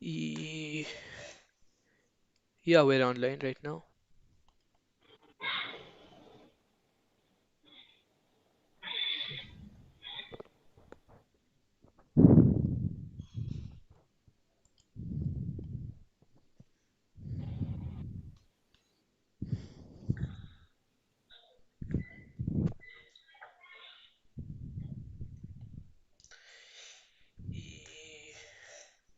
E Yeah, we're online right now. E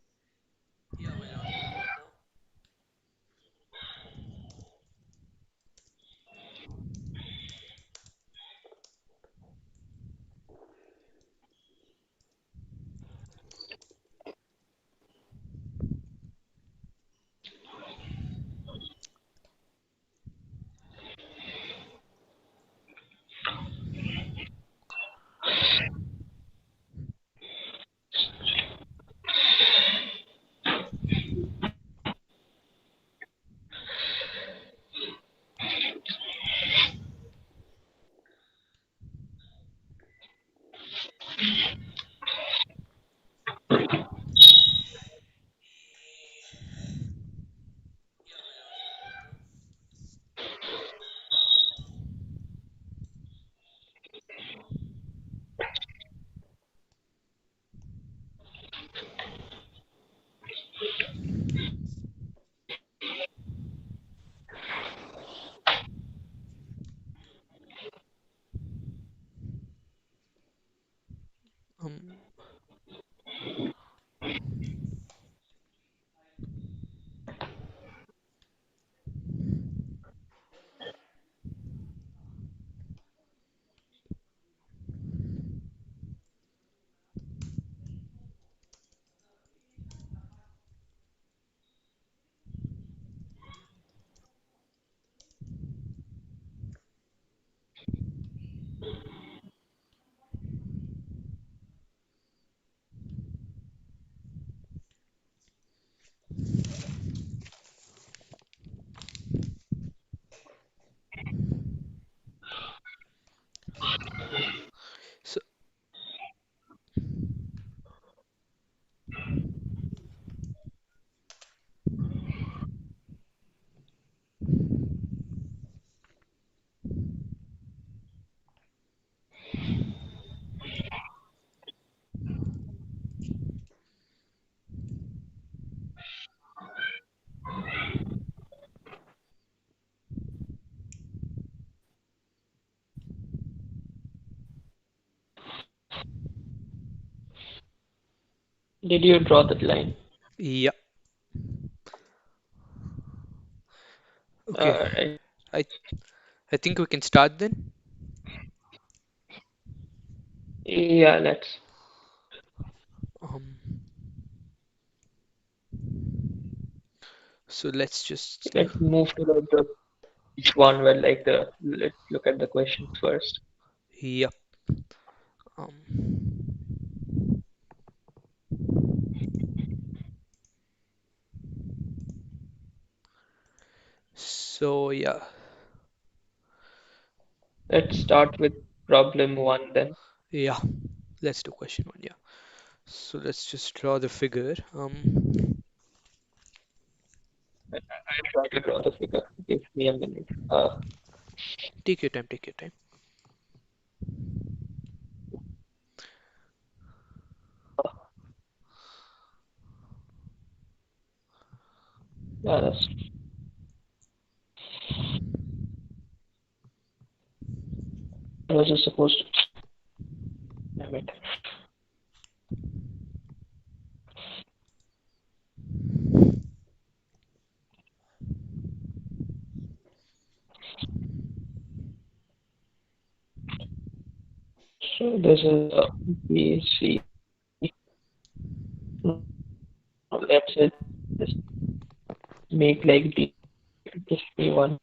Yeah, we're online right now. Yeah, we're online right now. Um, so, Did you draw that line? yeah, okay. Right. I I think we can start then. Yeah, let's Um, so let's just let's move to the each one where like the let's look at the questions first. yeah. Um, so yeah, Let's start with problem one then. yeah. Let's do question one. Yeah. So let's just draw the figure. I'll try to draw the figure. Give me a minute. Take your time. Take your time. Yeah, that's I was just supposed to. Damn it. So this is BC. Let's just make like D. Just be one.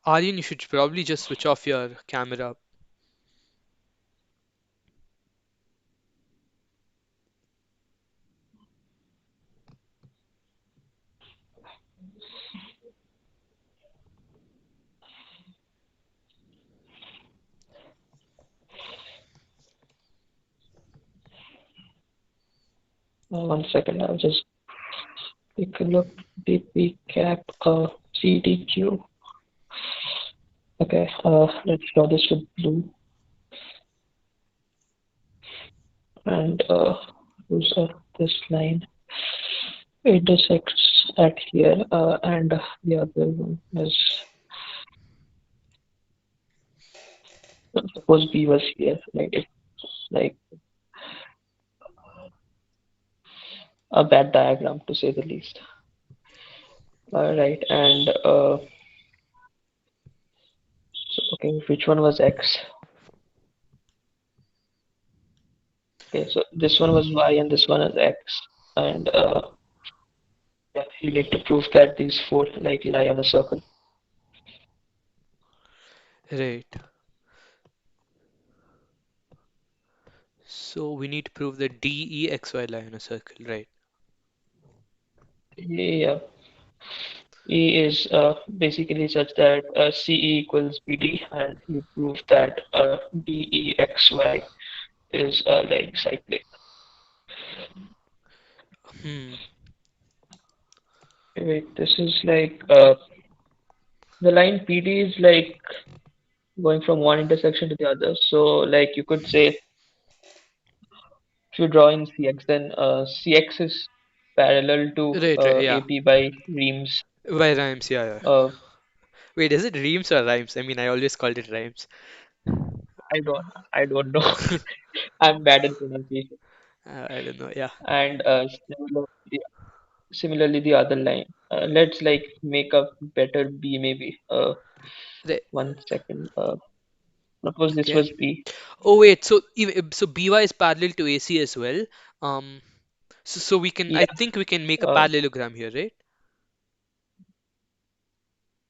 Aryan, you should probably just switch off your camera. One second, I'll just take a look. DP cap CDQ. Okay, let's draw this with blue and use this line intersects at here, and the other one is suppose B was here, like it's like a bad diagram to say the least. Right, and so, okay, which one was X? Okay, so this one was Y and this one is X, and yeah, you need to prove that these four like lie on a circle. Right. So we need to prove that DEXY lie on a circle, right? Yeah, E is basically such that CE equals BD, and you prove that DEXY is like cyclic. Hmm. Wait, this is like the line PD is like going from one intersection to the other. So like you could say if you draw in CX, then CX is parallel to Right, right, yeah. AP by Reams. By rhymes, yeah, yeah. Uh, Wait, is it reams or rhymes? I mean, I always called it rhymes. I don't know. I'm bad in pronunciation. I don't know, yeah. And similarly the other line. Let's like make a better B maybe. Right, One second. Suppose this okay. was B. Oh wait, so so BY is parallel to AC as well. Um, so we can, I Yeah. think we can make a Uh, parallelogram here, right?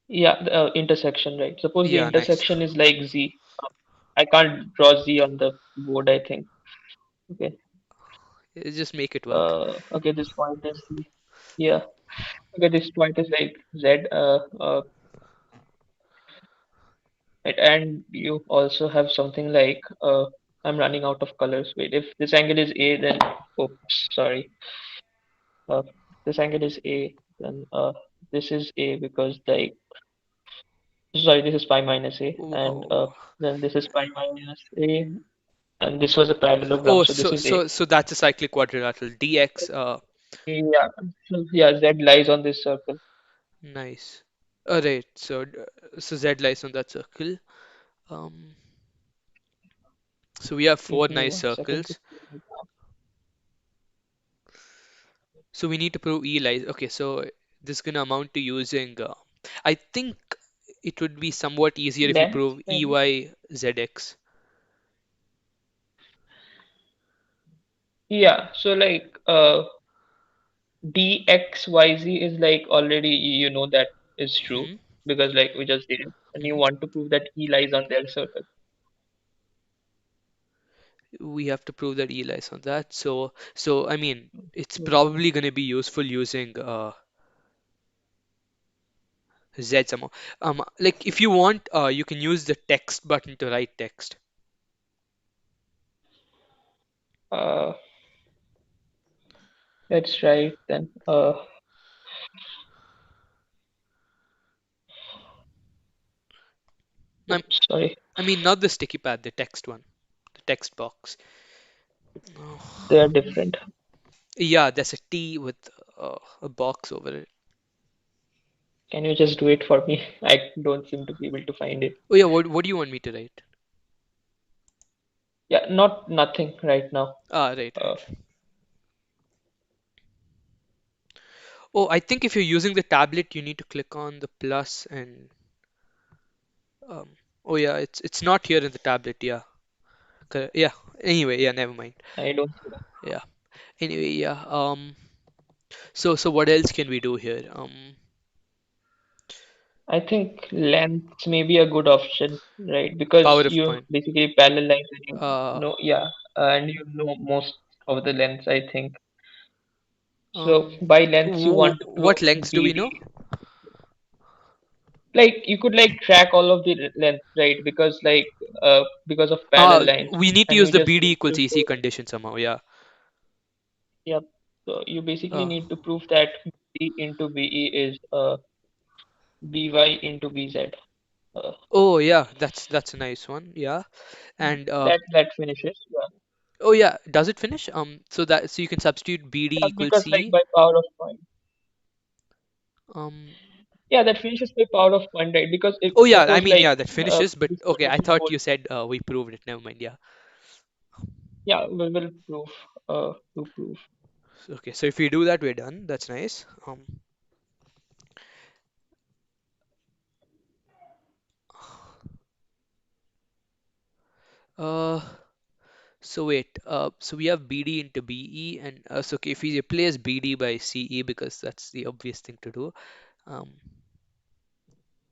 yeah. The intersection, right? Suppose the Yeah, nice. intersection is like Z. I can't draw Z on the board, I think. Okay. Just make it work. Okay, this point is the, yeah. Okay, this point is like Z. Right, and you also have something like I'm running out of colors. Wait, if this angle is A, then oops, sorry. This angle is A, then this is A because like sorry, this is pi minus A, and Wow. then this is pi minus A, and this was a parallelogram, Oh, so this so is A. so that's a cyclic quadrilateral. DX, Yeah, so yeah, Z lies on this circle. nice. Right. So so Z lies on that circle. Um, so we have four Give me nice 1 second to circles. So we need to prove E lies. Okay, so this is gonna amount to using. I think it would be somewhat easier if we length, prove maybe. EY ZX. Yeah, so like dxyz is like already you know that is true Hmm. because like we just did it, and you Hmm. want to prove that E lies on their circle. We have to prove that E lies on that. So I mean, it's Mm. probably gonna be useful using Z somehow. Like if you want, you can use the text button to write text. Uh, let's try it then. I, Oops, sorry, I mean, not the sticky pad, the text one, the text box. they Oh. are different. Yeah, there's a T with a box over it. Can you just do it for me? I don't seem to be able to find it. Oh yeah, what do you want me to write? Yeah, not nothing right now. Ah, right, Uh, right. Oh, I think if you're using the tablet, you need to click on the plus and um. Oh yeah, it's not here in the tablet. Yeah, yeah. Anyway, yeah, never mind. I don't see that. Yeah. Anyway, yeah. So what else can we do here? I think length may be a good option, right? Because Power of you point. basically parallel lines and you Uh, yeah, and you know most of the lengths, I think. So um, by lengths, you want to what prove lengths do we know? BD. Like you could like track all of the lengths, right? Because of parallel lines, We need to and use you the just BD need equals to EC show. condition somehow. Yeah. Yeah. So you basically Uh, need to prove that B into BE is BY into BZ. Uh, oh yeah, that's a nice one. Yeah, and that finishes. Yeah. oh yeah, does it finish? So you can substitute BD equals Because like CE. by power of point. Um, Yeah, that finishes by power of point, right? Because if oh yeah, I suppose mean like yeah, that finishes. But this okay, I condition thought holds, you said we proved it. Never mind. Yeah. yeah, we will prove to prove. Okay, so if we do that, we're done. That's nice. Uh, so wait. So we have BD into BE, and so okay, if we replace BD by CE because that's the obvious thing to do. Um,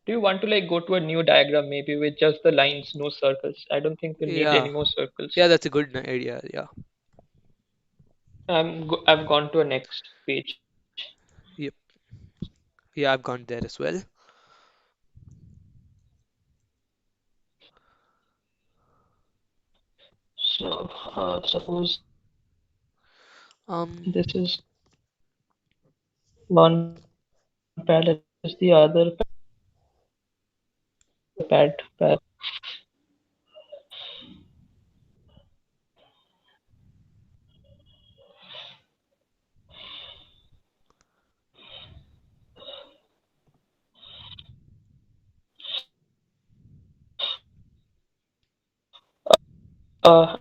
Do you want to like go to a new diagram maybe with just the lines, no circles? I don't think we need yeah, any more circles. yeah, that's a good idea. Yeah. I've gone to a next page. Yep. Yeah, I've gone there as well. So suppose Um, this is one parallel, this is the other pad.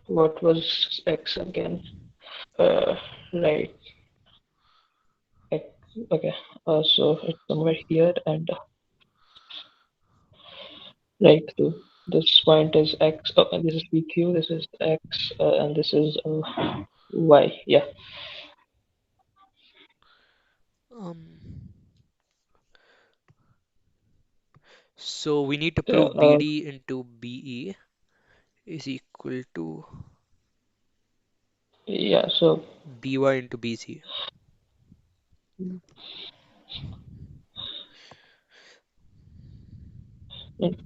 What was X again? Right. X, okay. So it's somewhere here and right. So this point is X. Oh, and this is PQ. This is X, and this is Y. Yeah. um, so we need to So, prove BD into BE is equal to yeah. So BY into BC.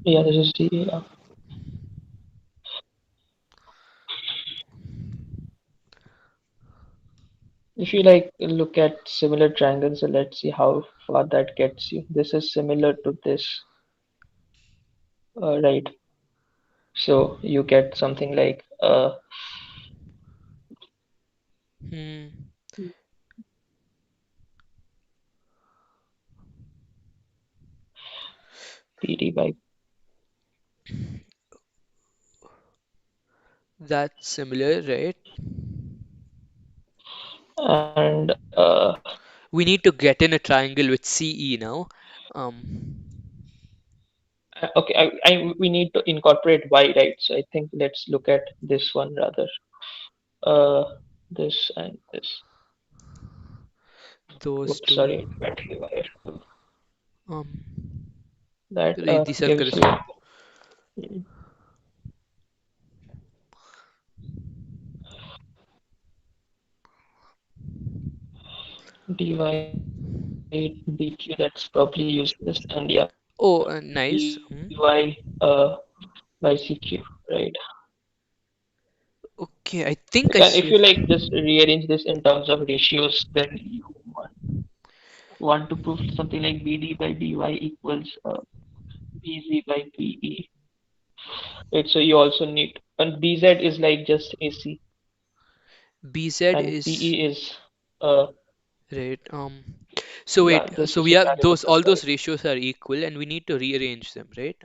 yeah, this is the. If you like look at similar triangles, so let's see how far that gets you. This is similar to this, right? So you get something like Hmm, PD by, that's similar, right? and We need to get in a triangle with CE now. Um, okay, we need to incorporate Y, right? So I think let's look at this one rather. Uh, this and this. those Oops, two. sorry, battery wire. Um, That these are gives you dy dq. That's probably useless, and yeah, oh, nice. dy by cq, right? Okay, I think I And if see. you like just rearrange this in terms of ratios, then you want to prove something like bd by dy equals bz by be. Right, so you also need, and bz is like just ac, BZ and pe is is uh right. So yeah, wait, this so is we a have those variable, all right? those ratios are equal, and we need to rearrange them, right?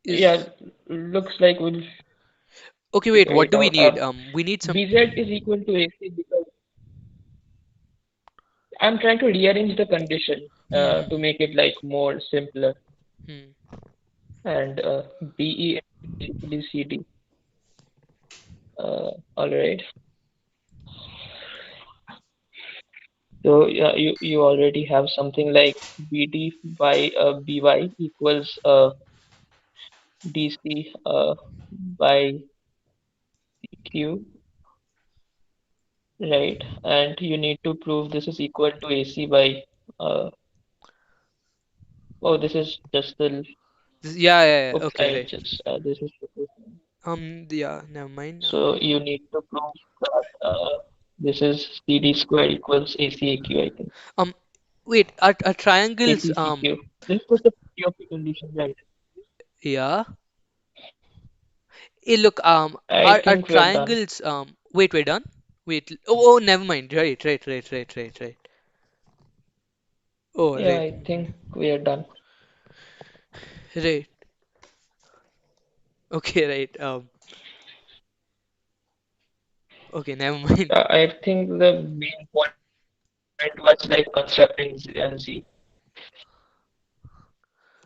Yeah, Is looks like we'll okay. Wait, figure what it do we out. need? We need some. Bz is equal to ac because I'm trying to rearrange the condition to Hmm. make it like more simpler, Hmm. and be is basically cd. All right. So yeah, you already have something like bd by by equals dc by q, right? And you need to prove this is equal to ac by oh, this is just the Yeah, yeah, yeah. oops, Okay, I right. just this is Yeah, never mind. so you need to prove that. This is CD squared equals ACAQ, I think. Um, wait, are triangles, ACCQ. This was the POP condition, right? yeah. Hey, look, I are think we are done. triangles, wait, we're done? Wait, oh, never mind. Right. Oh, Yeah, right, I think we are done. right. Okay, right. Okay, never mind. I think the main point was like constructing Z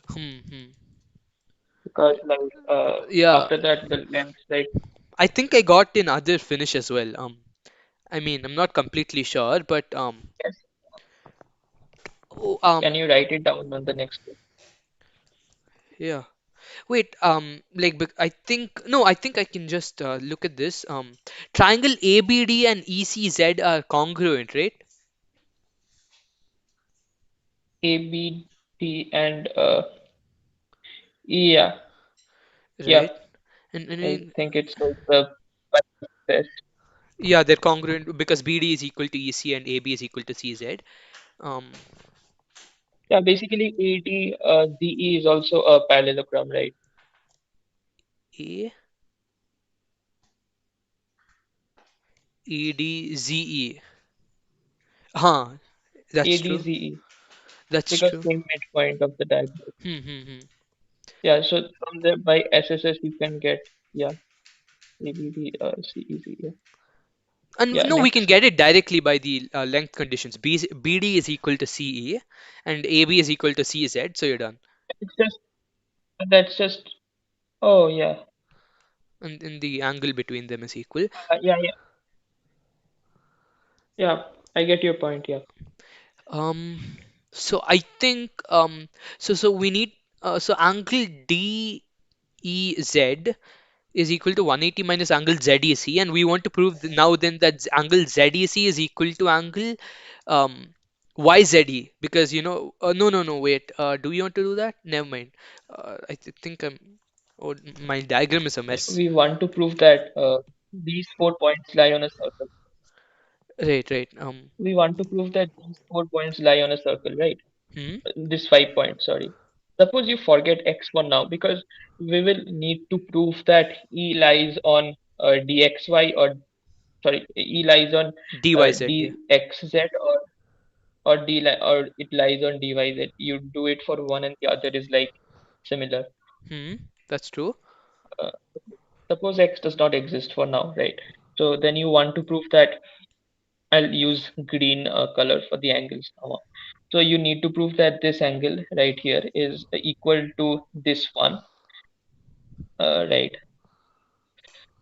Hmm. because like Yeah, after that the length like I think I got in other finish as well. I mean, I'm not completely sure, but yes. oh, Can you write it down on the next page? yeah. Wait, like, I think no, I think I can just look at this. Triangle ABD and ECZ are congruent, right? ABD and yeah, yeah. Right. And I I mean, think it's like the best. yeah, they're congruent because BD is equal to EC and AB is equal to CZ. Um, Yeah, basically AD DE is also a parallelogram, right? A E D Z E. Huh, that's true. ADZE That's because true. same midpoint of the diagonal. Hmm. Yeah, so from there by SSS you can get yeah ABD CEZ. Yeah, And yeah. no, we can Next, get it directly by the length conditions. BD is equal to CE and AB is equal to CZ, so you're done. it's just that's just oh yeah And the angle between them is equal. yeah. Yeah, I get your point. Yeah. Um, so I think so we need so angle DEZ is equal to 180 minus angle ZEC, and we want to prove now then that angle ZEC is equal to angle um YZE, because no, wait, do we want to do that? Never mind. Think I'm, oh, my diagram is a mess. We want to prove that these 4 points lie on a circle. Right. We want to prove that these 4 points lie on a circle, right? Hmm, This 5 points, sorry. Suppose you forget x1 now because we will need to prove that E lies on dxy or sorry, E lies on DYZ, yeah. dxz or it lies on dyz. You do it for one and the other is like similar. Hmm, that's true. Uh, Suppose x does not exist for now, right? So then you want to prove that I'll use green color for the angles now. So you need to prove that this angle right here is equal to this one, right?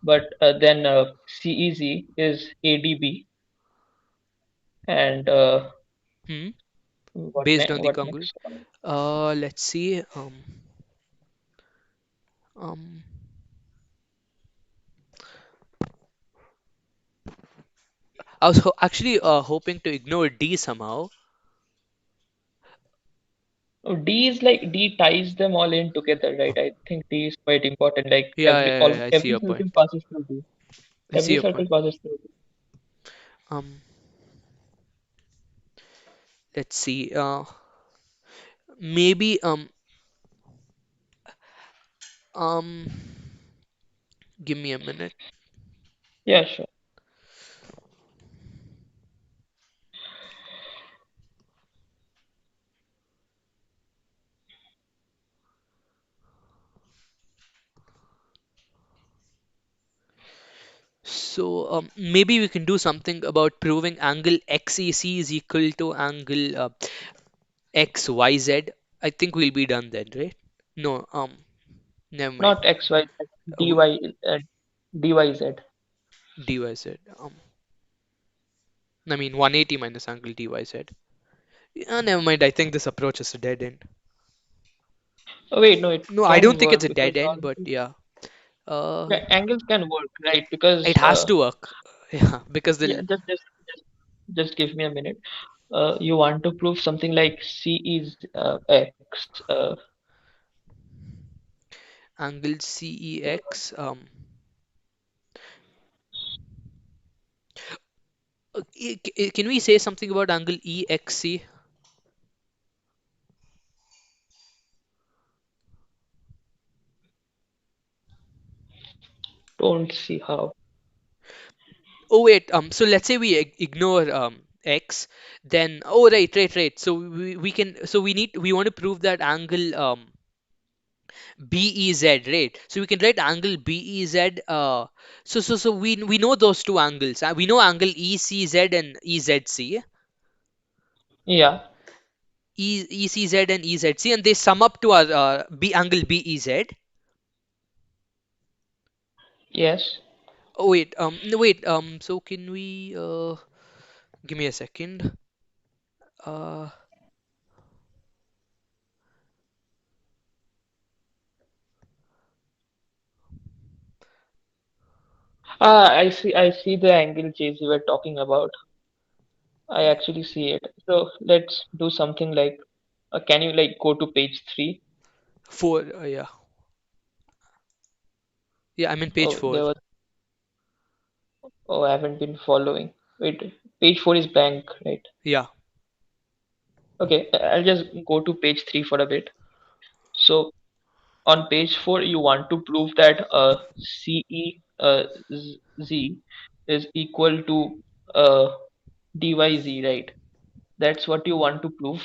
But then CEZ is ADB, and Hmm, based on the what congruent. next? Let's see. Um, I was actually hoping to ignore D somehow. Oh, D is like D ties them all in together, right? I think D is quite important. Like Yeah, I see every your circle point. passes through D. I see Every your circle point. passes through D. Um, let's see. Maybe um, give me a minute. Yeah, sure. So maybe we can do something about proving angle XEC is equal to angle XYZ. I think we'll be done then, right? No, never mind. Not X Y Z, D We, Y D Y Z. DYZ. I mean 180 minus angle DYZ. Yeah, never mind. I think this approach is a dead end. Oh wait, no, it No, I don't can think it's work a because dead all end, but yeah. yeah, Uh, angles can work, right? it Because has to work. Yeah, because yeah, the just give me a minute. You want to prove something like C is X. angle CEX. Can we say something about angle EXC? Don't see how. Oh wait, so let's say we ignore X, then oh right. So we can so we want to prove that angle BEZ, right? So we can write angle BEZ. So we know those two angles. We know angle ECZ and EZC. Yeah. ECZ and EZC, and they sum up to our B angle BEZ. Yes. Oh wait, no wait, so can we give me a second. Uh, Ah, I see the angle chase you were talking about. I actually see it. So let's do something like, can you like go to page 3? four, yeah, yeah, I'm in page Oh, four. there was. Oh, I haven't been following. Wait, page 4 is blank, right? Yeah. Okay, I'll just go to page 3 for a bit. So on page 4, you want to prove that CE Z is equal to DYZ, right? That's what you want to prove,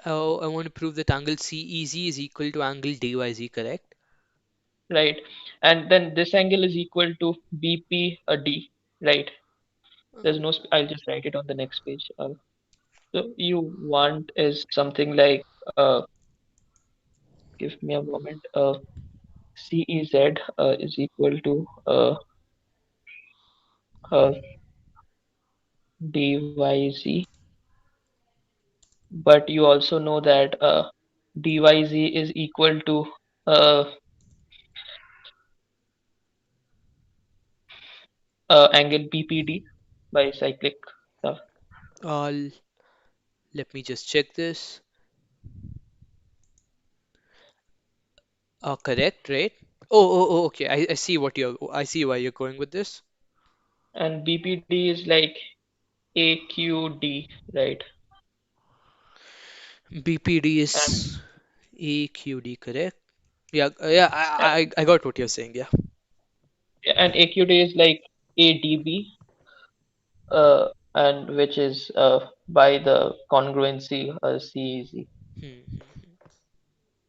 Oh, I want to prove that angle CEZ is equal to angle DYZ, correct? right? And then this angle is equal to BP a D, right? There's no. I'll just write it on the next page. So you want is something like, give me a moment. CEZ is equal to uh, DYZ, but you also know that DYZ is equal to uh, angle BPD by cyclic stuff. Uh, Let me just check this. Correct, right? Okay. I see I see why you're going with this. And BPD is like AQD, right? BPD And is EQD, correct? Yeah, yeah, I got what you're saying. Yeah. and AQD is like ADB, and which is by the congruency CEZ. Hmm.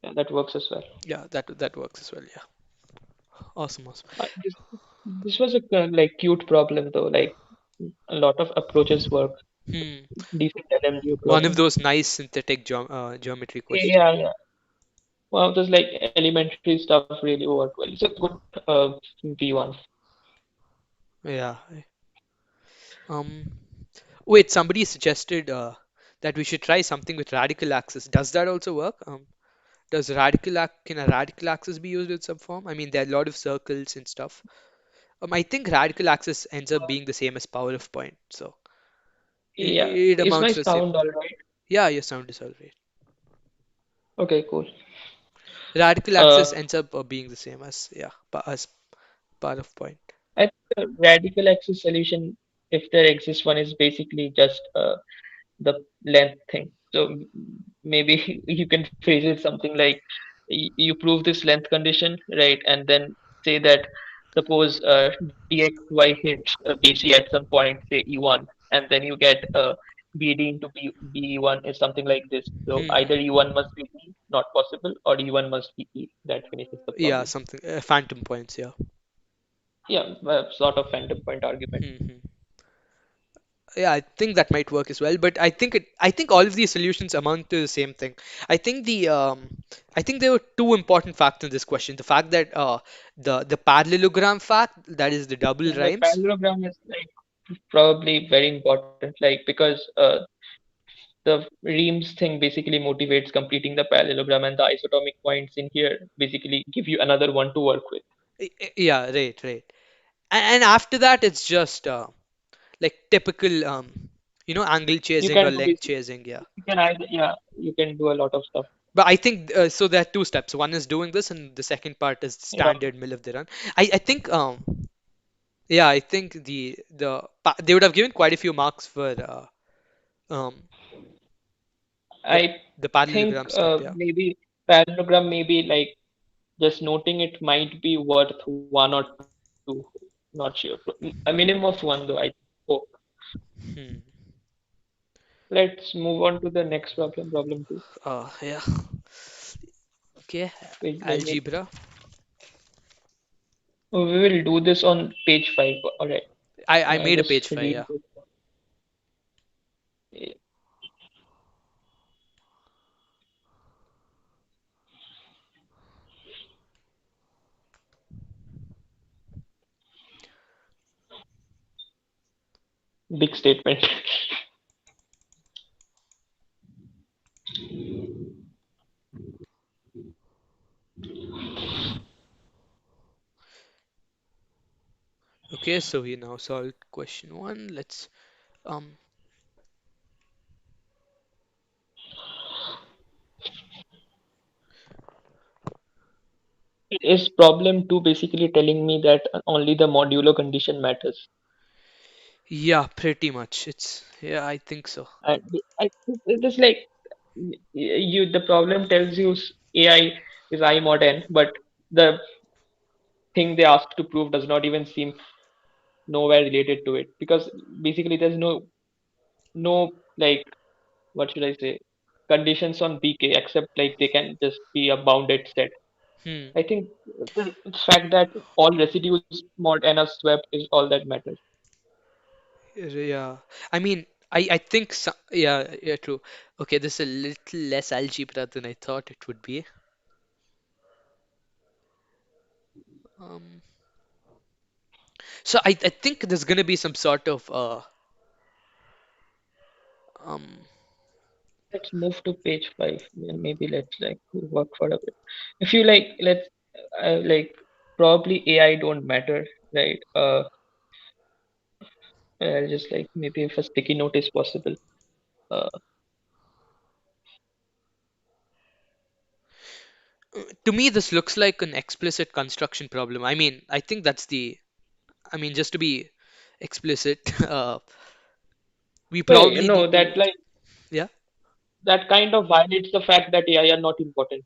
Yeah, that works as well. Yeah, that works as well. Yeah. Awesome. This was a like cute problem though. Like a lot of approaches work. Hmm. Decent LMGO One of problem. those nice synthetic geometry questions. Yeah, yeah. One of those like elementary stuff really worked well. It's a good uh, V1. Yeah. Um. Wait, somebody suggested that we should try something with radical axis. Does that also work? Can a radical axis be used in some form? I mean, there are a lot of circles and stuff. I think radical axis ends up being the same as power of point, so Yeah. it Is my amounts to the same. sound all right? Yeah, your sound is all right. Okay, cool. Radical axis Uh, ends up being the same as as power of point. I think the radical axis solution, if there exists one, is basically just the length thing. So maybe you can phrase it something like, you prove this length condition, right? And then say that suppose dxy hits bc at some point, say e1, and then you get bd into be1 is something like this. So either Hmm. e1 must be e, not possible, or e1 must be e. That finishes the Yeah, problem. something phantom points. Yeah. Yeah, sort of phantom point argument. Hmm. Yeah, I think that might work as well, but I think all of these solutions amount to the same thing. I think I think there were two important facts in this question. The fact that the parallelogram fact, that is the double And the rhymes. parallelogram is like probably very important, like because the Reams thing basically motivates completing the parallelogram, and the isotomic points in here basically give you another one to work with. Yeah, right. And after that, it's just like typical angle You chasing or can do length basically, chasing. Yeah. you can either, yeah, you can do a lot of stuff. But I think so. There are two steps. One is doing this, and the second part is the Yeah, standard mill of the run. I think Yeah, I think they would have given quite a few marks for um the I the think parallelogram step. Yeah. maybe parallelogram, maybe like just noting it might be worth one or two. Not sure. A minimum of one though, I hope. Hmm. Let's move on to the next problem, problem two. Yeah. Okay. Wait, let me. Algebra. Oh, we will do this on page five. All right. I made a Just page 5. read Yeah. this. Eh, Big statement. Okay. So we now solved question 1. Let's um. Is problem two basically telling me that only the modulo condition matters? Yeah. Pretty much. It's yeah. I think so. And it is like you. The problem tells you AI is I mod n, but the thing they asked to prove does not even seem nowhere related to it because basically there's no like what should I say conditions on BK except like they can just be a bounded set. Hmm. I think the fact that all residues mod n are swept is all that matters. Yeah. I mean, I think so, yeah, yeah, true. Okay, this is a little less algebra than I thought it would be. Um, so I think there's gonna be some sort of um Let's move to page five and maybe let's like work for a bit. If you like, let's like probably AI don't matter, right? Just like maybe if a sticky note is possible. Uh, to me this looks like an explicit construction problem. I mean, I think that's the I mean, just to be explicit, we Hey, probably no, need that to like yeah. that kind of violates the fact that AI are not important.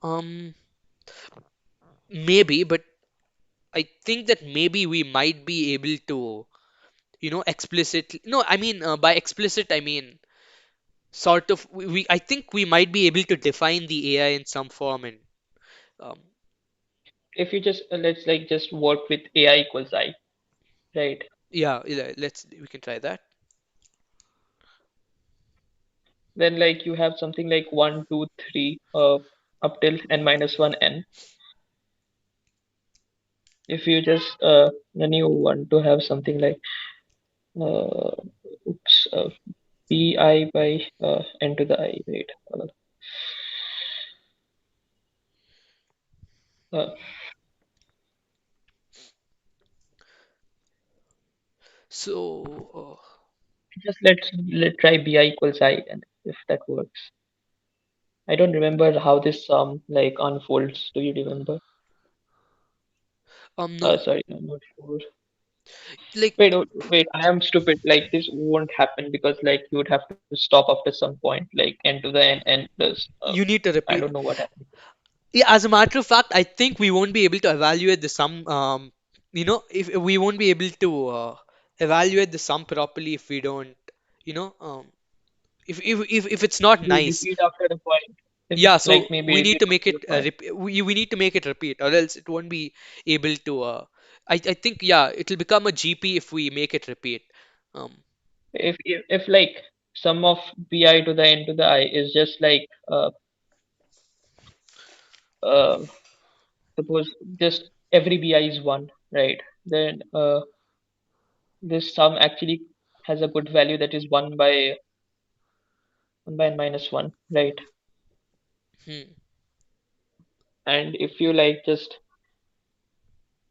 Um maybe, but I think that maybe we might be able to, explicitly. No, I mean, by explicit, I mean sort of. I think we might be able to define the AI in some form, and um, If you just let's like just work with AI equals I, right? yeah, yeah, we can try that. Then like you have something like one, two, three, up till n minus one n. If you just then you want to have something like uh, oops, pi by n to the I, right? Uh, So just let try bi equals I, and if that works. I don't remember how this like unfolds. Do you remember? no, Sorry, I'm not sure. like Wait, wait, I am stupid. Like this won't happen because like you would have to stop after some point, like n to the n plus. you need to I don't repeat. know what happened. Yeah, as a matter of fact, I think we won't be able to evaluate the sum. If we won't be able to evaluate the sum properly if we don't, you know, if it's not You nice. repeat after the point. If Yeah, like so maybe we if need it to was make your it point. we need to make it repeat, or else it won't be able to. I think yeah, it'll become a GP if we make it repeat. Um, If like sum of bi to the n to the I is just like uh suppose just every bi is one, right? Then this sum actually has a good value that is one by n minus one, right? hmm. And if you like just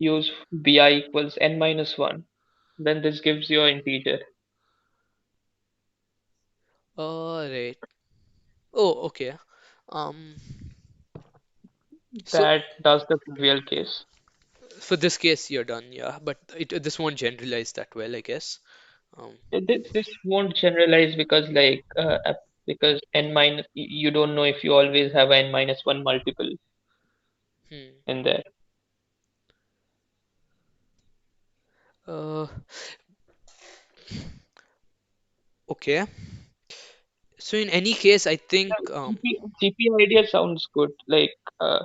use bi equals n minus one, then this gives you an integer All right. Oh, okay. Um, so that does the trivial case. For this case, you're done, yeah. But this won't generalize that well, I guess. Um, This won't generalize because because n minus you don't know if you always have n minus one multiple hmm. in there. Uh, okay. So in any case, I think GP idea sounds good. Like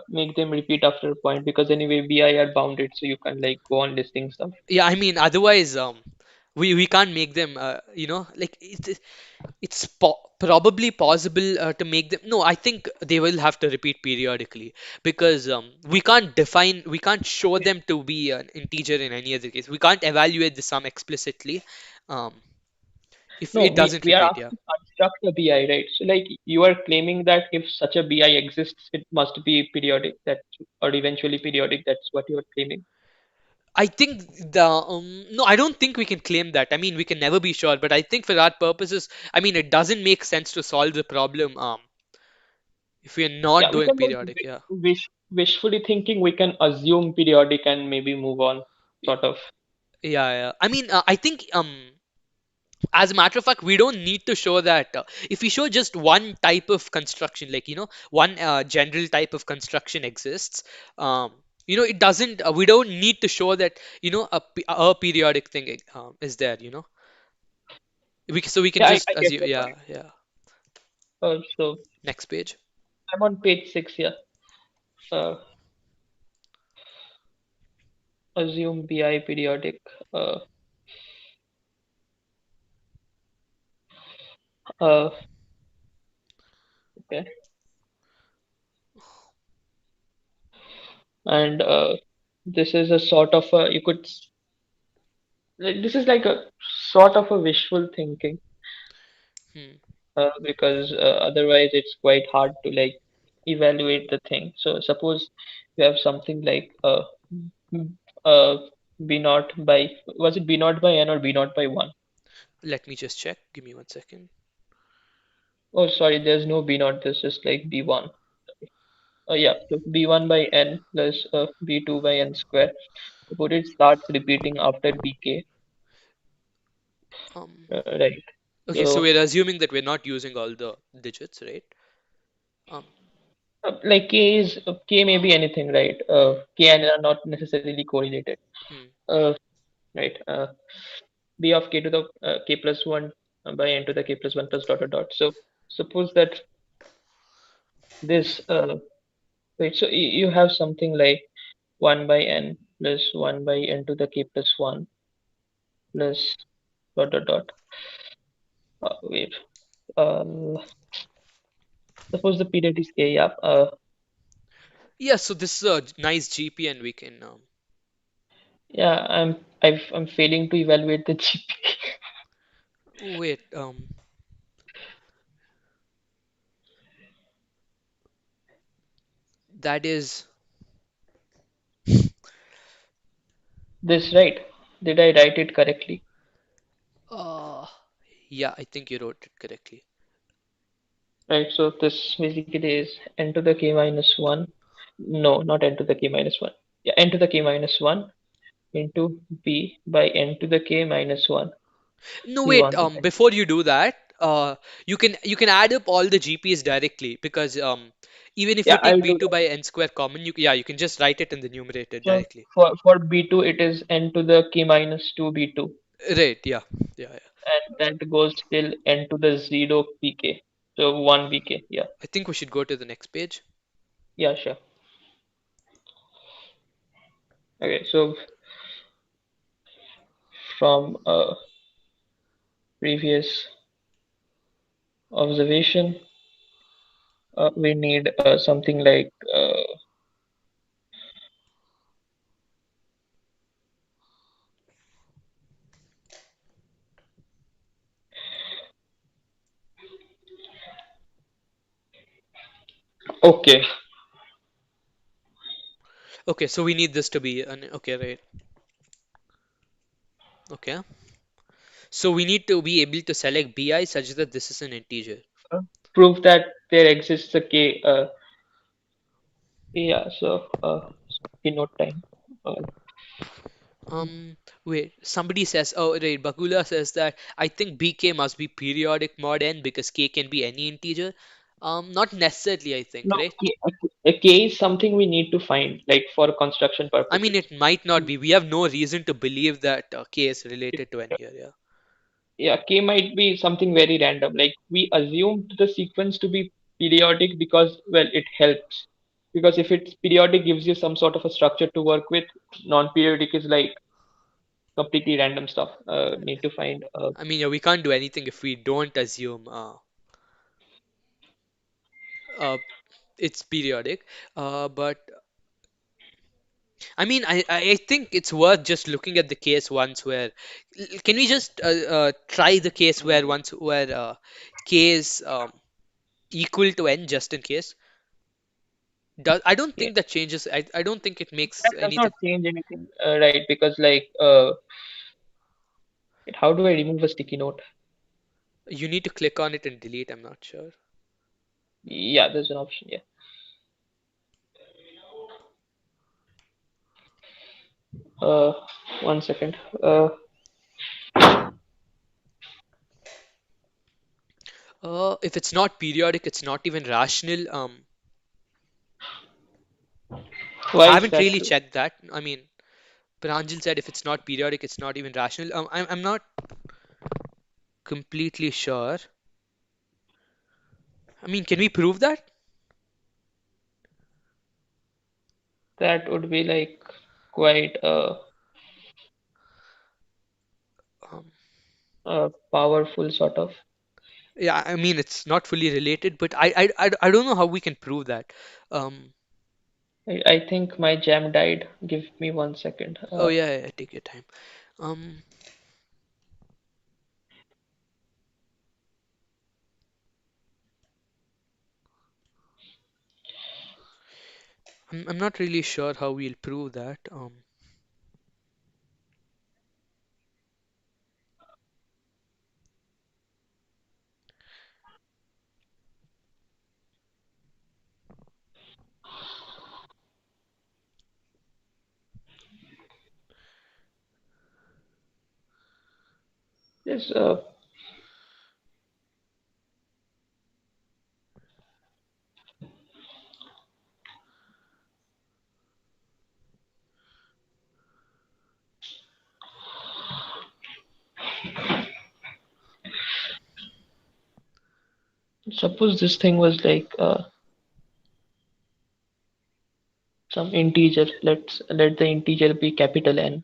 make them repeat after a point because anyway BI are bounded, so you can like go on listing stuff. yeah, I mean otherwise we can't make them like it's probably possible to make them. No, I think they will have to repeat periodically because we can't show them to be an integer in any other case. We can't evaluate the sum explicitly um, if No, it doesn't we are repeat. asked Yeah. to construct a BI, right? So like you are claiming that if such a BI exists, it must be periodic, that or eventually periodic. That's what you are claiming. I think no, I don't think we can claim that. I mean, we can never be sure, but I think for our purposes, I mean, it doesn't make sense to solve the problem if we are not Yeah, we doing can like periodic. Yeah. wishfully thinking we can assume periodic and maybe move on, Y- sort of. Yeah, yeah. I mean, I think as a matter of fact, we don't need to show that if we show just one type of construction, like one general type of construction exists. Um, it doesn't. We don't need to show that a periodic thing is there. So we can Yeah, just I get assume. your Yeah, point. yeah. So Next page. I'm on page 6 here. Uh, assume BI periodic. Uh, uh, okay. And this is a sort of a, you could like, this is like a sort of a wishful thinking Hmm. because otherwise it's quite hard to like evaluate the thing. So suppose you have something like m- uh, b naught by, was it b naught by n or b naught by 1? Let me just check. Give me 1 second. Oh, sorry, there's no b naught. There's just like b1. Yeah, so b1 by n plus b2 by n square. Suppose it starts repeating after bk, Um. right? Okay, so So we're assuming that we're not using all the digits, right? Um. like k may be anything, right? K and n are not necessarily correlated. Hmm. Uh, right. B of k to the k plus one by n to the k plus one plus dot dot dot. So suppose that this right. So you have something like one by n plus one by n to the k plus one plus dot dot dot. Wait. Uh, suppose the period is a. Yeah. Yeah. So this is a nice GP, and we can. Yeah. I'm failing to evaluate the GP. Wait. That is. This right? Did I write it correctly? Uh. Yeah, I think you wrote it correctly. Right. So this basically is n to the k minus one. No, not n to the k minus one. Yeah, n to the k minus one into b by n to the k minus one No, wait. b1. Right? Before you do that, you can add up all the GPs directly because even if you Yeah, I take will do B2 that. by n square common, you can just write it in the numerator So directly. for b2 it is n to the k minus 2 b2, Right. Yeah. Yeah. Yeah. and that goes till n to the 0 pk. So 1 pk. Yeah. I think we should go to the next page. Yeah, sure. Okay. So from previous observation, we need something like okay. Okay, so we need this to be an okay, right? Okay. So we need to be able to select BI such that this is an integer. uh, Prove that there exists a k. Yeah, so keynote time. Wait, somebody says, oh, right, Bakula says that I think BK must be periodic mod n because K can be any integer. Not necessarily, I think, No, right? K is something we need to find, like for construction I mean, purposes. it might not be. We have no reason to believe that K is related to n here, yeah. Yeah, K might be something very random. Like we assumed the sequence to be periodic because, well, it helps. Because if it's periodic, gives you some sort of a structure to work with. Non-periodic is like completely random stuff. Need to find. I mean, yeah, we can't do anything if we don't assume uh, it's periodic. But I mean, I think it's worth just looking at the case once where can we just try the case where once where K is equal to n just in case? I don't Yeah, think that changes. I don't think it makes that does not anything. change anything, right? Because like, how do I remove a sticky note? You need to click on it and delete. I'm not sure. Yeah, there's an option. Yeah. 1 second. If it's not periodic, it's not even rational. Why I is haven't that really so? checked that. I mean, Pranjal said if it's not periodic, it's not even rational. I'm not completely sure. I mean, can we prove that? That would be like quite Um, a powerful sort of. yeah, I mean, it's not fully related, but I don't know how we can prove that. Um, I think my jam died. Give me 1 second. oh yeah, yeah, take your time. Um, I'm not really sure how we'll prove that. Yes, suppose this thing was like some integer. Let the integer be capital N.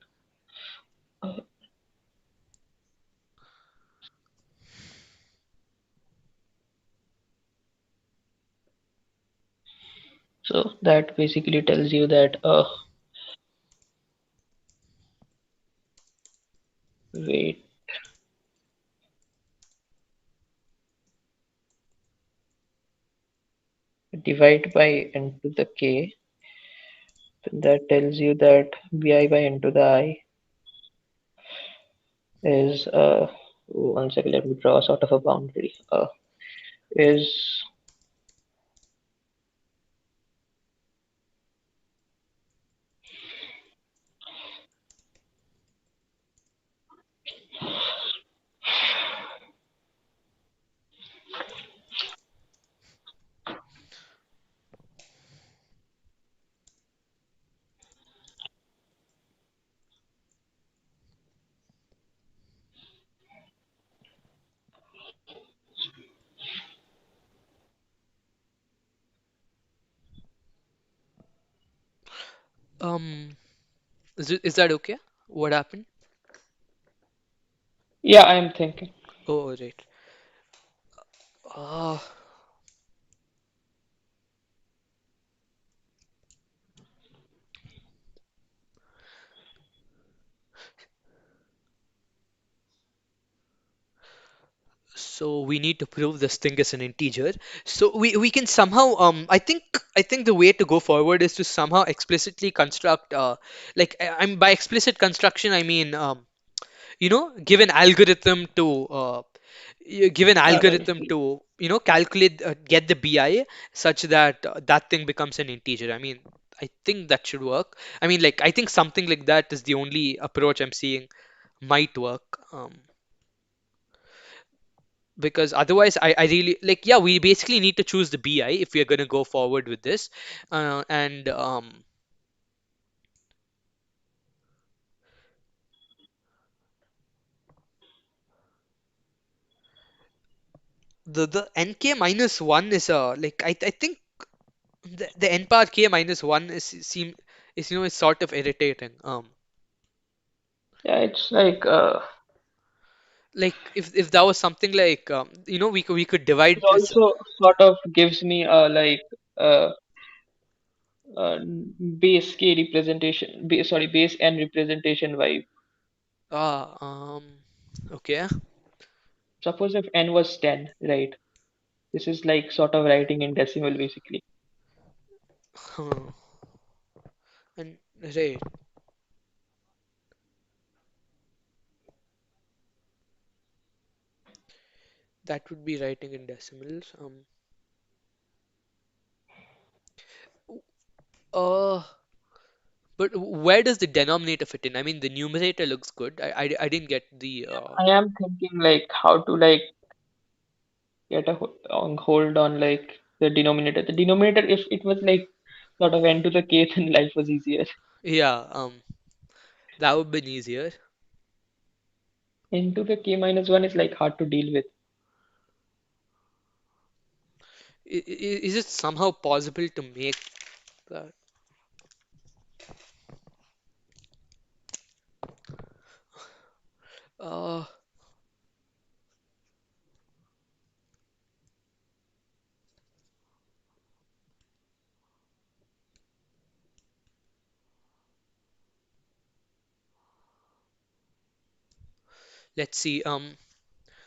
So that basically tells you that wait, divide by n to the k. Then that tells you that bi by n to the I is 1 second. Let me draw a sort of a boundary. Is um, is that okay? What happened? yeah, I am thinking. Oh, right. Uh, so we need to prove this thing is an integer. So we can somehow I think the way to go forward is to somehow explicitly construct like I'm by explicit construction I mean give an algorithm to give an Well, algorithm to calculate get the BI such that that thing becomes an integer. I mean I think that should work. I mean, like, I think something like that is the only approach I'm seeing might work. Because otherwise, I really like, yeah, we basically need to choose the BI if we are going to go forward with this. And the NK minus one is like, I think the N power K minus one is is sort of irritating. Yeah, it's like Like if that was something like we could divide it this. also sort of gives me a uh, uh base K representation, sorry, base N representation vibe. Ah, okay. Suppose if N was 10, right? This is like sort of writing in decimal basically. Huh. And right, that would be writing in decimals. Uh, but where does the denominator fit in? I mean, the numerator looks good. I didn't get the I am thinking like how to like get a hold on like the denominator. The denominator, if it was like sort of N to the K, then life was easier. yeah, that would be easier. N to the K minus 1 is like hard to deal with. Is it somehow possible to make that? Uh, let's see.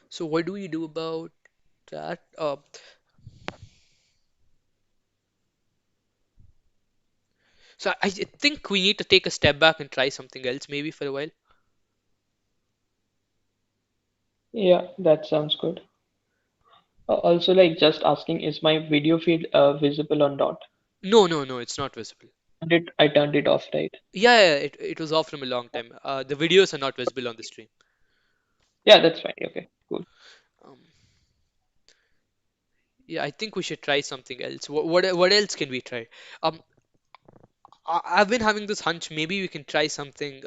So what do we do about that? So I think we need to take a step back and try something else maybe for a while. Yeah, that sounds good. Also, like just asking, is my video feed visible or not? No, no, no, it's not visible. And I turned it off, right? Yeah, yeah, it was off from a long time. The videos are not visible on the stream. Yeah, that's fine. Okay, cool. Um, yeah, I think we should try something else. What else can we try? Um, I've been having this hunch. Maybe we can try something.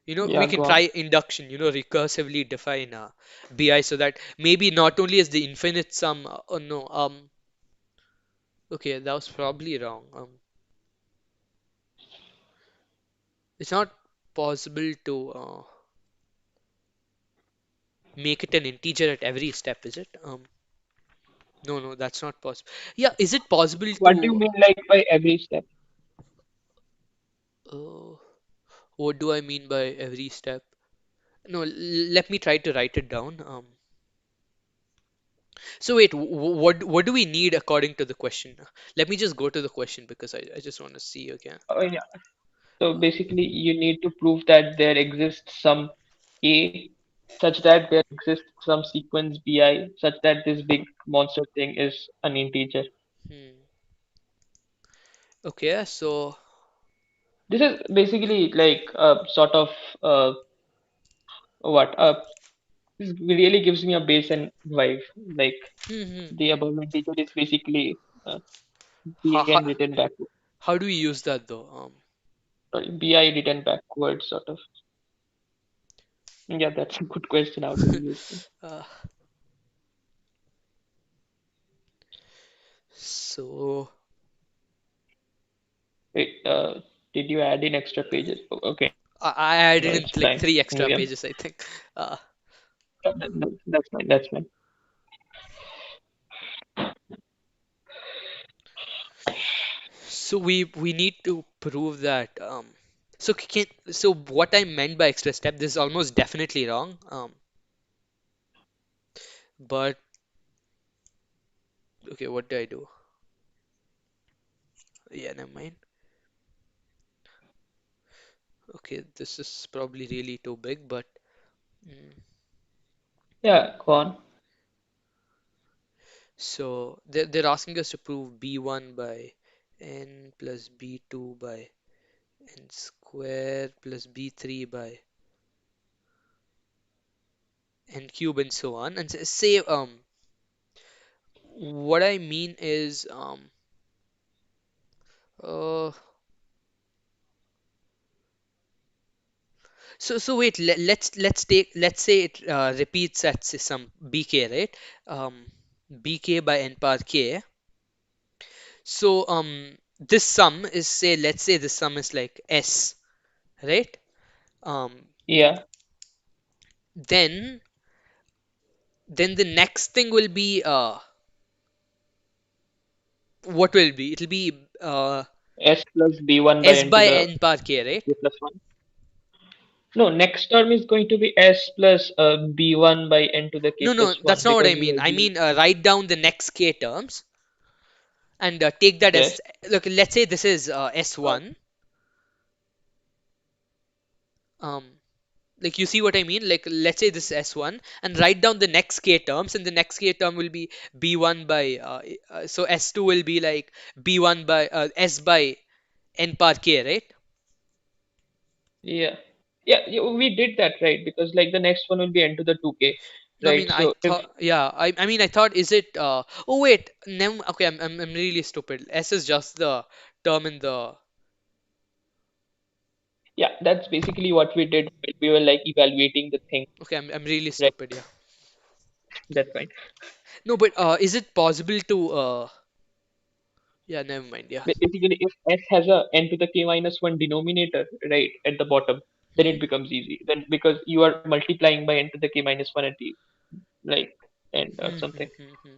We Yeah, can go on. try induction. Recursively define BI so that maybe not only is the infinite sum. Oh no. Okay, that was probably wrong. It's not possible to make it an integer at every step, is it? No, no, that's not possible. Yeah, is it possible What do you to? mean like by every step? Uh, what do I mean by every step? No, let me try to write it down. So wait, what do we need according to the question? Let me just go to the question because I just want to see again. Oh, yeah. So Uh, basically, you need to prove that there exists some A such that there exists some sequence BI such that this big monster thing is an integer. hmm. Okay, so This is basically like a sort of uh, what this really gives me a base and vibe. Like hmm. the above integer is basically How, Bn how, written backward, how do we use that though? sorry, Bi written backwards, sort of. Yeah, that's a good question. How do we use them? Uh, so Wait, did you add in extra pages? Okay, I no, added in it's like fine. three extra Yeah, pages, I think. Uh, that's fine. That's fine. so we need to prove that. So what I meant by extra step, this is almost definitely wrong. But okay, what did I do? Yeah, never mind. Okay, this is probably really too big, but mm, Yeah, go on. so they're asking us to prove B1 by n plus b2 by n square plus b3 by n cube and so on. And say what I mean is uh wait, let's say it repeats at some bk, right? Um bk by n power k. So this sum is, say, let's say this sum is like s, right? Um Yeah. then the next thing will be what will be? It'll be S plus B1 by s n to by the n power k, right? k plus 1. No, next term is going to be S plus B1 by n to the k No, no, plus that's 1 not what because I you mean. will I be. mean write down the next k terms and take that Yes. as, look, let's say this is Uh, s1. Um, like, you see what I mean? Like, let's say this is s1 and write down the next k terms, and the next k term will be b1 by so s2 will be like b1 by s by n power k, right? yeah. Yeah, we did that, right? Because like the next one will be n to the 2k, No, I right? mean, I So if, thought, yeah, I mean, I thought, is it, oh, wait, okay, I'm really stupid. S is just the term in the, yeah, that's basically what we did when we were like evaluating the thing, okay, I'm really right? stupid, yeah. That's fine. No, but is it possible to, yeah, never mind, yeah. Basically, if S has a n to the k minus 1 denominator, right, at the bottom, then Hmm. it becomes easy. Then because you are multiplying by n to the k minus 1 at the, like, and Hmm, hmm, something. hmm, hmm.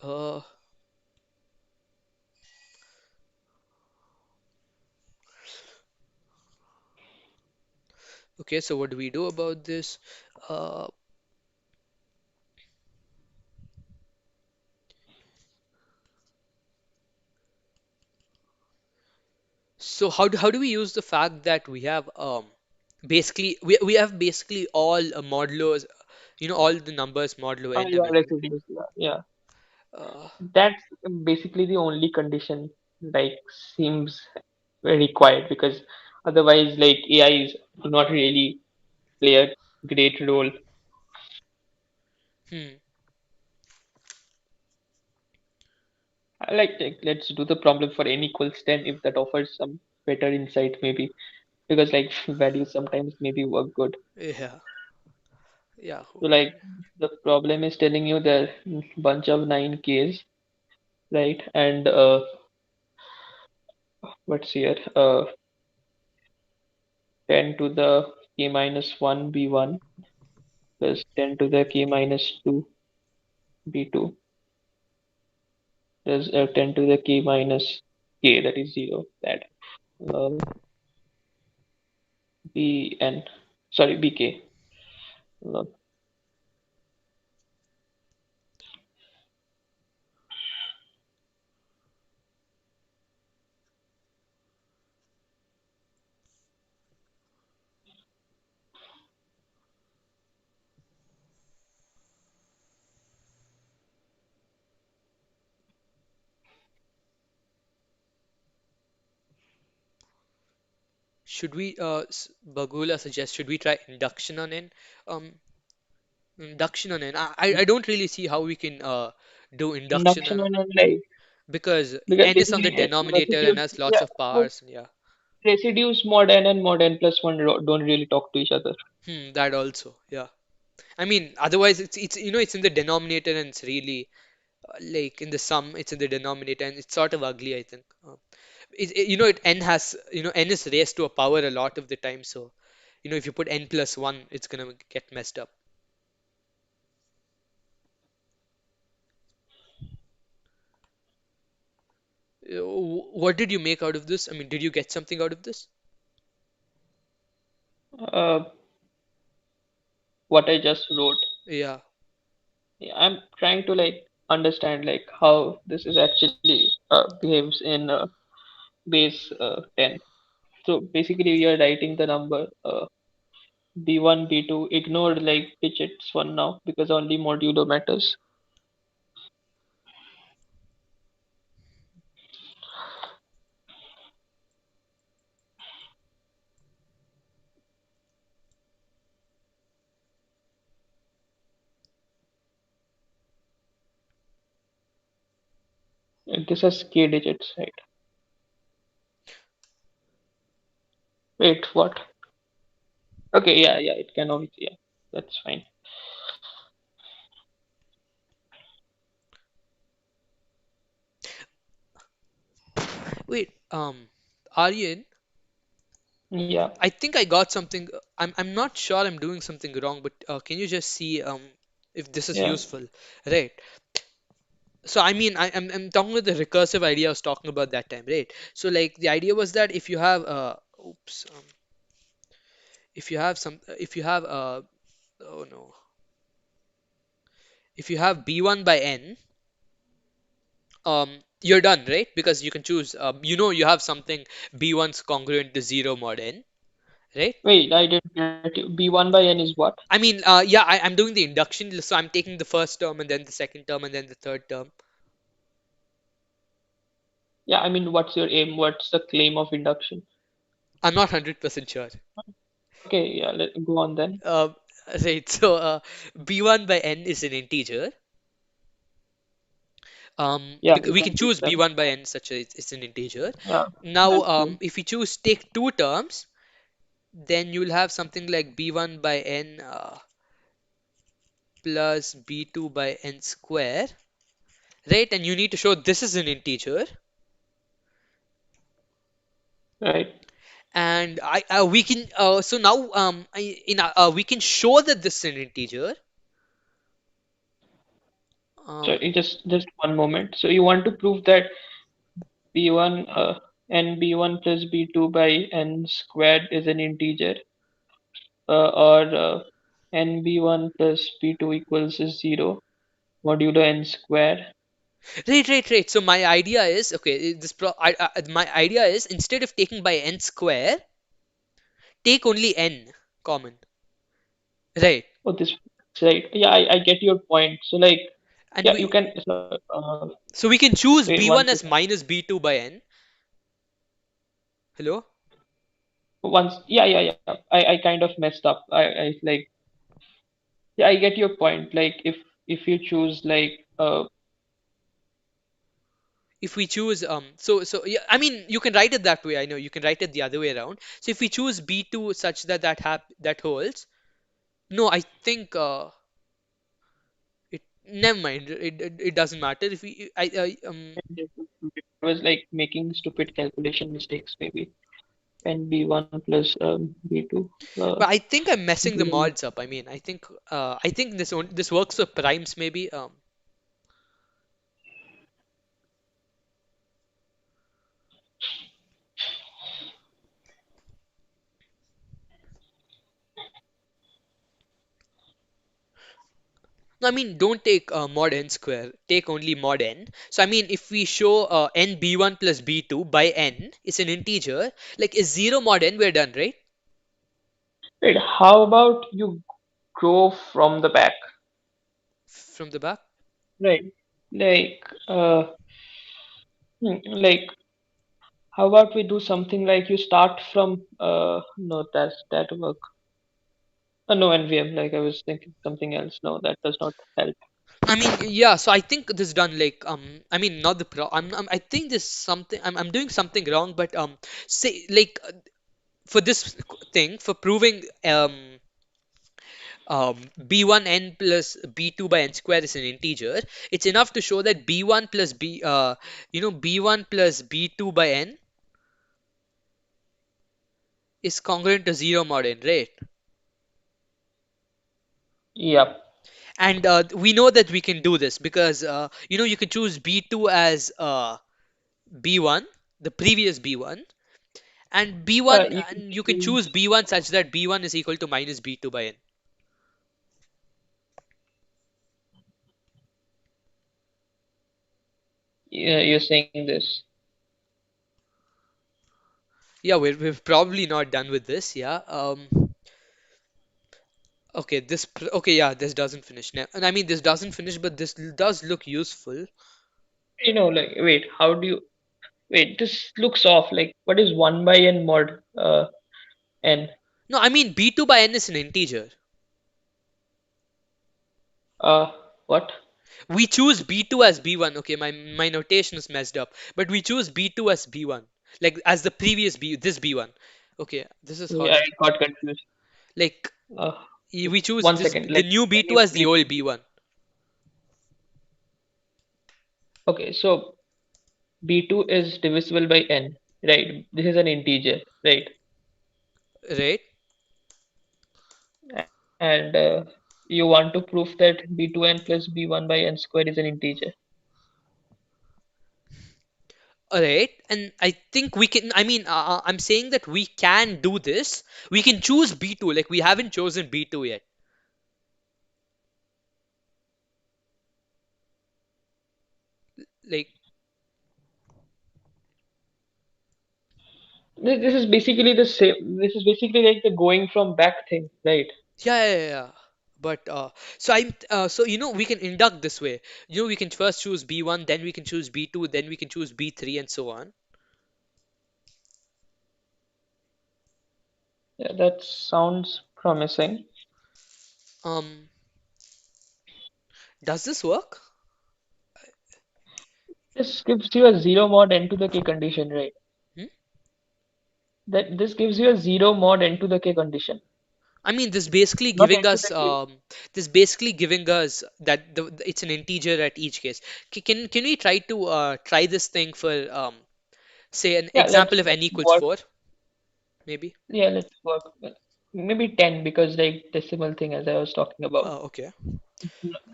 Uh, okay, so what do we do about this? Uh, so how do we use the fact that we have basically we have basically all modulars, all the numbers modulo n Yeah, element. residues. Yeah, yeah. Uh, That's basically the only condition like seems required because otherwise, like AIs do not really play a great role. hmm. Like let's do the problem for n equals 10 if that offers some better insight maybe because like values sometimes maybe work good. Yeah, yeah. So like the problem is telling you there bunch of 9Ks, right? And what's here? 10 to the k minus 1 b1 plus 10 to the k minus 2 b2 plus 10 to the k minus k, that is 0, that uh, bn, sorry, bk. Uh, Bagula suggests, should we try induction on n? Um, induction on n. I don't really see how we can do induction Induction on, on like because because n is on the basically denominator and residues, has lots yeah, of but powers, and yeah. residues mod n and mod n plus 1 don't really talk to each other. That also, yeah. I mean, otherwise it's in the denominator, and it's really like in the sum, it's in the denominator, and it's sort of ugly, I think. N has, n is raised to a power a lot of the time, so if you put n plus 1, it's gonna get messed up. What did you make out of this? I mean, did you get something out of this? Uh, what I just wrote. Yeah. Yeah, I'm trying to like understand like how this is actually behaves in base 10. So basically, we are writing the number B1, B2, ignored like digits for now because only modulo matters. This has k digits, right? Wait, what? Okay, yeah, yeah, it can obviously, yeah, that's fine. Wait, Aryan, Yeah, I think I got something. I'm not sure I'm doing something wrong, but can you just see if this is yeah. useful, right? So I mean, I'm talking about the recursive idea I was talking about that time, right? So like the idea was that if you have oops, if you have oh no, if you have b1 by n, you're done, right? Because you can choose, you have something b1's congruent to 0 mod n, right? Wait, I didn't get you. B1 by n is what? I mean, yeah, I'm doing the induction, so I'm taking the first term and then the second term and then the third term. Yeah, I mean, what's your aim? What's the claim of induction? I'm not 100% sure. Okay, yeah, go on then. Uh, right, so b1 by n is an integer. Yeah, Because you we can can choose choose them. b1 by n such as it's an integer. Yeah, Now, that's true. if we choose take two terms, then you'll have something like b1 by n plus b2 by n square, right? And you need to show this is an integer. Right. And we can so now we can show that this is an integer. So Um, you just one moment. So you want to prove that b1 n b1 plus b2 by n squared is an integer, or n b1 plus b2 equals 0 modulo n square. right. So my idea is okay. My idea is instead of taking by n square, take only n common, right? Oh, this right. Yeah, I get your point. So like, And yeah, you we can. so we can choose Wait one b1 as second. minus b2 by n. Hello? Once, yeah. I kind of messed up. I like, yeah, I get your point. Like, if you choose like, If we choose so yeah, I mean you can write it that way. I know you can write it the other way around. So if we choose b2 such that that holds, no, I think it never mind. It doesn't matter if we I was like making stupid calculation mistakes maybe. And b1 plus b2. but I think I'm messing the B1. mods up. I mean, I think this works for primes maybe. No, I mean, don't take mod n square. Take only mod n. So I mean, if we show n b1 plus b2 by n is an integer, like is 0 mod n, we're done, right? Wait, how about you go from the back? From the back. Right. Like, like, how about we do something like you start from, no, that work. No, NVM, like I was thinking something else. No, that does not help. I mean, yeah. So I think this is done like I mean, not the pro. I think this something. I'm doing something wrong, but say like for this thing for proving b1 n plus b2 by n square is an integer, it's enough to show that b1 plus b1 plus b2 by n is congruent to 0 mod n, right? Yep. And we know that we can do this because you can choose b2 as b1, the previous b1, and b1, You can and you can choose choose. b1 such that b1 is equal to minus b2 by n. Yeah, you're saying this. Yeah, we've probably not done with this. Yeah. Okay, okay, yeah, this doesn't finish now. And I mean, this doesn't finish, but this does look useful. Like, wait, how do you, wait, this looks off. Like, what is 1 by n mod n? No, I mean, b2 by n is an integer. What? We choose b2 as b1. Okay, my notation is messed up, but we choose b2 as b1, like as the previous this b1. Okay, this is Yeah, I horrible. got confused. Like Uh, we choose One this second. the Let new can b2 you as the please? old b1, Okay, so b2 is divisible by n, right? This is an integer, right? right? And you want to prove that b2n plus b1 by n square is an integer. Alright, and I think we can. I mean, I'm saying that we can do this. We can choose b2. Like we haven't chosen b2 yet. Like This is basically the same. This is basically like the going from back thing, right? yeah. But so we can induct this way. We can first choose b1, then we can choose b2, then we can choose b3, and so on. Yeah, that sounds promising. Um, does this work? This gives you a zero mod n to the k condition, right? Hmm? That this gives you a zero mod n to the k condition, I mean, this basically not giving n to us the k. that it's an integer at each case. Can we try this thing for say an Yeah, example of n let's equals work. 4, maybe? Yeah, let's work. Maybe 10 because like decimal thing as I was talking about Okay.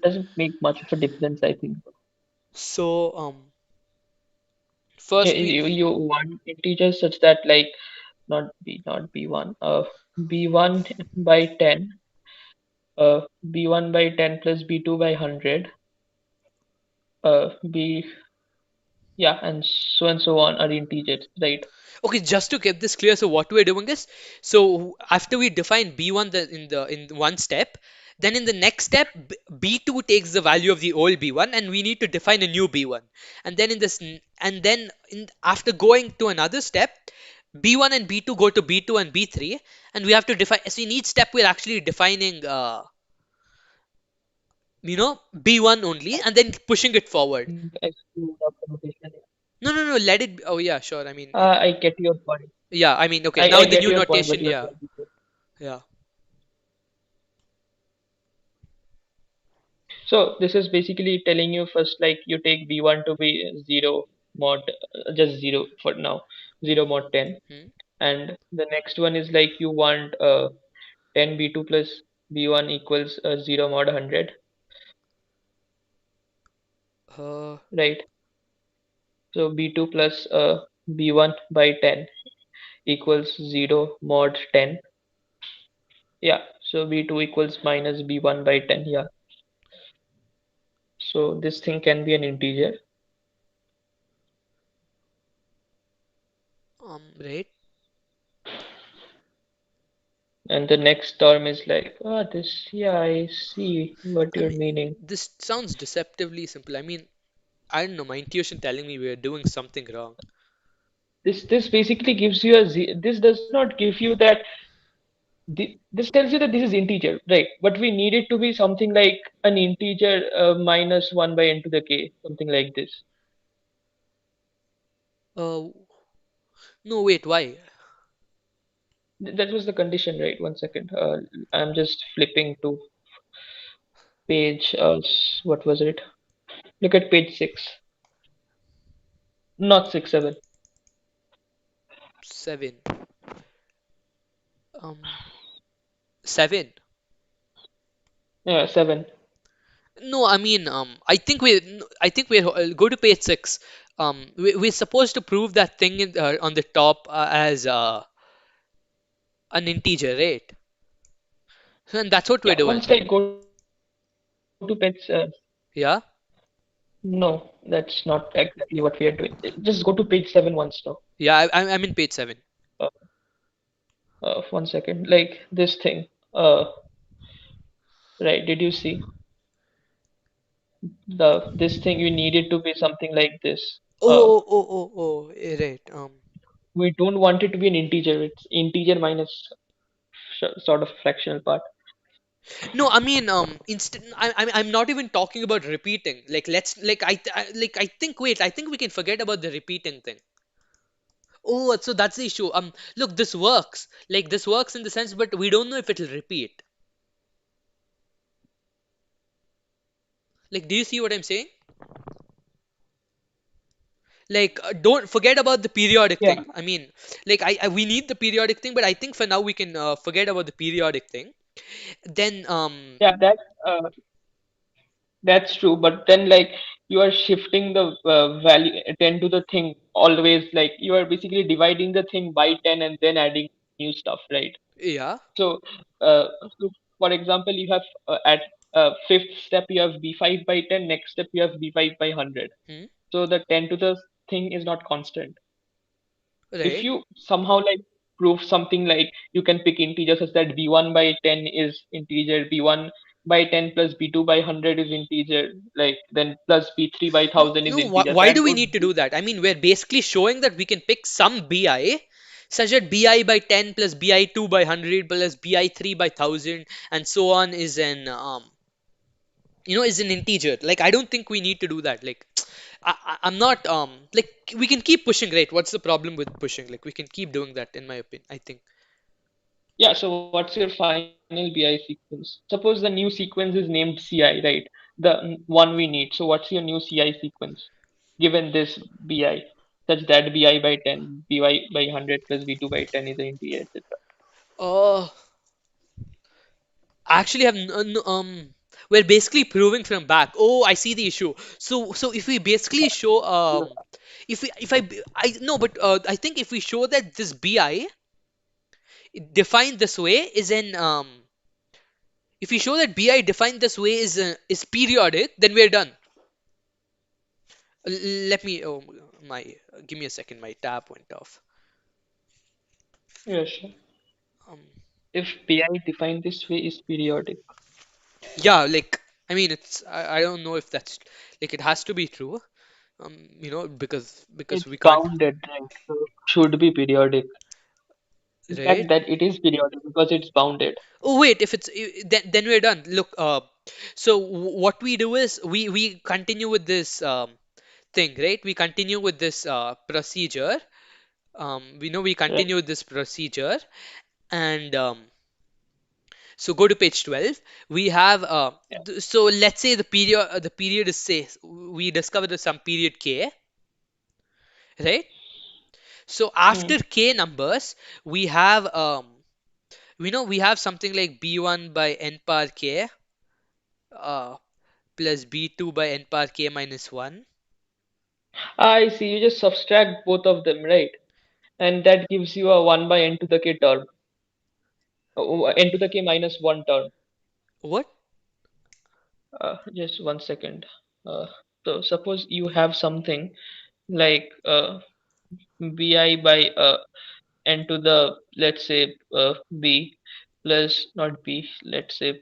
doesn't make much of a difference, I think. So Yeah, first you want integers such that like not b1 b1 by 10 b1 by 10 plus b2 by 100 b yeah and so on are integers, right? Okay, just to get this clear, so what we're doing is, so after we define b1 in one step, then in the next step b2 takes the value of the old b1 and we need to define a new b1. And then after going to another step, b1 and b2 go to b2 and b3, and we have to define, so in each step we're actually defining b1 only and then pushing it forward. I screwed up the notation. No, let it be. Oh yeah, sure. I mean, I get your point. yeah, I mean, okay, now I in the get new your point, what notation, you're yeah. trying to say. Yeah. So this is basically telling you first like you take b1 to be 0 mod just 0 for now, 0 mod 10, Hmm. and the next one is like you want 10 b2 plus b1 equals 0 mod 100, Uh, right? So b2 plus b1 by 10 equals 0 mod 10. Yeah, so b2 equals minus b1 by 10. Yeah, so this thing can be an integer. right. And the next term is like, oh, this, yeah, I see what I you're mean, meaning. this sounds deceptively simple. I mean, I don't know, my intuition telling me we're doing something wrong. This basically gives you this does not give you that, this tells you that this is integer, right? But we need it to be something like an integer minus 1 by n to the k, something like this. Uh, no, wait, why? That was the condition, right? One second. I'm just flipping to page, what was it? Look at page 6, not 6, 7. 7. Um, 7. Yeah, 7. No, I mean, I think we're go to page 6. We're supposed to prove that thing on the top as an integer, right? And that's what we're Yeah, doing. once I go to page, Yeah. no, that's not exactly what we are doing. Just go to page 7 once now. Yeah, I'm in page 7. 1 second. Like this thing. Uh, right? Did you see the this thing? You need it to be something like this. Right. We don't want it to be an integer. It's integer minus sort of fractional part. No, I mean, I'm not even talking about repeating. Like, let's, like, I think, wait, I think we can forget about the repeating thing. Oh, so that's the issue. Look, this works. Like, this works in the sense, but we don't know if it'll repeat. Like, do you see what I'm saying? Like, don't forget about the periodic Yeah, thing. I mean, like, we need the periodic thing, but I think for now we can forget about the periodic thing. Then, yeah, that's true. But then, like, you are shifting the value 10 to the thing always. Like, you are basically dividing the thing by 10 and then adding new stuff, right? yeah. So, uh, so for example, you have at fifth step you have b5 by 10. Next step you have b5 by 100. Hmm, So the 10 to the thing is not constant. If right. you somehow like prove something like you can pick integers such that b1 by 10 is integer, b1 by 10 plus b2 by 100 is integer, like then plus b3 by No, 1000 is no. integer. Why do That we would need to be, do that? I mean, we're basically showing that we can pick some bi, such that bi by 10 plus bi2 by 100 plus bi3 by 1000 and so on is an is an integer. Like, I don't think we need to do that. Like, I'm not like, we can keep pushing, right? What's the problem with pushing? Like, we can keep doing that, in my opinion, I think. yeah. So what's your final bi sequence? Suppose the new sequence is named ci, right? One we need. So what's your new ci sequence given this bi, such that bi by 10, by 100 plus b2 by 10 is an integer, etc. uh I actually have we're basically proving from back. Oh, I see the issue. So if we basically show if we if I b- I no but I think if we show that this bi defined this way is an if we show that bi defined this way is periodic, then we're done. Let me, my give me a second, my tab went off. Yeah, sure. um If pi defined this way is periodic, yeah, like, I mean, I don't know if that's, like, it has to be true, because it's we can't, bounded, right? So it should be periodic. In fact, right? that it is periodic because it's bounded. Oh wait, if then we're done. Look, so what we do is we continue with this thing, right? We continue with this procedure. We Right? continue with this procedure, and so go to page 12. We have Yeah. so let's say the period is, say, we discover there's some period k, right? So Hmm. after k numbers, we have we have something like b1 by n power k uh, plus b2 by n power k minus 1. I see. You just subtract both of them, right? And that gives you a 1 by n to the k term. N to the k minus 1 term. What? Just 1 second. Uh, so suppose you have something like bi by n to the, let's say, b plus not b, let's say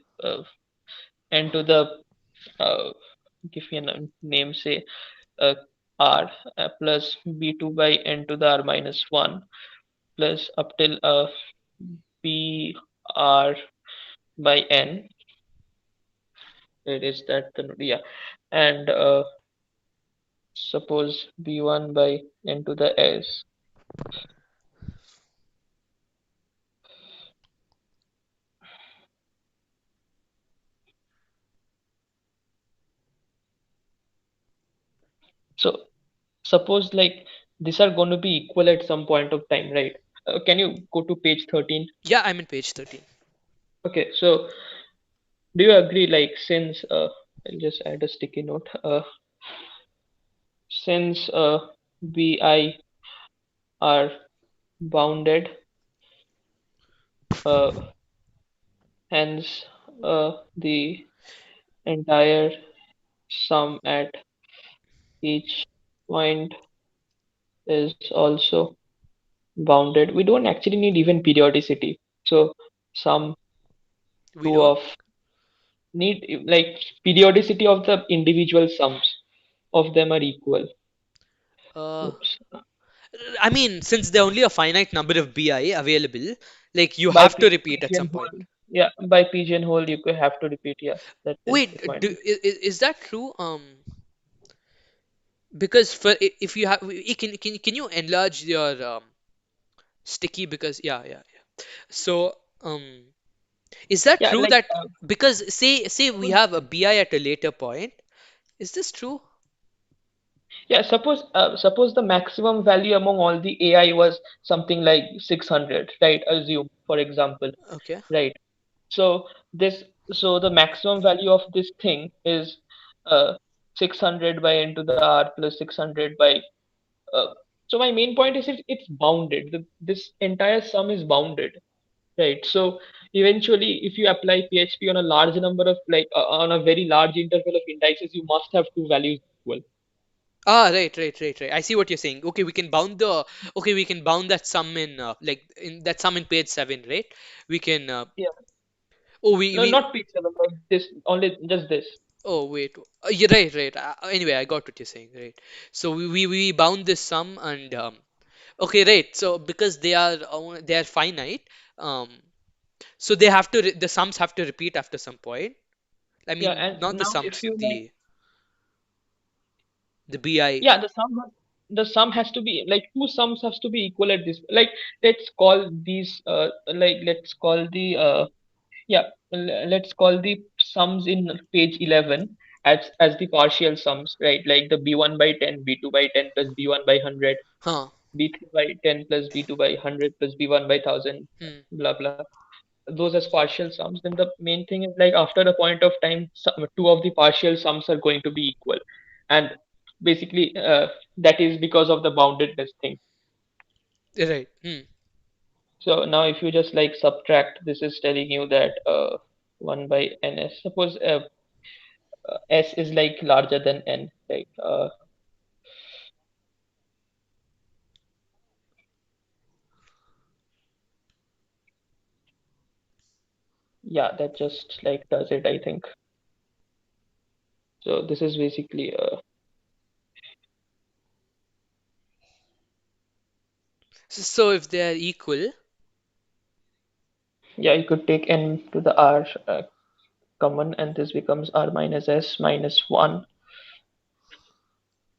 n to the uh, give me a name, say uh, r plus b2 by n to the r minus 1 plus up till b r by n. It is that the, yeah, and suppose b1 by n to the s. So suppose like these are going to be equal at some point of time, right? Can you go to page 13? Yeah, I'm in page 13. Okay, so do you agree, like, since I'll just add a sticky note, since bi are bounded, uh, hence the entire sum at each point is also bounded. We don't actually need even periodicity. So sum We two don't. of need like periodicity of the individual sums of them are equal. Uh, Oops. I mean, since there are only a finite number of BI available, like you By have to repeat at some point. pigeonhole, yeah, by pigeonhole you could have to repeat. Yeah, that is Wait, requirement. is that true? Because for if you have, can you enlarge your sticky? Because yeah. So is that Yeah, true like that because say we suppose, have a BI at a later point? Is this true? yeah, suppose the maximum value among all the AI was something like 600, right? Assume, for example, Okay. right? So this, so the maximum value of this thing is uh 600 by n to the r plus 600 by uh, so my main point is it's bounded. This entire sum is bounded, right? So eventually, if you apply PHP on a large number of on a very large interval of indices, you must have two values equal. Ah, right. I see what you're saying. Okay, we can bound the okay, we can bound that sum in like in that sum in page 7, right? We can Yeah. oh No, we not pixel, like this, only just this. oh wait. Yeah, right. Anyway, I got what you're saying, right? So we bound this sum and okay, right. So because they are finite, um so they have to the sums have to repeat after some point. I Yeah, mean, and not the now if sums, you like, the BI. yeah, the sum has to be like two sums has to be equal at this. Like let's call these let's call the yeah, let's call the sums in page 11 as the partial sums, right? Like the b1 by 10, b2 by 10 plus b1 by 100, Huh. b3 by 10 plus b2 by 100 plus b1 by 1000, Hmm. blah blah. Those as partial sums. Then the main thing is like after a point of time, two of the partial sums are going to be equal, and basically that is because of the boundedness thing. Right. Hmm. So now if you just like subtract, this is telling you that 1 by ns. Suppose s is like larger than n, right? Yeah, that just like does it, I think. So this is basically So if they are equal, yeah, you could take n to the r common, and this becomes r minus s minus 1.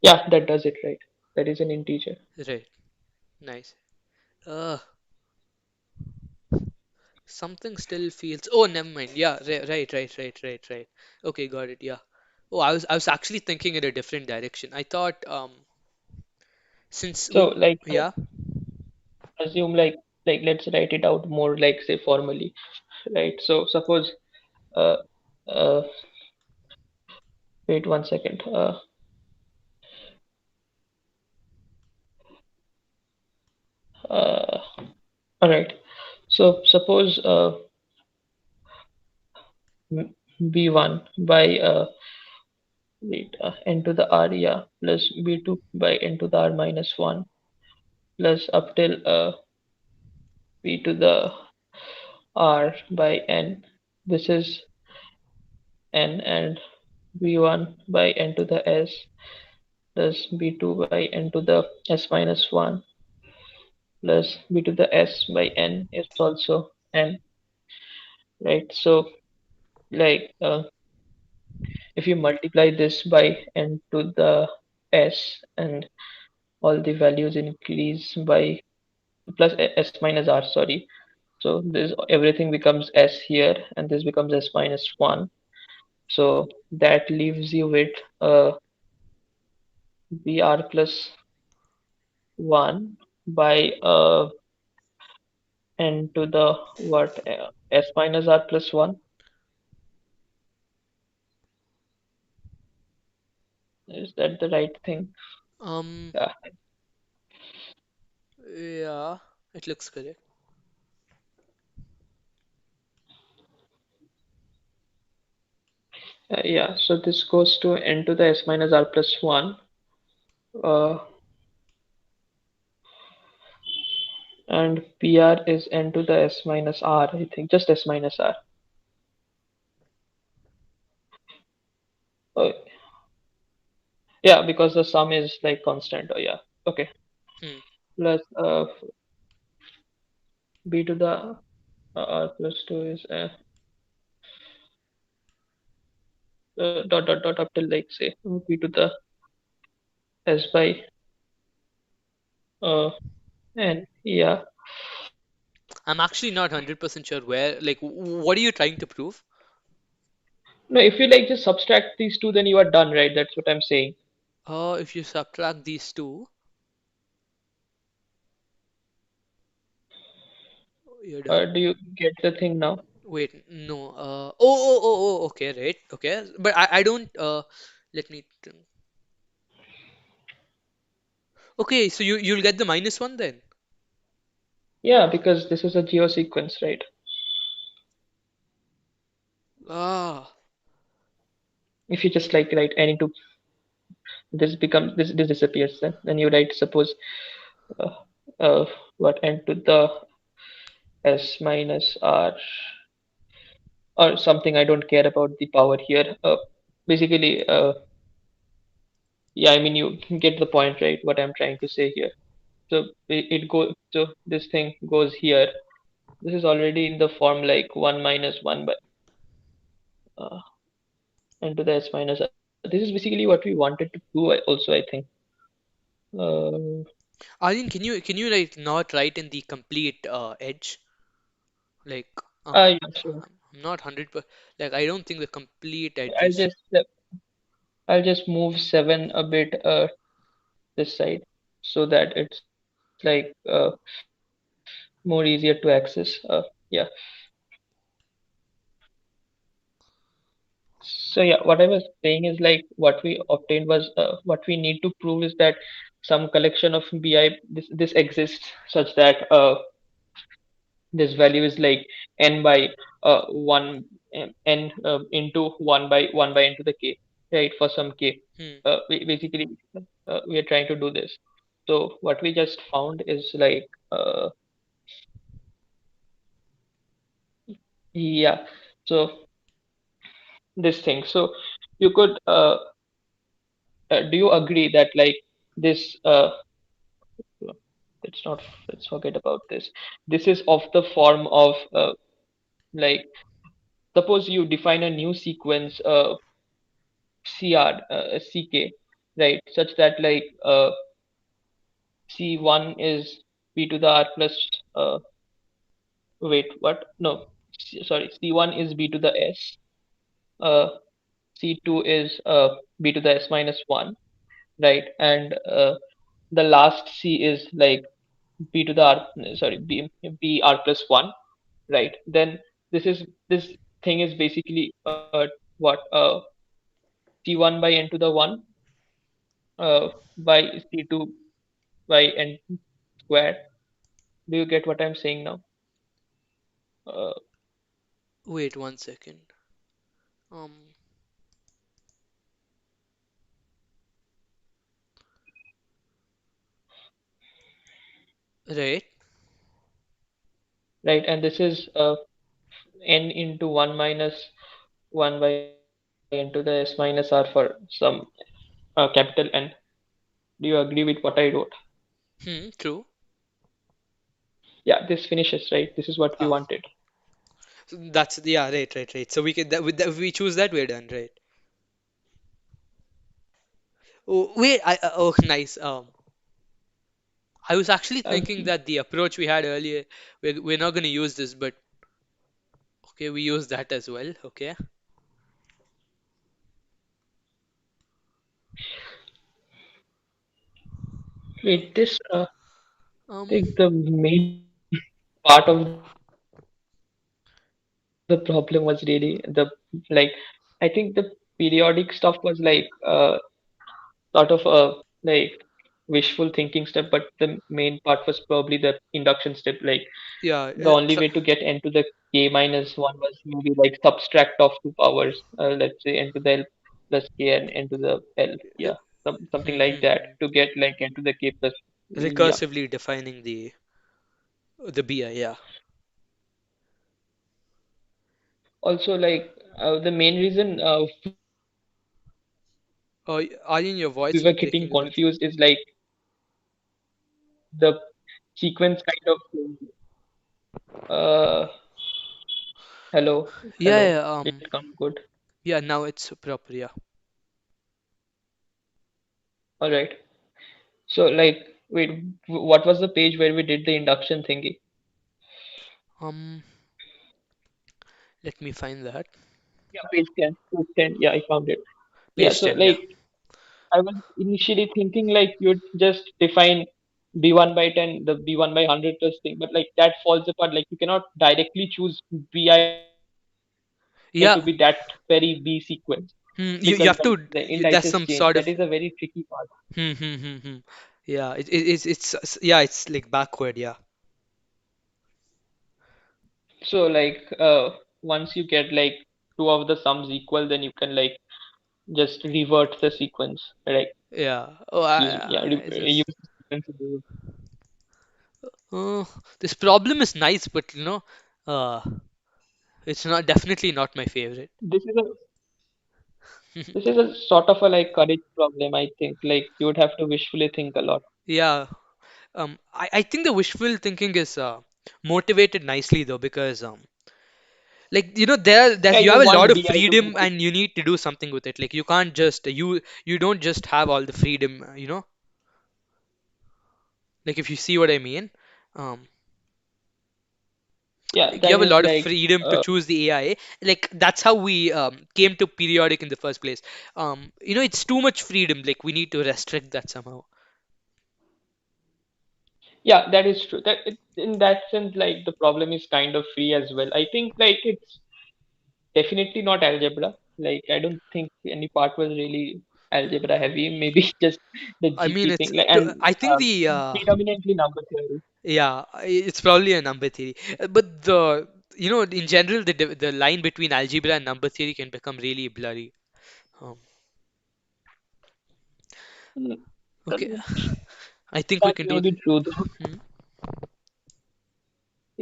Yeah, that does it, right? That is an integer. right. Nice. Uh, Something still feels. Oh, never mind. Yeah, right. Okay, got it. Yeah. Oh, I was actually thinking in a different direction. I thought since So like yeah. assume like let's write it out more like say formally, right? So suppose uh uh wait 1 second. Uh all right. So suppose b1 by wait n to the r, yeah, plus b2 by n to the r minus 1 plus up till b to the r by n. This is n, and b1 by n to the s plus b2 by n to the s minus 1 plus b to the s by n is also n, right? So like if you multiply this by n to the s and all the values increase by plus s minus r, sorry. So this everything becomes s here, and this becomes s minus 1. So that leaves you with br plus 1 by n to the what s minus r plus 1. Is that the right thing? Um. Yeah. Yeah. It looks correct. Yeah, so this goes to n to the s minus r plus 1, uh, and pr is n to the s minus r, I think, just s minus r. Yeah, because the sum is like constant. Oh yeah. Okay. Hmm. Plus b to the r plus 2 is dot dot dot up till like say b to the s by uh n. Yeah. I'm actually not 100% sure where, like, what are you trying to prove? No, if you like just subtract these two, then you are done, right? That's what I'm saying. If you subtract these two, you're done. Do you get the thing now? Wait, no. Okay, right. Okay, but I don't. Let me. Okay, so you'll get the minus one then. Yeah, because this is a geo sequence, right? Ah, If you just like write n into this disappears, then you write suppose uh, uh, what n to the s minus r or something. I don't care about the power here. Basically, yeah, I mean you get the point, right? What I'm trying to say here. So it go so this thing goes here. This is already in the form like 1 minus 1 by uh, n to the s minus r. This is basically what we wanted to do also, I think. Uh, Aryan, can you like not write in the complete edge? Like, yeah, sure. I'm not 100%. Like, I don't think the complete edge I'll is. just uh, I'll just move 7 a bit this side so that it's like more easier to access. Yeah. So yeah, what I was saying is like what we obtained was what we need to prove is that some collection of bi this exists such that this value is like n by 1 n into 1 by 1 by n to the k, right, for some k. Hmm. Basically we are trying to do this. So what we just found is like yeah, so this thing. So you could do you agree that like this let's not let's forget about this. This is of the form of like suppose you define a new sequence ck, right, such that like c1 is b to the r plus uh, wait what no sorry, c1 is b to the s, uh, c2 is b to the s minus 1, right, and the last c is like b to the r sorry b r plus 1, right. Then this thing is basically what c1 by n to the 1 by c2 by n squared. Do you get what I'm saying now? uh, Wait 1 second. Um, right. right, and this is n into 1 minus 1 by n to the s minus r for some capital N. Do you agree with what I wrote? Hmm. True. Yeah, this finishes, right? This is what we Ah, wanted. so that's yeah. Right. Right. Right. So we can that, with that, if we choose that, we're done. Right. Oh wait. Oh nice. I was actually thinking Okay. that the approach we had earlier, we're not going to use this, but okay, we use that as well. Okay. Wait, this I Um. think the main part of the problem was really the like I think the periodic stuff was like sort of a like wishful thinking step, but the main part was probably the induction step. Like the only way Yeah. to get into the k minus 1 was maybe like subtract of two powers, let's say n to the l plus k and n to the l. Yeah, something like that to get like n to the k plus. Yeah. Recursively defining the BI. Yeah. Also, like the main reason we Aryan, your We voice were is getting breaking a bit. confused. Is like the sequence kind of. Uh, hello, Yeah, hello. yeah, It come good. yeah. Now it's proper. Yeah. All right. So like, wait, what was the page where we did the induction thingy? Um, Let me find that. Yeah, page 10. Page 10. Yeah, I found it. Yeah, Page so 10. Yeah. like I was initially thinking like you'd just define B1 by 10, the B1 by 100 plus thing, but like that falls apart. Like you cannot directly choose BI to be that very B Yeah. sequence because You have the to. indices There's change. some That is sort a of. very tricky part. Yeah. Yeah. It's like backward. Yeah. So like once you get like two of the sums equal, then you can like just revert the sequence, like Yeah. Oh, I use just. the sequence. Uh, this problem is nice, but uh, it's not definitely not my favorite. This is a this is a sort of a like courage problem, I think. Like you would have to wishfully think a lot. Yeah. I think the wishful thinking is motivated nicely though because like Yeah, there's you you have a lot want of BI to freedom move it. and you need to do something with it. Like you can't just you don't just have all the freedom. Like if you see what I mean. Um, Yeah, like you that have a is lot of like freedom to choose the AI. Like that's how we came to periodic in the first place. It's too much freedom. Like we need to restrict that somehow. yeah, that is true. In that sense, like the problem is kind of free as well. I think like it's definitely not algebra. Like I don't think any part was really algebra heavy. Maybe just the I mean, GP thing. Like I think predominantly number theory. yeah, it's probably a number theory. But in general, the line between algebra and number theory can become really blurry. Um, Mm, okay, I think we that can do may the. be true though. Hmm?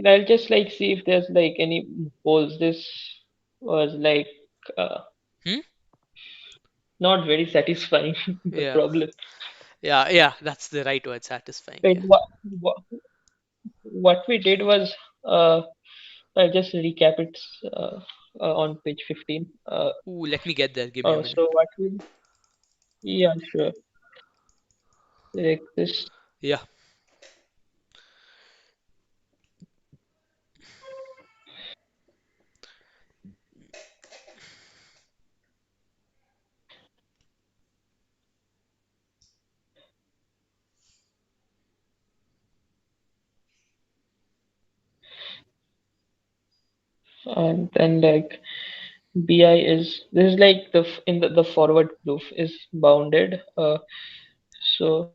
I'll just like see if there's like any polls. This was like uh, Hmm? not very satisfying. The Yeah, problem. yeah, that's the right word, satisfying. Like Yeah. what what we did was I'll just recap it on page 15. Ooh, let me get there. Give me a minute. So what we yeah sure like this Yeah. and then like bi is this is like the forward proof is bounded. So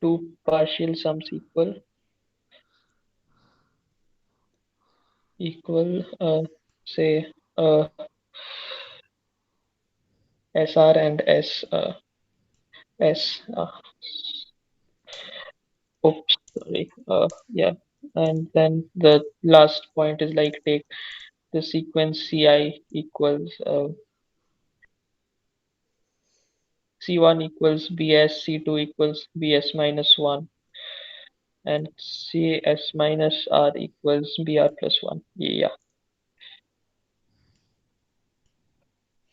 two partial sums equal say uh, SR and S oops sorry yeah, and then the last point is like take the sequence CI equals C1 equals BS, C2 equals BS minus 1, and CS minus R equals BR plus 1. Yeah,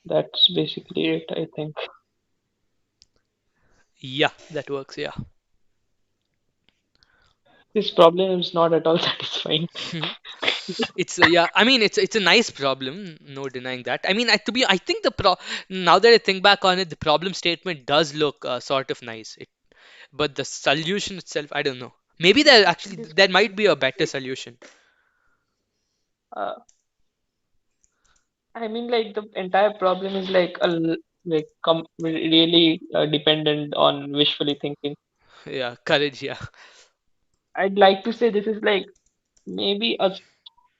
that's basically it, I think. Yeah, that works. Yeah. This problem is not at all satisfying. It's yeah. I mean, it's a nice problem. No denying that. I mean, I think now that I think back on it, the problem statement does look sort of nice. But the solution itself, I don't know. Maybe This there might be a better like solution. uh, I mean like the entire problem is like really dependent on wishfully thinking. Yeah, courage. Yeah. I'd like to say this is like maybe a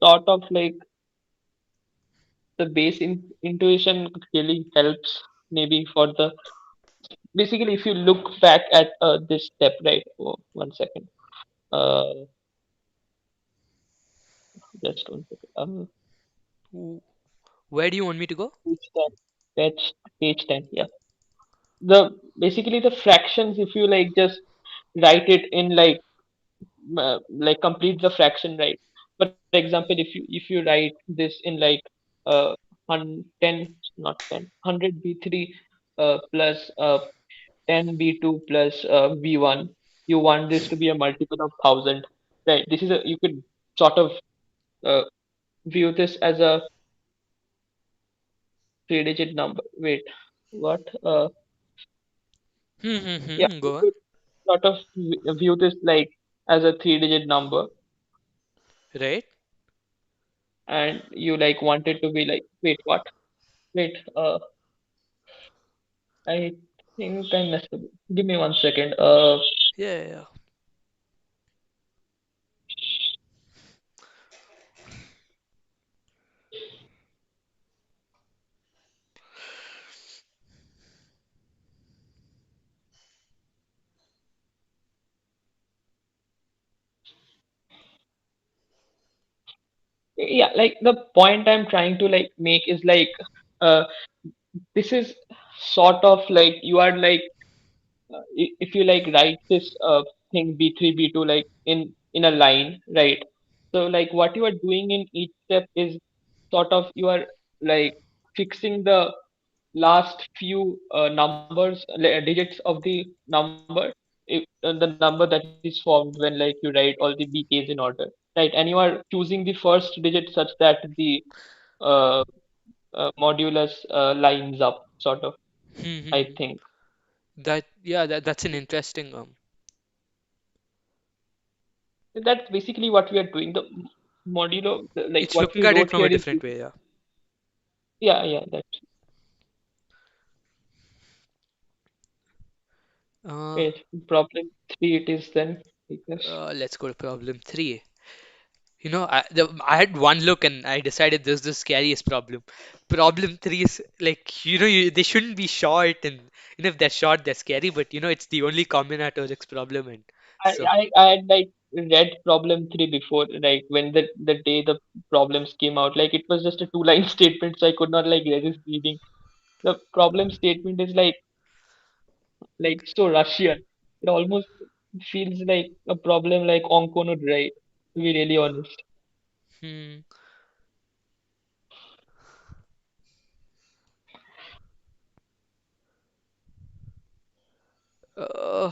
sort of like the intuition really helps maybe for the basically if you look back at this step right oh, 1 second uh just 1 second Where do you want me to go? page 10 page 10 yeah the basically the fractions, if you like just write it in like complete the fraction, right? For example, if you write this in like uh 10, not 10, 100 b3 plus 10 b2 plus b1, you want this to be a multiple of 1000, right? This is a, you could sort of uh, view this as a three digit number. Wait, what? Yeah, you Go on. could sort of view this like as a three digit number, Right? and you like want it to be like, wait, what? Wait, I think I messed up. Give me 1 second. Yeah, yeah. yeah, like the point I'm trying to like make is like, uh, this is sort of like you are like, if you like write this thing b3 b2 like in a line, right? So like what you are doing in each step is sort of you are like fixing the last few numbers, digits of the number, the number that is formed when like you write all the bk's in order, right? And you are choosing the first digit such that the uh, modulus lines up, sort of, I think. That yeah, that's an interesting That's basically what we are doing. The modulo, like it's what looking we at it wrote from here a is, different way, yeah. yeah, yeah, that's Uh, it. Problem three it is then, I guess. let's go to problem three. I had one look and I decided this is the scariest problem. Problem three is like, they shouldn't be short, and if they're short, they're scary, but it's the only combinatorics problem, and I, so, I had like read problem three before, like when the day the problems came out, like it was just a two-line statement, so I could not like resist reading. The problem statement is like so Russian. It almost feels like a problem like Onkono Dry, to be really honest. hmm, uh,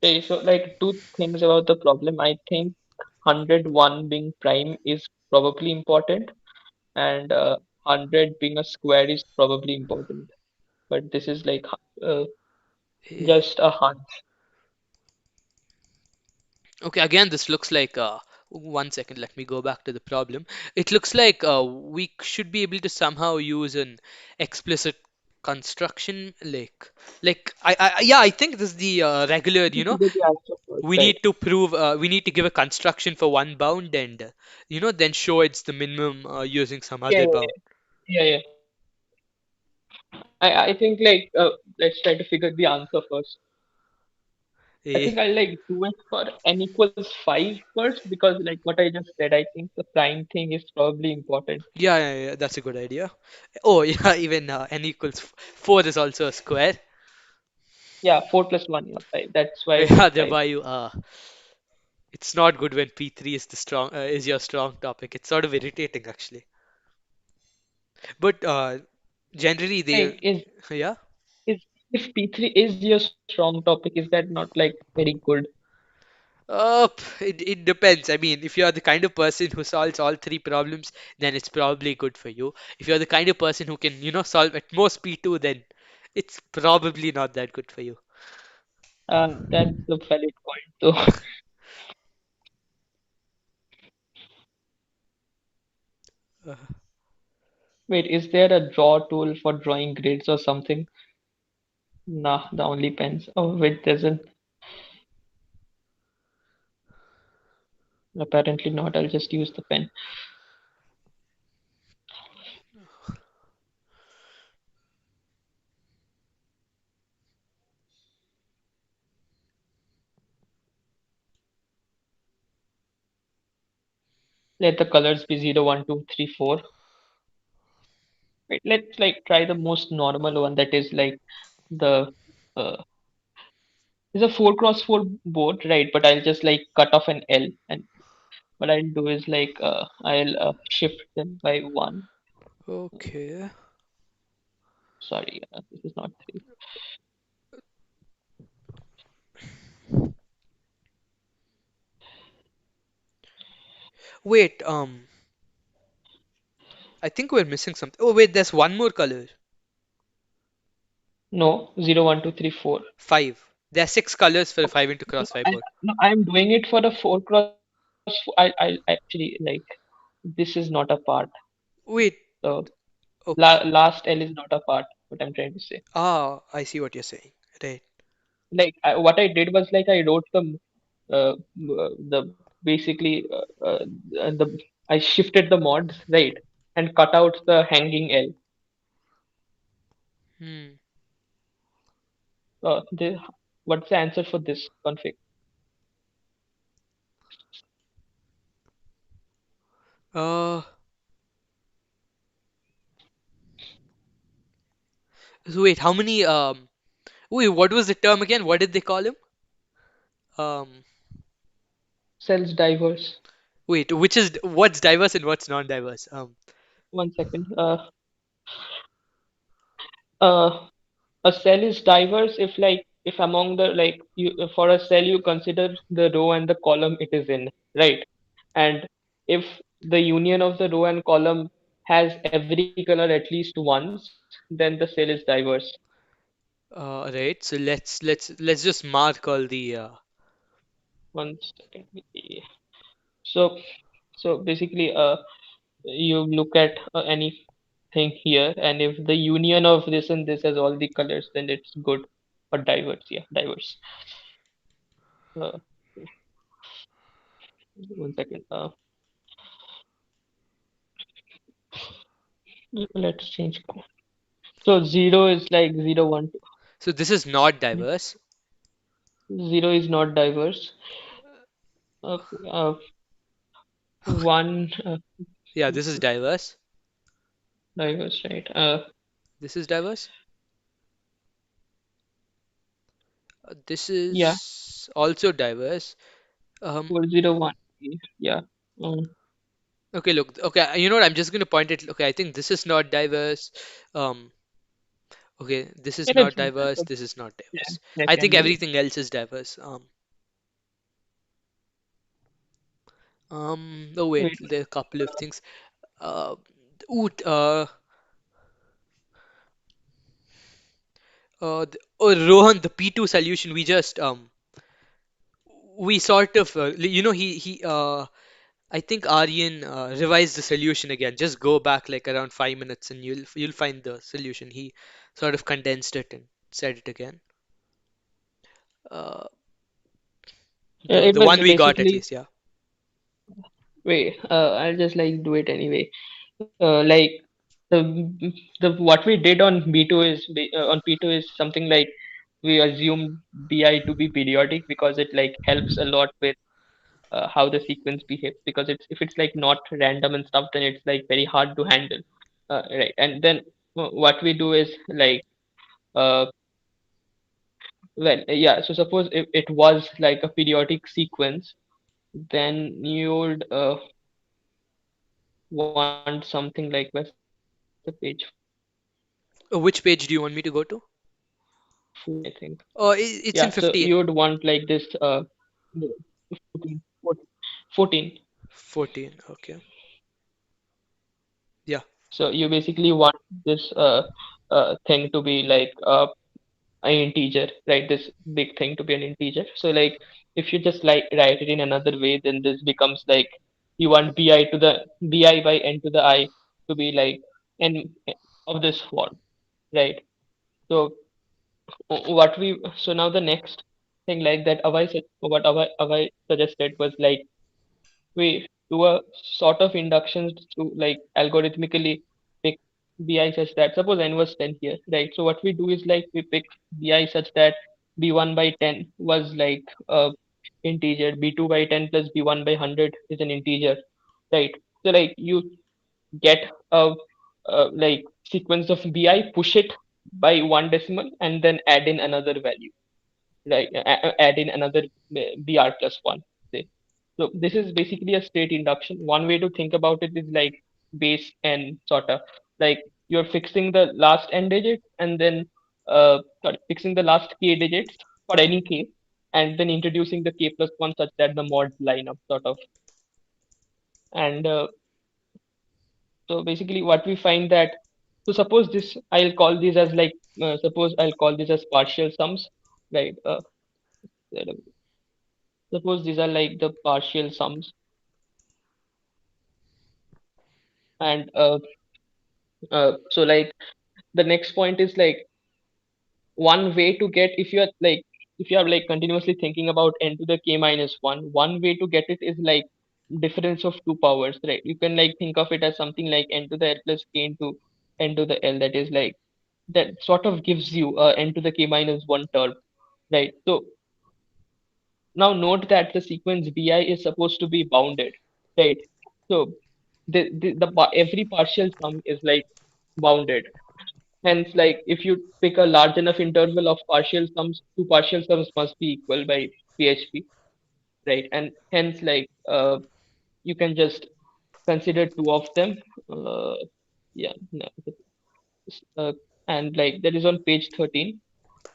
Okay, so like two things about the problem. I think 101 being prime is probably important, and 100 being a square is probably important. But this is like uh, eh. just a hunch. Okay, again, this looks like, 1 second, let me go back to the problem. It looks like we should be able to somehow use an explicit construction, yeah, I think this is the regular, You figure the answer first, we right? need to prove, we need to give a construction for one bound, and then show it's the minimum using some Yeah, other yeah, bound. yeah, yeah. I think like let's try to figure the answer first. I Eh, think I'll like do it for n equals 5 first, because like what I just said, I think the prime thing is probably important. yeah, yeah, yeah, that's a good idea. Oh, yeah, even n equals 4 is also a square. Yeah, 4 plus 1, yeah, 5. That's why Yeah, it's 5. thereby it's not good when P3 is the strong is your strong topic. It's sort of irritating actually. But generally they, Like, yeah. is if P3 is your strong topic, is that not like very good? It depends. I mean, if you are the kind of person who solves all three problems, then it's probably good for you. If you're the kind of person who can, solve at most P2, then it's probably not that good for you. That's a valid point. So, Uh, wait, is there a draw tool for drawing grids or something? Nah, the only pens. Oh, wait, there's an apparently not. I'll just use the pen. Let the colors be 0, 1, 2, 3, 4. Wait, let's like try the most normal one, that is like the uh, it's a 4x4 board, right? But I'll just like cut off an L, and what I'll do is like I'll shift them by one. Okay. Sorry, this is not three. Wait, I think we're missing something. Oh, wait, there's one more color. No, zero, one, two, three, four. Five. There are six colors for a Okay. 5 into No, cross 5 board. no, I'm doing it for the 4x4. I actually like this is not a part. Wait, So okay. last L is not a part. What I'm trying to say. Ah, I see what you're saying. Right. Like what I did was like I wrote the basically the I shifted the mods, right, and cut out the hanging L. Hmm. What's the answer for this config? Uh, so wait, how many, wait, what was the term again? What did they call him? Um, Cells diverse. wait, which is, what's diverse and what's non-diverse? 1 second. Uh, a cell is diverse if like if among the like you for a cell you consider the row and the column it is in, right? And if the union of the row and column has every color at least once, then the cell is diverse. Right. So let's just mark all the, 1 second. So so basically you look at anything here, and if the union of this and this has all the colors, then it's good or diverse. Yeah, diverse. uh, 1 second. Let's change. So zero is like zero, one, two. so this is not diverse. Zero is not diverse. Uh, uh, one Yeah, this is diverse. diverse, right? This is diverse. This Yeah, is also diverse. Um, 401. Yeah. okay, look, okay, you know what? I'm just gonna point it. Okay, I think this is not diverse. Um, okay, this is It not is. diverse. This is not Yeah, diverse. that I can think be. everything else is diverse. Oh wait, Wait. there are a couple of things. Uh, ooh, oh, Rohan, the P2 solution, we sort of, I think Aryan revised the solution again. Just go back like around 5 minutes and you'll find the solution. He sort of condensed it and said it again. Uh, the It one was we got at basically. least, yeah. Wait. I'll just like do it anyway. Like the the what we did on B2 on P2 is something like we assume BI to be periodic because it like helps a lot with how the sequence behaves, because it's if it's like not random and stuff, then it's like very hard to handle, right? And then what we do is like uh, yeah, so suppose if it was like a periodic sequence, then you would want something like, where's the page for it? Which page do you want me to go to? 14, I think. Oh, it's Yeah, in so you 15. would want like this the 14, 14, 14. 14, okay. Yeah. So you basically want this thing to be like an integer, right? This big thing to be an integer. So like if you just like write it in another way, then this becomes like you want bi by n to the I to be like n of this form, right? So so now the next thing like that Avai suggested was like we do a sort of inductions to like algorithmically pick bi such that suppose n was 10 here, right? So what we do is like we pick bi such that b1 by 10 was like integer, b2 by 10 plus b1 by 100 is an integer, right? So like you get a like sequence of bi, push it by one decimal and then add in another value, right? Add in another br plus one, say. So this is basically a state induction. One way to think about it is like base n sort of, like you're fixing the last n digit and then sorry, fixing the last k digits for any k, and then introducing the k plus one such that the mods line up sort of. And so basically what we find that, so suppose this, I'll call these as like suppose I'll call this as partial sums, right? Suppose these are like the partial sums, and so like the next point is like one way to get, if you're like, if you are like continuously thinking about n to the k minus 1, one way to get it is like difference of two powers, right? You can like think of it as something like n to the l plus k into n to the l, that is like, that sort of gives you n to the k minus 1 term, right? So now note that the sequence bi is supposed to be bounded, right? So every partial sum is like bounded. Hence, like if you pick a large enough interval of partial sums, two partial sums must be equal by PHP, right? And hence, like you can just consider two of them. Uh, yeah, no, uh, and like that is on page 13.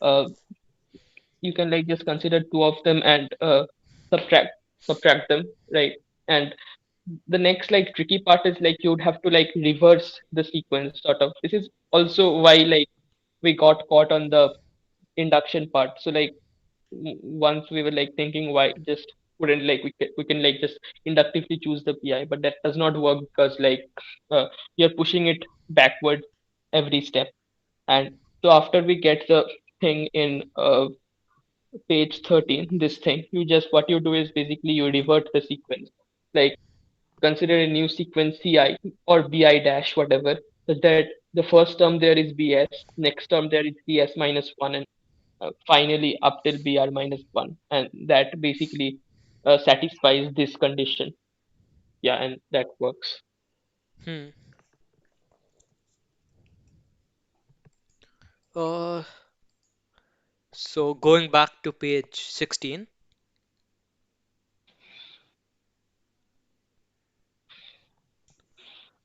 Uh, you can like just consider two of them and subtract subtract them, right? And the next like tricky part is like you would have to like reverse the sequence sort of. This is also why like we got caught on the induction part. So like once we were like thinking why just wouldn't like we can like just inductively choose the pi, but that does not work because like you're pushing it backward every step. And so after we get the thing in page 13, this thing, you just, what you do is basically you revert the sequence, like consider a new sequence ci or bi dash whatever, so that the first term there is bs, next term there is cs minus 1, and finally up till br minus 1, and that basically satisfies this condition. Yeah, and that works. Hmm. Uh, so going back to page 16,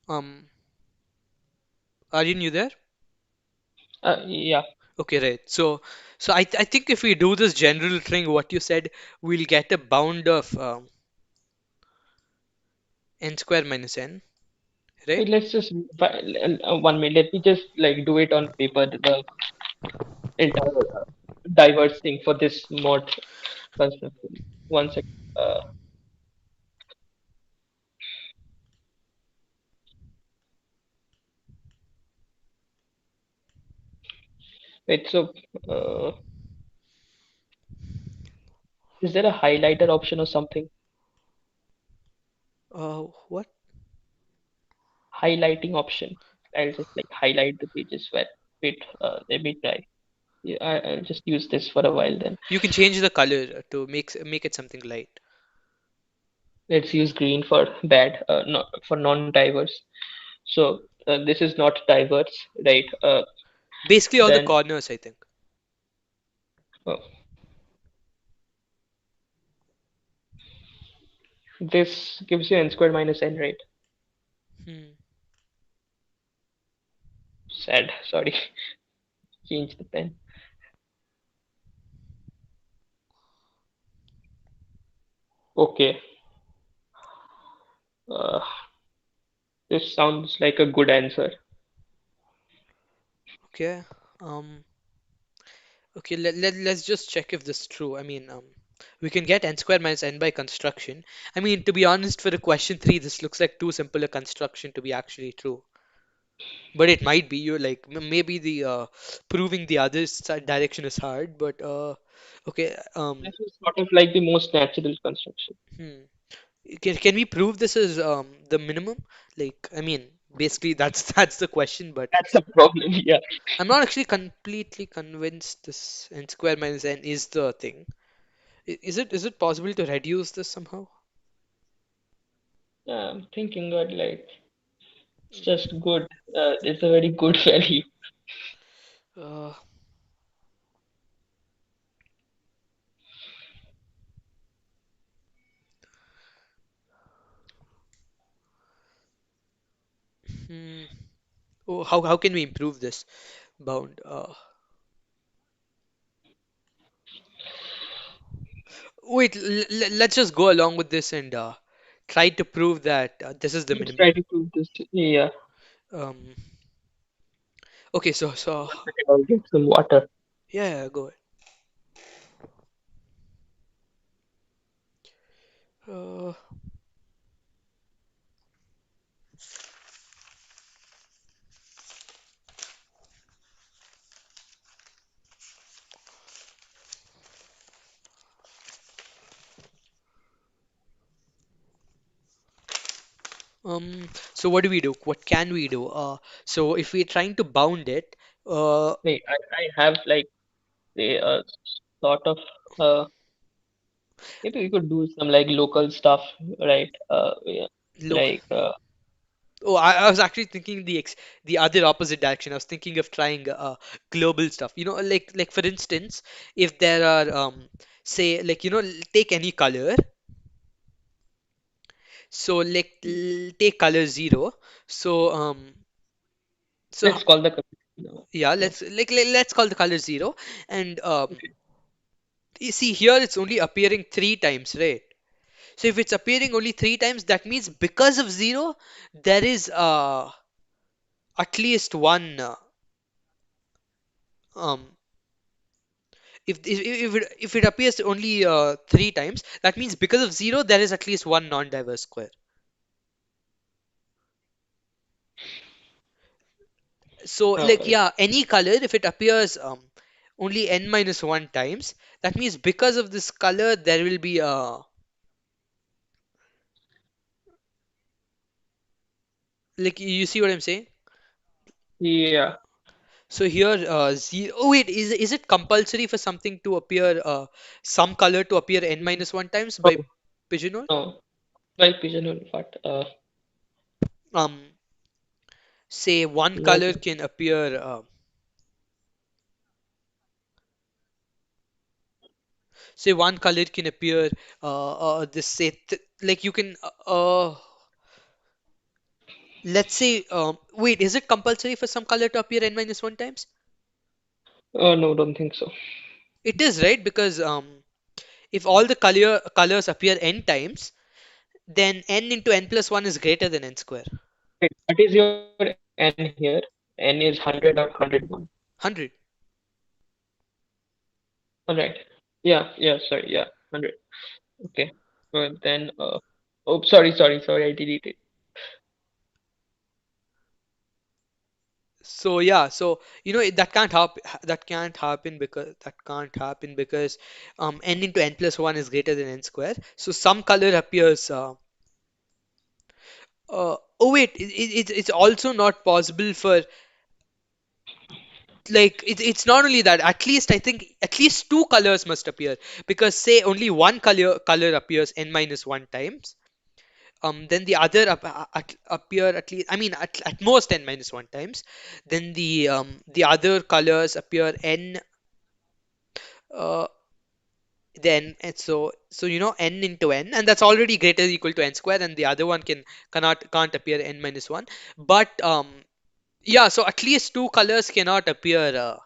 um, Aryan, you there? Yeah, Okay, right. So I think if we do this general thing, what you said, we'll get a bound of n square minus n, right? wait, let's just 1 minute, let me just like do it on paper, the entire diverse thing for this mod construction. One second. Wait, so uh, is there a highlighter option or something? What? Highlighting option. I'll just like highlight the pages where, wait, let me try. Yeah, I'll just use this for a while then. You can change the color to make it something light. Let's use green for bad, not for non-diverse. So this is not diverse, right? Basically all the Then corners, I think. uh, this gives you n squared minus n, right? Hmm. Sad, sorry. Change the pen. Okay. Uh, this sounds like a good answer. Okay. Um. Okay. Let's just check if this is true. I mean, we can get n square minus n by construction. I mean, to be honest, for the question three, this looks like too simple a construction to be actually true. But it might be. You're like maybe the proving the other direction is hard. But okay. This is sort of like the most natural construction. Hmm. Can we prove this is the minimum? Like, I mean, basically that's that's the question. But That's a problem. Yeah. I'm not actually completely convinced this n square minus n is the thing. Is it possible to reduce this somehow? I'm thinking that like it's just good. It's a very good value. Uh, hmm. Oh, how can we improve this bound? Wait, let's just go along with this and try to prove that this is the Let's minimum. try to prove this. Yeah. Um, okay, so 1 second, I'll get some water. yeah, yeah, go ahead. So what do we do? What can we do? So if we're trying to bound it, uh, Wait, I have like a sort of uh, maybe we could do some like local stuff, right? Yeah, look. like Oh, I was actually thinking the other opposite direction. I was thinking of trying global stuff. Like for instance, if there are say like take any color. So like take color zero. So so let's call the community now. yeah, Yeah. let's call the color zero, and Okay. you see here it's only appearing three times, right? So if it's appearing only three times, that means because of zero, there is at least one. Um, if it appears only three times, that means because of zero, there is at least one non-diverse square. So like Okay. yeah, any color if it appears only n minus one times, that means because of this color, there will be like you see what I'm saying? Yeah. So here, zero. Oh wait, is it compulsory for something to appear some color to appear n minus one times by Oh pigeonhole? no. By pigeonhole part. Um, say one No. color can appear. Say one color can appear. This say like you can. Let's say. Wait, is it compulsory for some color to appear n minus one times? No, don't think so. It is right because if all the colors appear n times, then n into n plus one is greater than n square. Wait, what is your n here? N is 100 or 101? 100. All right. Yeah, yeah, sorry, yeah, 100. Okay. Then, oh, sorry, I deleted. So yeah, so that can't happen because n into n plus one is greater than n square. So some color appears. Oh wait, it's also not possible for like it's not only that. At least I think at least two colors must appear because say only one color appears n minus one times. Then the other appear at least I mean at most n minus one times. Then the other colors appear n. Uh, then and so n into n, and that's already greater than equal to n square, and the other one can't appear n minus one. But yeah, so at least two colors cannot appear.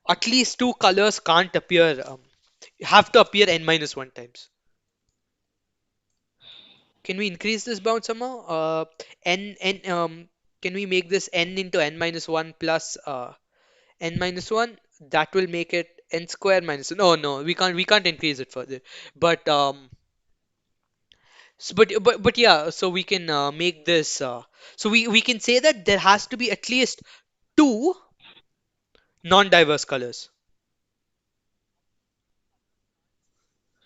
At least two colors can't appear. Have to appear n minus one times. Can we increase this bound somehow? N can we make this n into n minus one plus n minus one? That will make it n square minus. No, we can't increase it further. But but yeah, so we can make this. So we can say that there has to be at least two non-diverse colors,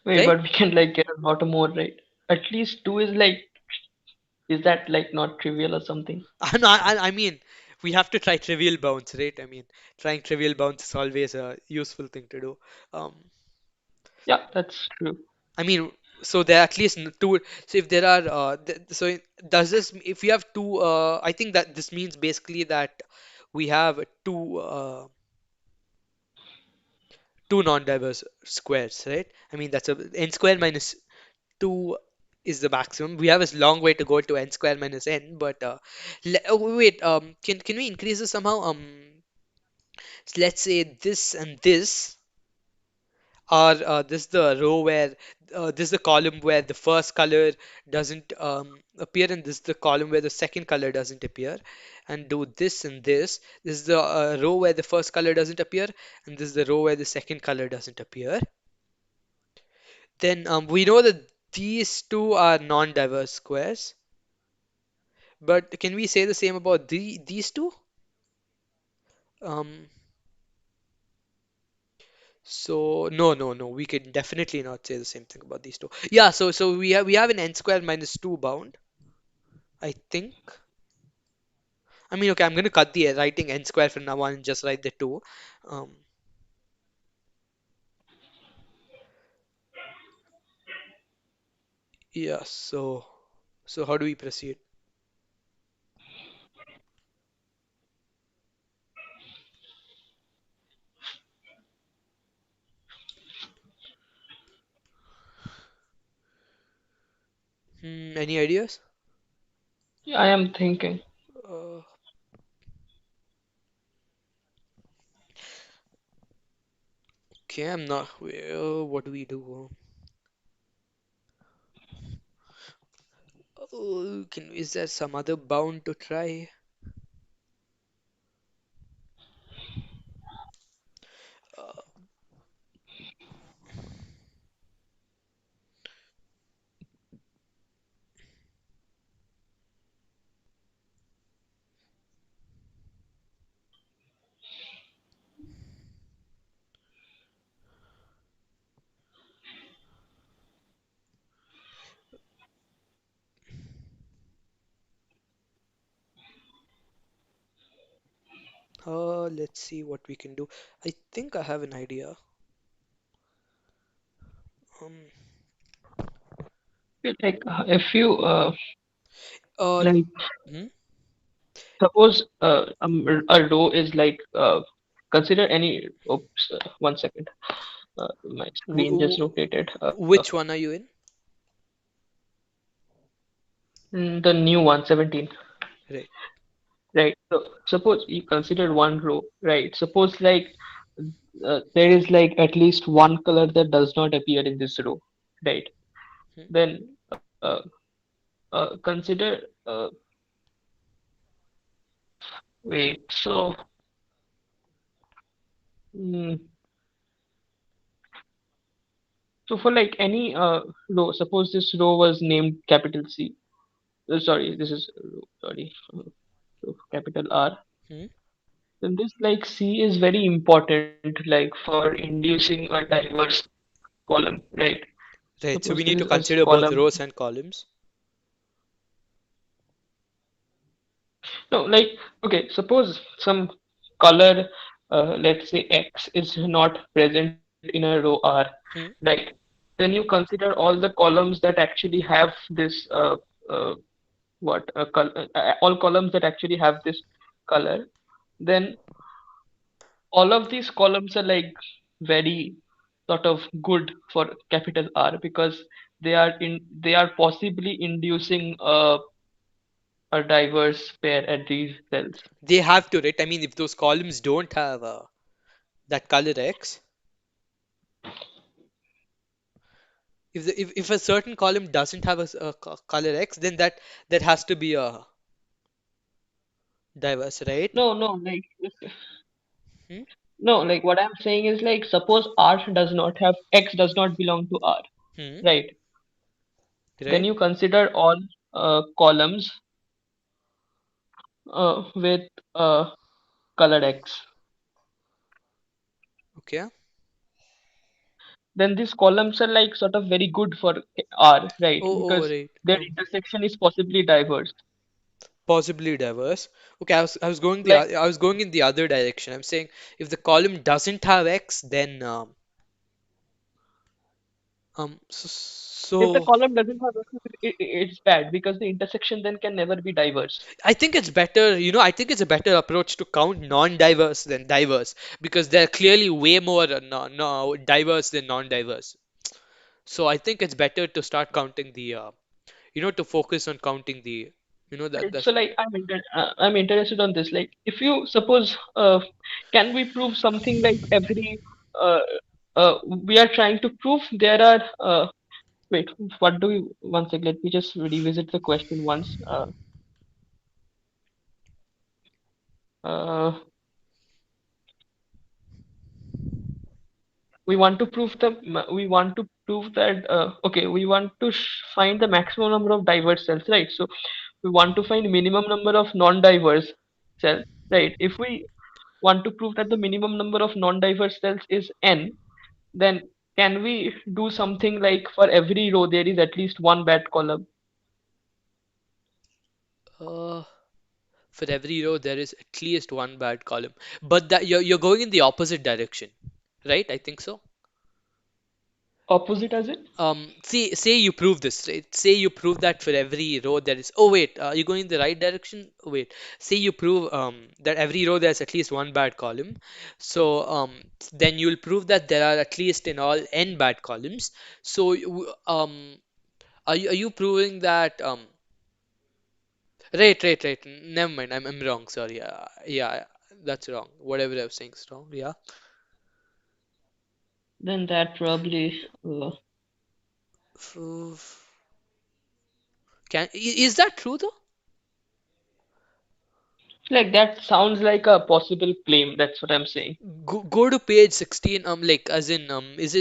Wait, right? but we can like get a lot more, right? At least two is like, is that like not trivial or something? I mean, we have to try trivial bounds, right? I mean, trying trivial bounds is always a useful thing to do. Um, Yeah, that's true. I mean, so there are at least two. So if there are, does this, if you have two, I think that this means basically that we have two non-diverse squares, right? I mean that's a n square minus 2 is the maximum. We have a long way to go to n square minus n, but wait, can we increase this somehow? Let's say this and this are this is the row where this is the column where the first color doesn't appear, and this is the column where the second color doesn't appear, and do this and this. This is the row where the first color doesn't appear, and this is the row where the second color doesn't appear. Then we know that these two are non-diverse squares, but can we say the same about these two? Um, so no, we can definitely not say the same thing about these two. Yeah, so we have an n square minus 2 bound, I think. I mean, okay, I'm gonna cut the writing n square from now on and just write the 2. Um, yeah, so how do we proceed? Any ideas? Yeah, I am thinking. Uh, okay, I'm not. Well, what do we do? Is there some other bound to try? Uh, let's see what we can do. I think I have an idea. Um, Like if you uh, like hmm? suppose a row is like consider any. Oops, 1 second. My W screen just w rotated. which one are you in? The new one, 17. Right. Right. So suppose you consider one row, right? Suppose like there is like at least one color that does not appear in this row, right? Hmm. Then consider wait. Mm, so for like any row, suppose this row was named capital C. Sorry, this is sorry, so capital R. Hmm. Then this like C is very important, like for inducing a diverse column, right? Right. So Suppose we this need is to a consider both column. rows and columns. No, like okay, suppose some color, let's say X is not present in a row R, Hmm. right? Then you consider all the columns that actually have this uh, all columns that actually have this color. Then all of these columns are like very sort of good for capital R because they are possibly inducing a diverse pair at these cells. They have to, right? I mean, if those columns don't have that color X, if a certain column doesn't have a color X, then that has to be diverse, right? No, no, like Hmm? no, like what I'm saying is like suppose R does not have X does not belong to R, Hmm. right? Then Right? you consider all columns with colored X. Okay. Then these columns are like sort of very good for R, right? Oh, Because right. their intersection is possibly diverse. Possibly diverse. Okay, I was going Like I was going in the other direction. I'm saying if the column doesn't have X, then If the So column doesn't have rows, it's bad because the intersection then can never be diverse. I think it's better, I think it's a better approach to count non-diverse than diverse because they're clearly way more no, diverse than non-diverse. So I think it's better to start counting to focus on counting that Right. So that's like I'm interested on this. Like if you suppose can we prove something like every uh, we are trying to prove there are wait, what do we one second, let me just revisit the question once. Uh, we want to prove we want to prove that okay, we want to find the maximum number of diverse cells, right? So we want to find minimum number of non-diverse cells, right? If we want to prove that the minimum number of non-diverse cells is n, then can we do something like for every row there is at least one bad column? uh for every row there is at least one bad column, but that you're going in the opposite direction, right? I think so. Opposite as in? Say you prove this, right? Say you prove that for every row there is. Oh wait, you're going in the right direction. Oh, wait, say you prove that every row there's at least one bad column. So then you'll prove that there are at least in all n bad columns. So are you proving that right? Never mind. I'm wrong. Sorry. Yeah, that's wrong. Whatever I was saying is wrong. Yeah. Then that probably F- is that true though? like that sounds like a possible claim. That's what I'm saying. Go to page 16. Like as in is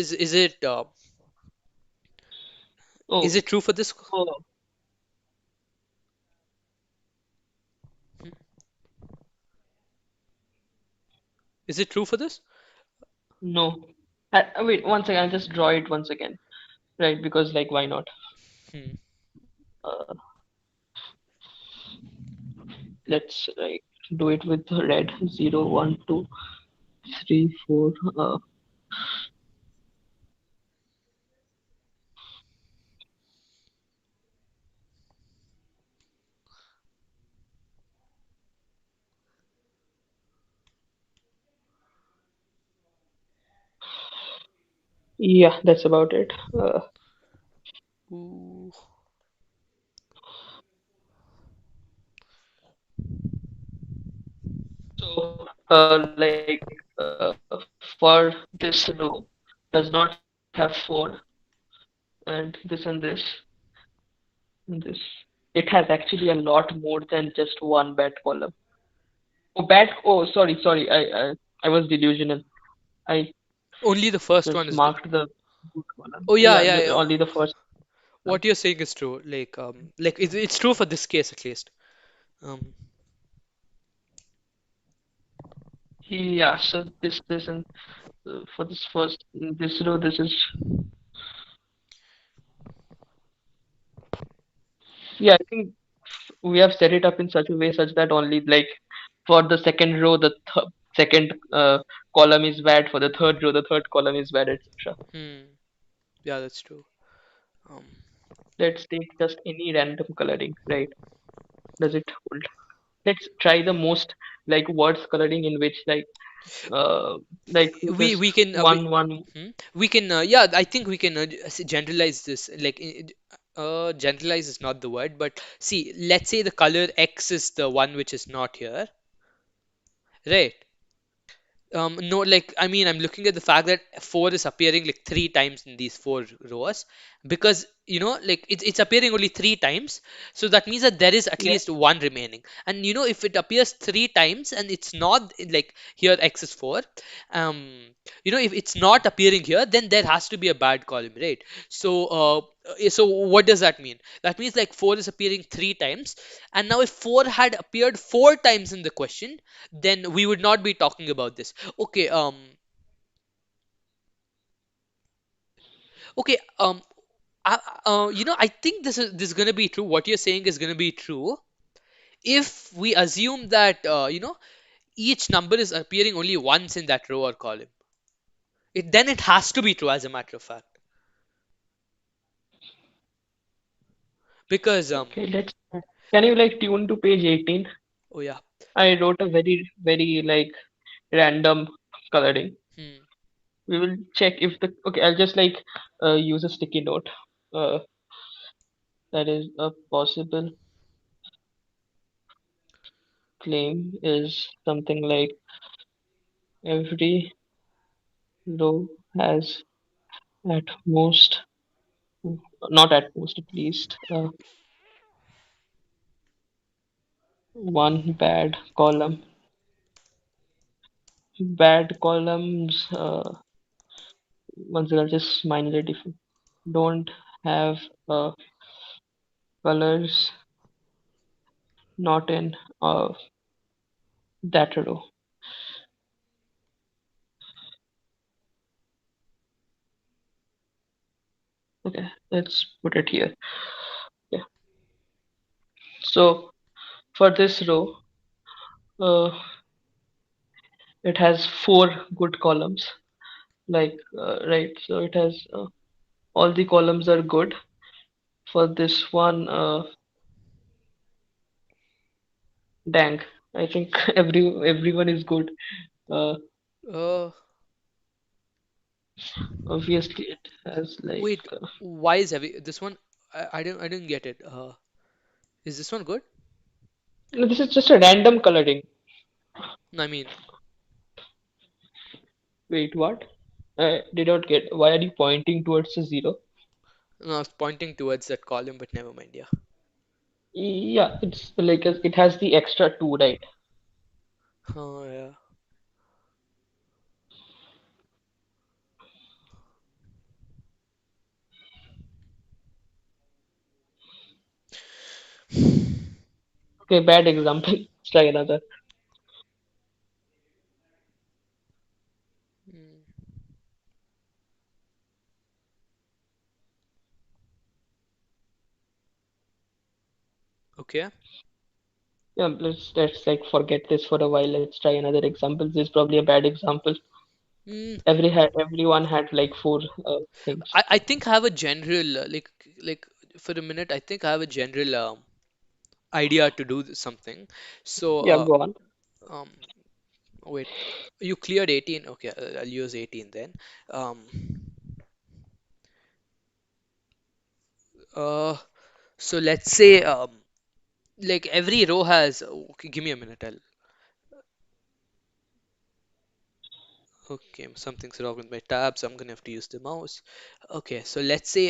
Oh, it true for this? oh Is it true for this? no. Wait, one second. I'll just draw it once again. Right, because like why not? Hmm. Uh, let's like do it with red. Zero, one, two, three, four. Yeah, that's about it. Ooh. So, like for this row does not have four, and this, it has actually a lot more than just one bad column. Oh, bad. Oh, sorry. I was delusional. I Only the first one just is good. marked the good column. Oh yeah, Yeah, yeah, yeah. only the first column. What you're saying is true. Like it's true for this case at least. Um, Yeah, so this and for this first this row, this is yeah. I think we have set it up in such a way such that only like for the second row, the second column is bad. For the third row, the third column is bad, etc. hmm. Yeah, that's true. Um, Let's take just any random coloring, right? Does it hold? Let's try the most like words coloring in which uh like we just we can one. we can yeah, I think we can generalize this. Generalize is not the word, but see, let's say the color X is the one which is not here, right? No, like I mean, I'm looking at the fact that four is appearing like three times in these four rows because like it's appearing only three times, so that means that there is at Yes. least one remaining. And if it appears three times and it's not like here X is four, if it's not appearing here, then there has to be a bad column, right? So what does that mean? That means like four is appearing three times, and now if four had appeared four times in the question, then we would not be talking about this. Okay, okay, I think this is gonna be true. What you're saying is gonna be true if we assume that each number is appearing only once in that row or column. Then it has to be true, as a matter of fact. because Okay, let's. Can you like tune to page 18? oh yeah. I wrote a very like random coloring. Hmm. We will check if the. Okay, I'll just like use a sticky note. Uh, that is a possible claim is something like every row has at most, not at most, at least one bad column. Bad columns, ones that are just minorly different, don't have colors not in that row. Okay, let's put it here. Yeah. So for this row, uh, it has four good columns. Like right, so it has all the columns are good. For this one, dang, I think everyone is good. Uh, Uh, obviously, it has like Wait, why is heavy? This one, I didn't get it. Is this one good? no, this is just a random coloring. No, I mean, Wait, what? I did not get. Why are you pointing towards the zero? no, I was pointing towards that column, but never mind. Yeah. Yeah, it's like it has the extra two, right? Oh yeah. Okay, bad example. Let's try another. Hmm. Okay. Yeah, let's like forget this for a while. Let's try another example. This is probably a bad example. Mm, Everyone had like four things. I think I have a general like for a minute. I think I have a general idea to do something. So Yeah, go on. um wait, you cleared 18. Okay, I'll use 18 then. Um uh so let's say like every row has okay, give me a minute. I'll okay, something's wrong with my tabs. I'm gonna have to use the mouse. Okay, so let's say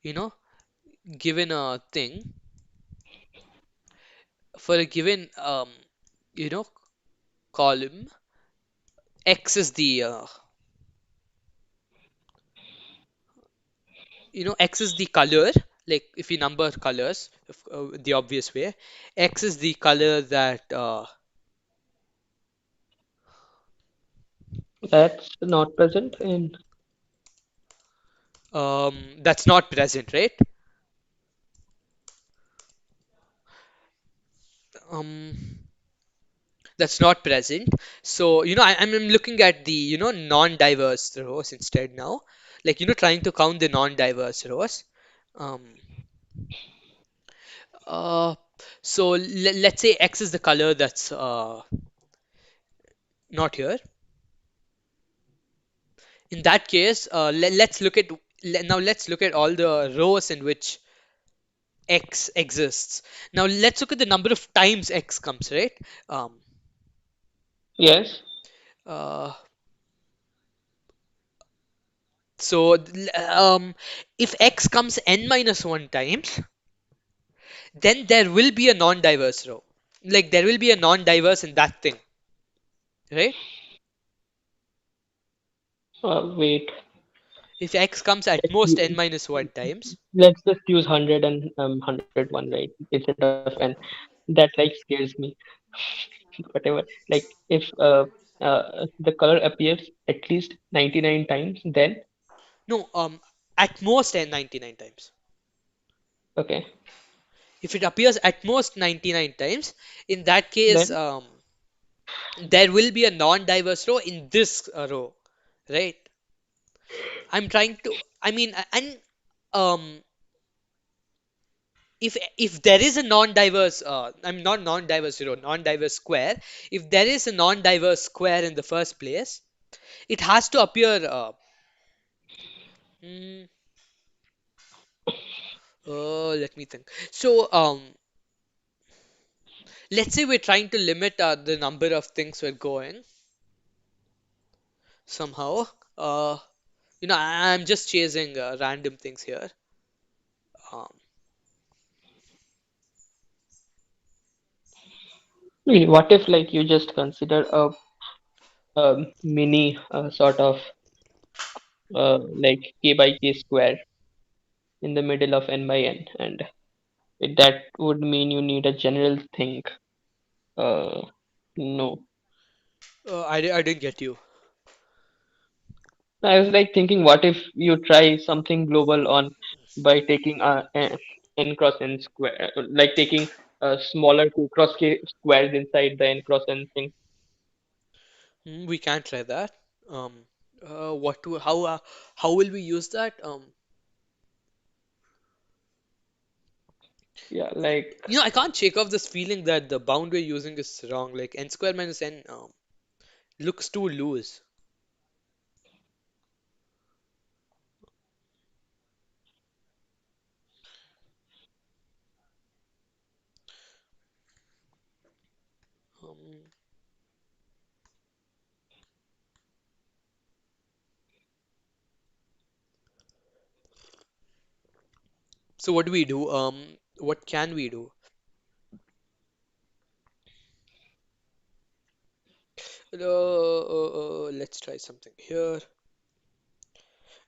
you know given a thing for a given you know column, x is the x is the color. Like if you number colors the obvious way, x is the color that That's not present in. that's not present, right? um that's not present. So I'm looking at the non-diverse rows instead now, like trying to count the non-diverse rows. um uh let's say x is the color that's not here. In that case, now let's look at all the rows in which x exists. Now let's look at the number of times x comes, right? Um, Yes. uh, so if x comes n minus one times, then there will be a non-diverse row. Like there will be a non-diverse in that thing, right? Wait. If x comes at Let's most n u- minus one times. let's just use 100 and 101, right? Instead of n. That like scares me. Whatever. Like if the color appears at least 99 times, then No, at most n 99 times. okay. If it appears at most 99 times, in that case, Then there will be a non-diverse row in this row, right? I'm trying to, I mean, and um, if there is a non-diverse, I'm not non-diverse, non-diverse square. If there is a non-diverse square in the first place, it has to appear. Mm, Let me think. So, let's say we're trying to limit the number of things we're going somehow. Uh, I'm just chasing random things here. Um, What if like you just consider mini sort of like k by k square in the middle of n by n, and that would mean you need a general thing. No, I didn't get you. I was like thinking, what if you try something global on by taking n cross n square, like taking smaller k cross k squares inside the n cross n thing. We can't try that. Um, how will we use that? Yeah, like I can't shake off this feeling that the bound we're using is wrong. Like n square minus n looks too loose. Um, so what do we do? What can we do? Let's try something here.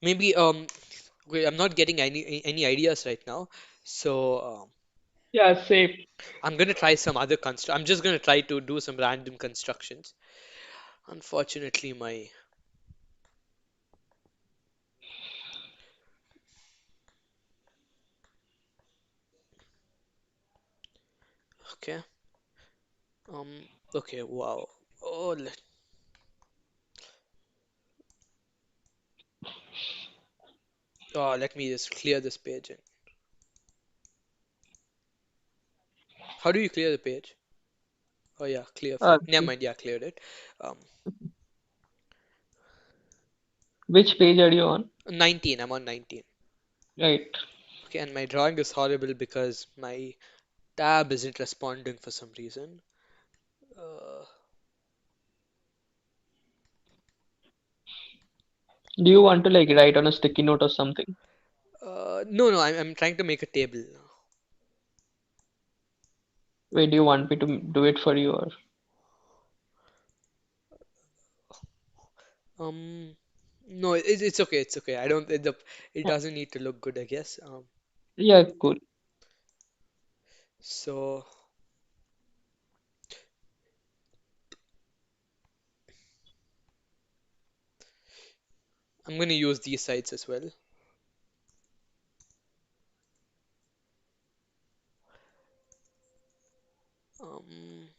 Maybe wait, I'm not getting any ideas right now. So yeah, say I'm gonna try some other construct. I'm just gonna try to do some random constructions. Unfortunately, my okay. Okay. Wow. Oh, let me just clear this page. How do you clear the page? Oh yeah, clear uh, frame. Never mind. Yeah, cleared it. Um, which page are you on? 19. I'm on 19. Right. Okay, and my drawing is horrible because my tab isn't responding for some reason. Uh, Do you want to like write on a sticky note or something? no, no, I'm trying to make a table. Wait, do you want me to do it for you or? Um, no, it's okay. It's okay. I don't. It doesn't need to look good, I guess. Yeah, cool. So I'm gonna use these sides as well. Um,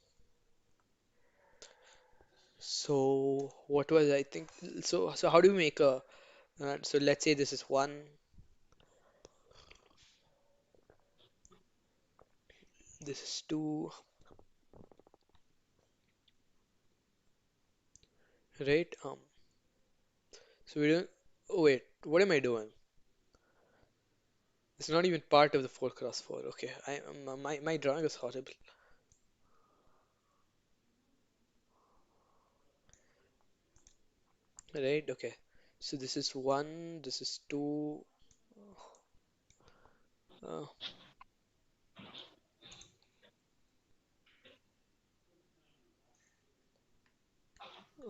so what was I think? So how do we make a? So let's say this is one. This is two. Right? So we don't. Oh wait, what am I doing? It's not even part of the 4 cross 4. Okay, my drawing is horrible. Right? Okay. So this is one. This is two. Uh,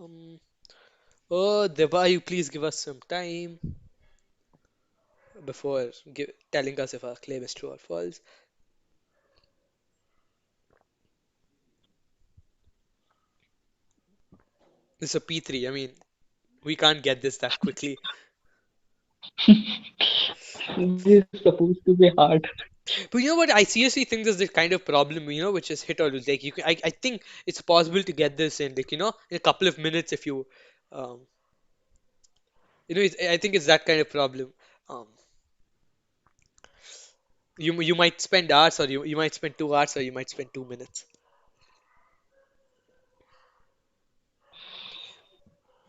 um. Oh, Deba, you please give us some time before telling us if our claim is true or false. This is a P3. I mean, we can't get this that quickly. This is supposed to be hard. But you know what? I seriously think there's this kind of problem, which is hit or lose. Like I think it's possible to get this in, like, in a couple of minutes if you, um, I think it's that kind of problem. Um, You might spend hours, or you might spend 2 hours, or you might spend 2 minutes.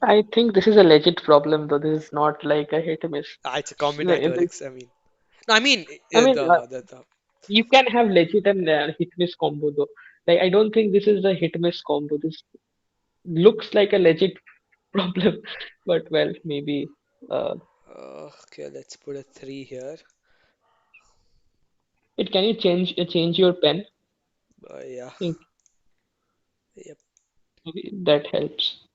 I think this is a legit problem, though. This is not like a hit miss. Ah, it's a This- combinatorics. I mean, no, I mean I mean, the you can have legit and hit miss combo, though. Like, I don't think this is a hit miss combo. This looks like a legit problem, but well, maybe. Uh, okay, let's put a 3 here. it can you change your pen? Yeah. I think Yep. maybe that helps.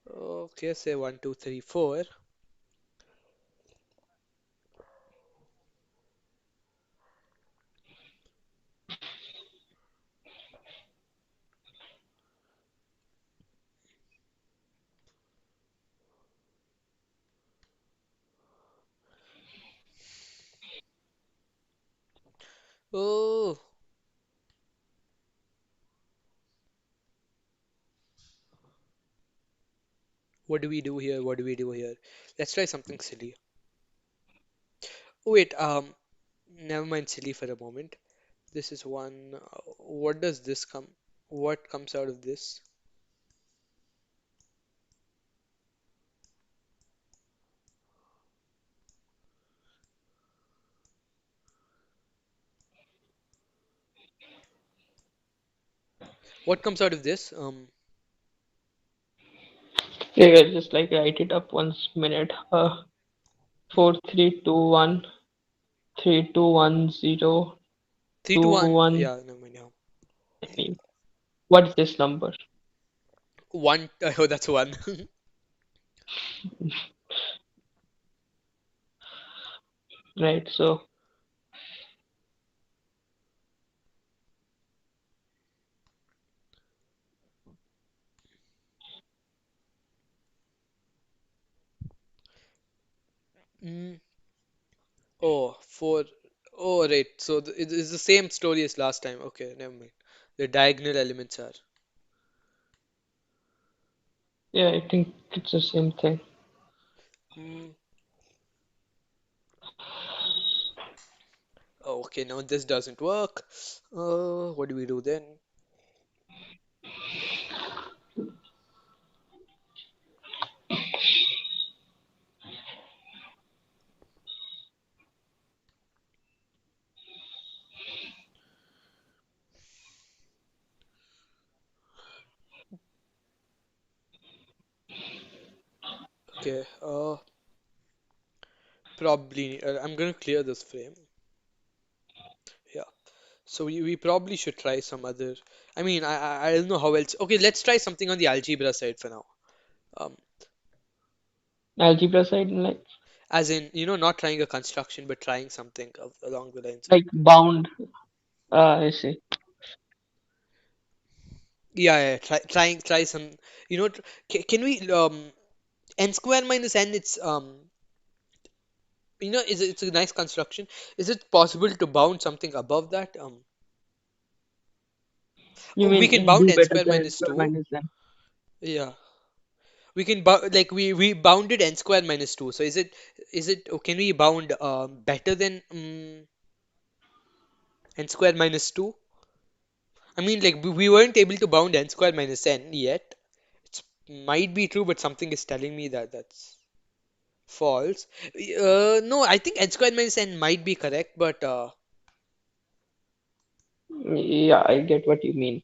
Okay, say 1, 2, 3, 4. Oh, what do we do here? What do we do here? Let's try something silly. Oh, wait, never mind silly for a moment. This is one. What does this come? What comes out of this? What comes out of this? Yeah, just like write it up once minute. 4321 3210 Three to one. 21. Yeah, never mind. Yeah. I mean, what's this number? One. Oh, that's one. Right. So Mm. Oh, four. Oh, right. So it's the same story as last time. Okay, never mind. The diagonal elements are. yeah, I think it's the same thing. Mm. Oh, okay, now this doesn't work. What do we do then? Okay, probably I'm gonna clear this frame. Yeah. So we probably should try some other. I mean, I don't know how else. Okay, let's try something on the algebra side for now. Um, Algebra side, as in, not trying a construction, but trying something along the lines of. like bound. I see. Yeah, yeah. Try some. Can we n square minus n? It's a nice construction. Is it possible to bound something above that? You Oh, we can mean bound do n better square than minus square 2. minus n? Yeah. We can like we bounded n square minus 2. So can we bound better than n square minus 2? I mean, like we weren't able to bound n square minus n yet. It might be true, but something is telling me that that's false. No, I think n square minus n might be correct, but Yeah, I get what you mean.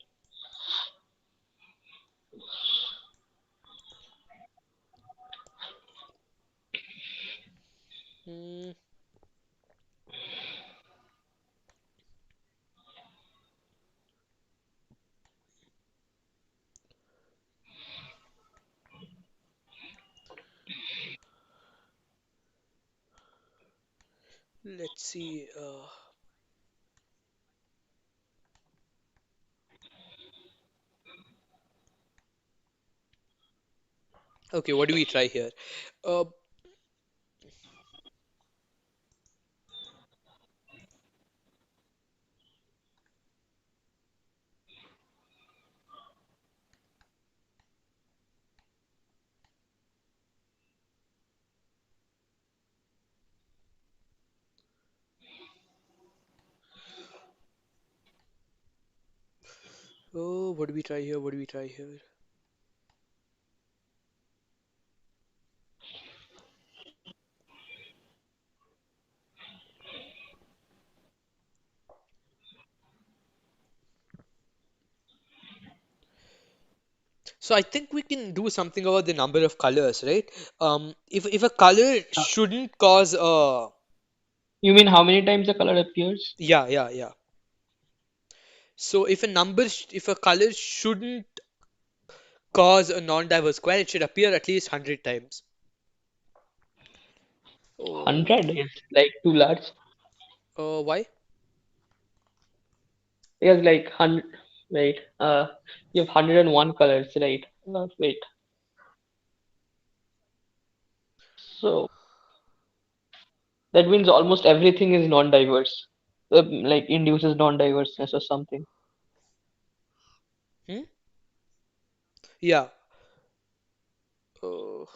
mm, let's see. Okay, what do we try here? Uh, Oh, what do we try here? What do we try here? So I think we can do something about the number of colors, right? If a color shouldn't cause a You mean how many times the color appears? yeah. So if a color shouldn't cause a non-diverse square, it should appear at least 100 times. Oh, 100 is like too large. why? Because like 100, wait, you have 101 colors, right? Wait. So that means almost everything is non-diverse. Like induces non-diverseness or something. Hmm? Yeah. Oh,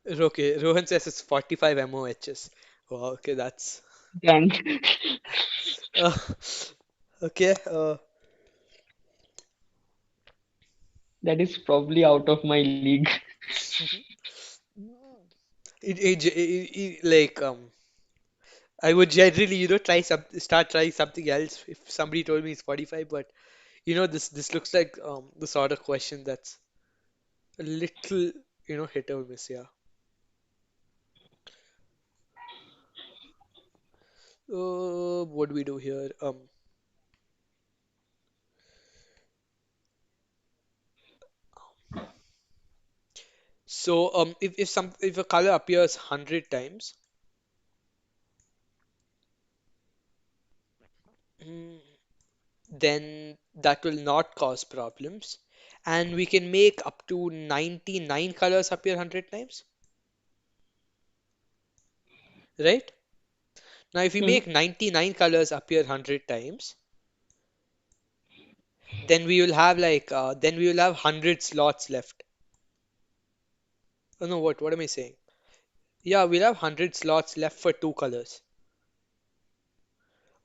okay. Rohan says it's 45 MOHs. Wow, okay, that's And uh, okay. that is probably out of my league. Like I would generally, start trying something else if somebody told me it's 45, but this looks like the sort of question that's a little, hit or miss, yeah. What do we do here? So if a color appears 100 times, mm, then that will not cause problems, and we can make up to 99 colors appear 100 times, right? Now, if we Hmm. make 99 colors appear 100 times, then we will have 100 slots left. Oh no, what am I saying? Yeah, we'll have 100 slots left for two colors.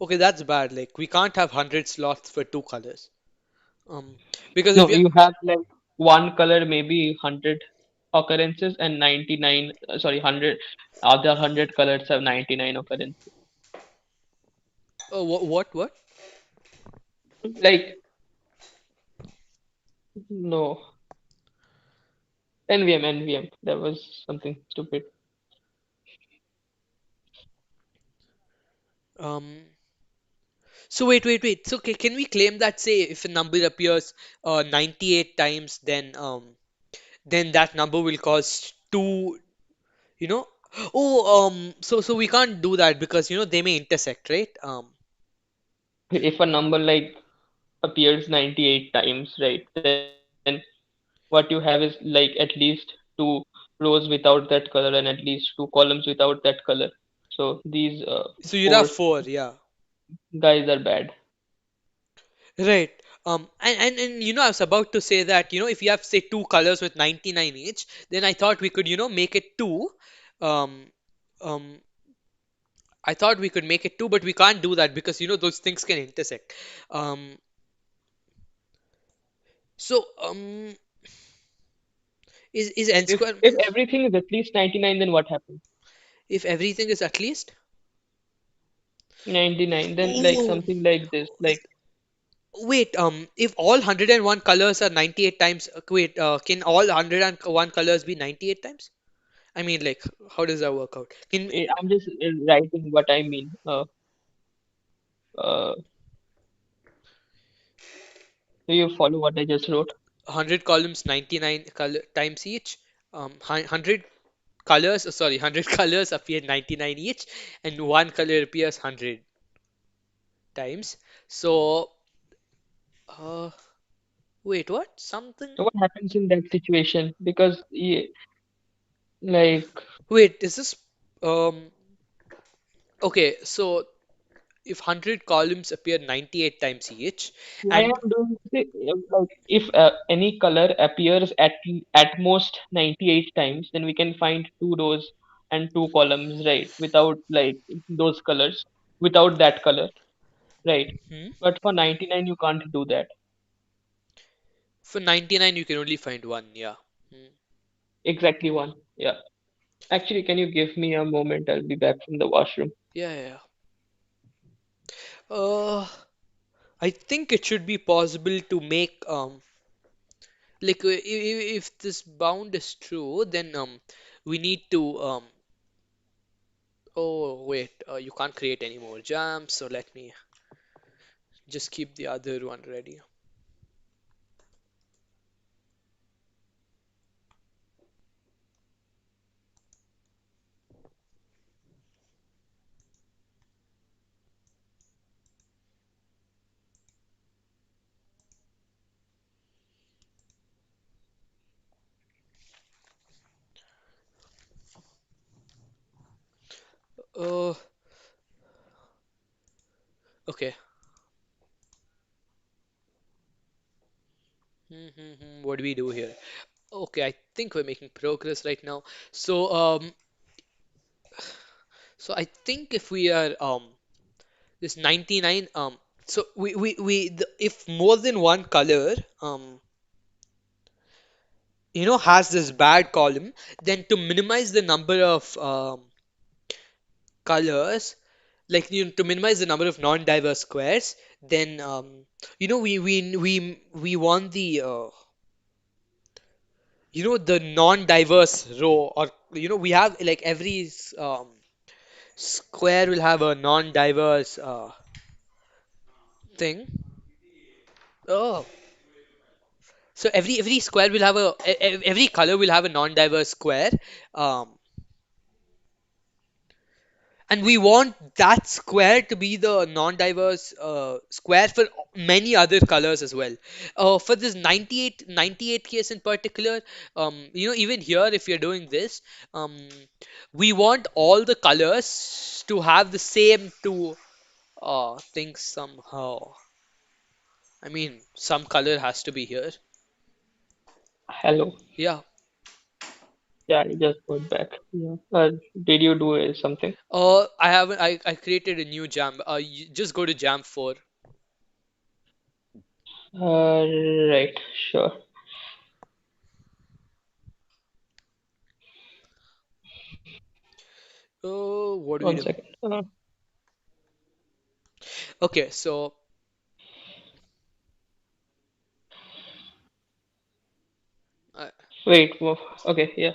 Okay, that's bad. Like we can't have 100 slots for two colors. Um, because if No, you you have like one color, maybe 100 occurrences, and 99, sorry, 100, other 100 colors have 99 occurrences. what? Like, no, NVM. That was something stupid. Um, so wait. So can we claim that, say, if a number appears 98 times, then that number will cause two, you know? Oh, so we can't do that because they may intersect, right? If a number like appears 98 times, right, then what you have is like at least two rows without that color and at least two columns without that color. So these So you'd four have four, yeah. guys are bad. Right. And I was about to say that, if you have, say, two colors with 99 each, then I thought we could, make it two. Um, um, I thought we could make it two, but we can't do that because, those things can intersect. Um, so, is n If square, if everything is at least 99, then what happens? if everything is at least? 99, then like Oh, something like this, like wait, if all 101 colors are 98 times, can all 101 colors be 98 times? I mean, like, how does that work out? Can I'm just writing what I mean. Uh, do you follow what I just wrote? 100 columns 99 color times each, 100 colors, sorry, 100 colors appear 99 each, and one color appears 100 times. So uh wait, what, something, So what happens in that situation? Because like wait, is this um okay, so if 100 columns appear 98 times each, Why and I'm doing this is, like if any color appears at most 98 times, then we can find two rows and two columns, right? Without like those colors, without that color, right? hmm, But for 99, you can't do that. for 99 you can only find one. Yeah. Hmm. Exactly one. Yeah. Actually, can you give me a moment? I'll be back from the washroom. Yeah, yeah, yeah. I think it should be possible to make like if this bound is true, then we need to oh wait, you can't create any more jams, so let me just keep the other one ready. Uh, okay. What do we do here? Okay, I think we're making progress right now. So so I think if we are this 99 so if more than one color has this bad column, then to minimize the number of colors, like to minimize the number of non-diverse squares, then we want the the non-diverse row, or we have like every square will have a non-diverse thing. Oh, so every square will have every color will have a non-diverse square, um, and we want that square to be the non-diverse square for many other colors as well. For this 98 case in particular, even here if you're doing this, we want all the colors to have the same two things somehow. I mean, some color has to be here. Hello. Yeah. Yeah, I just got back. Yeah. Did you do something? I haven't. I created a new jam. You just go to jam 4. Right. Sure. Oh, what do we One do? second. Okay, so uh, Wait. Okay. Yeah.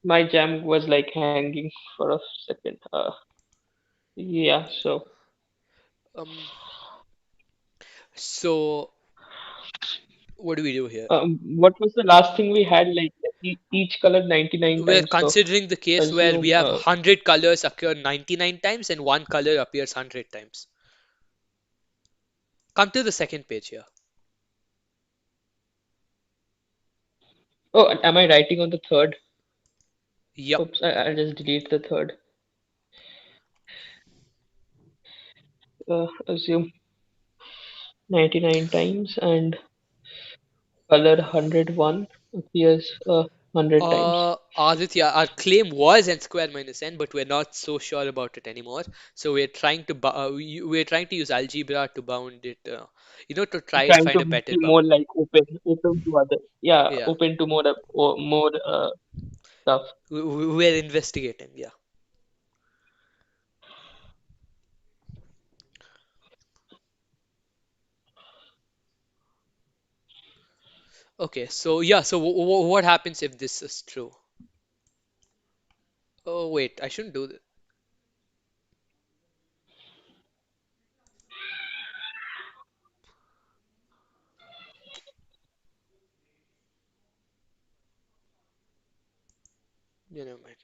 My jam was like hanging for a second. Yeah. um, so what do we do here? What was the last thing we had? Like each color 99 We're times. So considering the case where we assume. have 100 colors occur 99 times and one color appears 100 times. Come to the second page here. Oh, am I writing on the third? Yep. Oops. I'll just delete the third. Assume 99 times and color 101 appears 100 times. Aditya, our claim was n square minus n, but we're not so sure about it anymore. So we're trying to use algebra to bound it, to try and Trying find to a better be bound. more like open to other. Yeah, Yeah, open to more stuff. we're investigating. Yeah. Okay, so yeah, so what happens if this is true? Oh wait, I shouldn't do that. Never mind.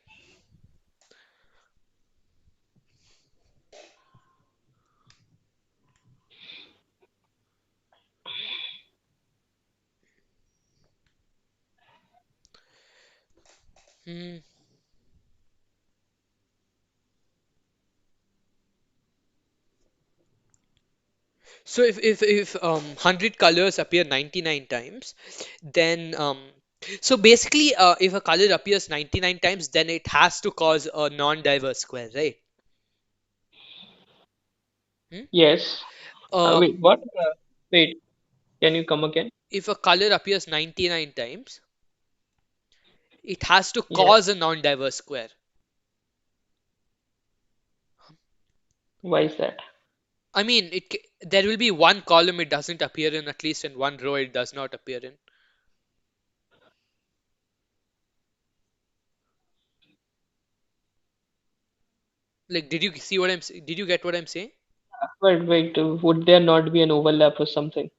Hmm. So if 100 colors appear 99 times, then so basically if a color appears 99 times, then it has to cause a non-diverse square, right? Hmm? Yes. Um, Wait, what? Wait, can you come again? if a color appears 99 times, it has to Yes. cause a non-diverse square. Why is that? I mean, there will be one column it doesn't appear in, at least, and one row it does not appear in. Like, did you get what I'm saying? But wait, would there not be an overlap or something?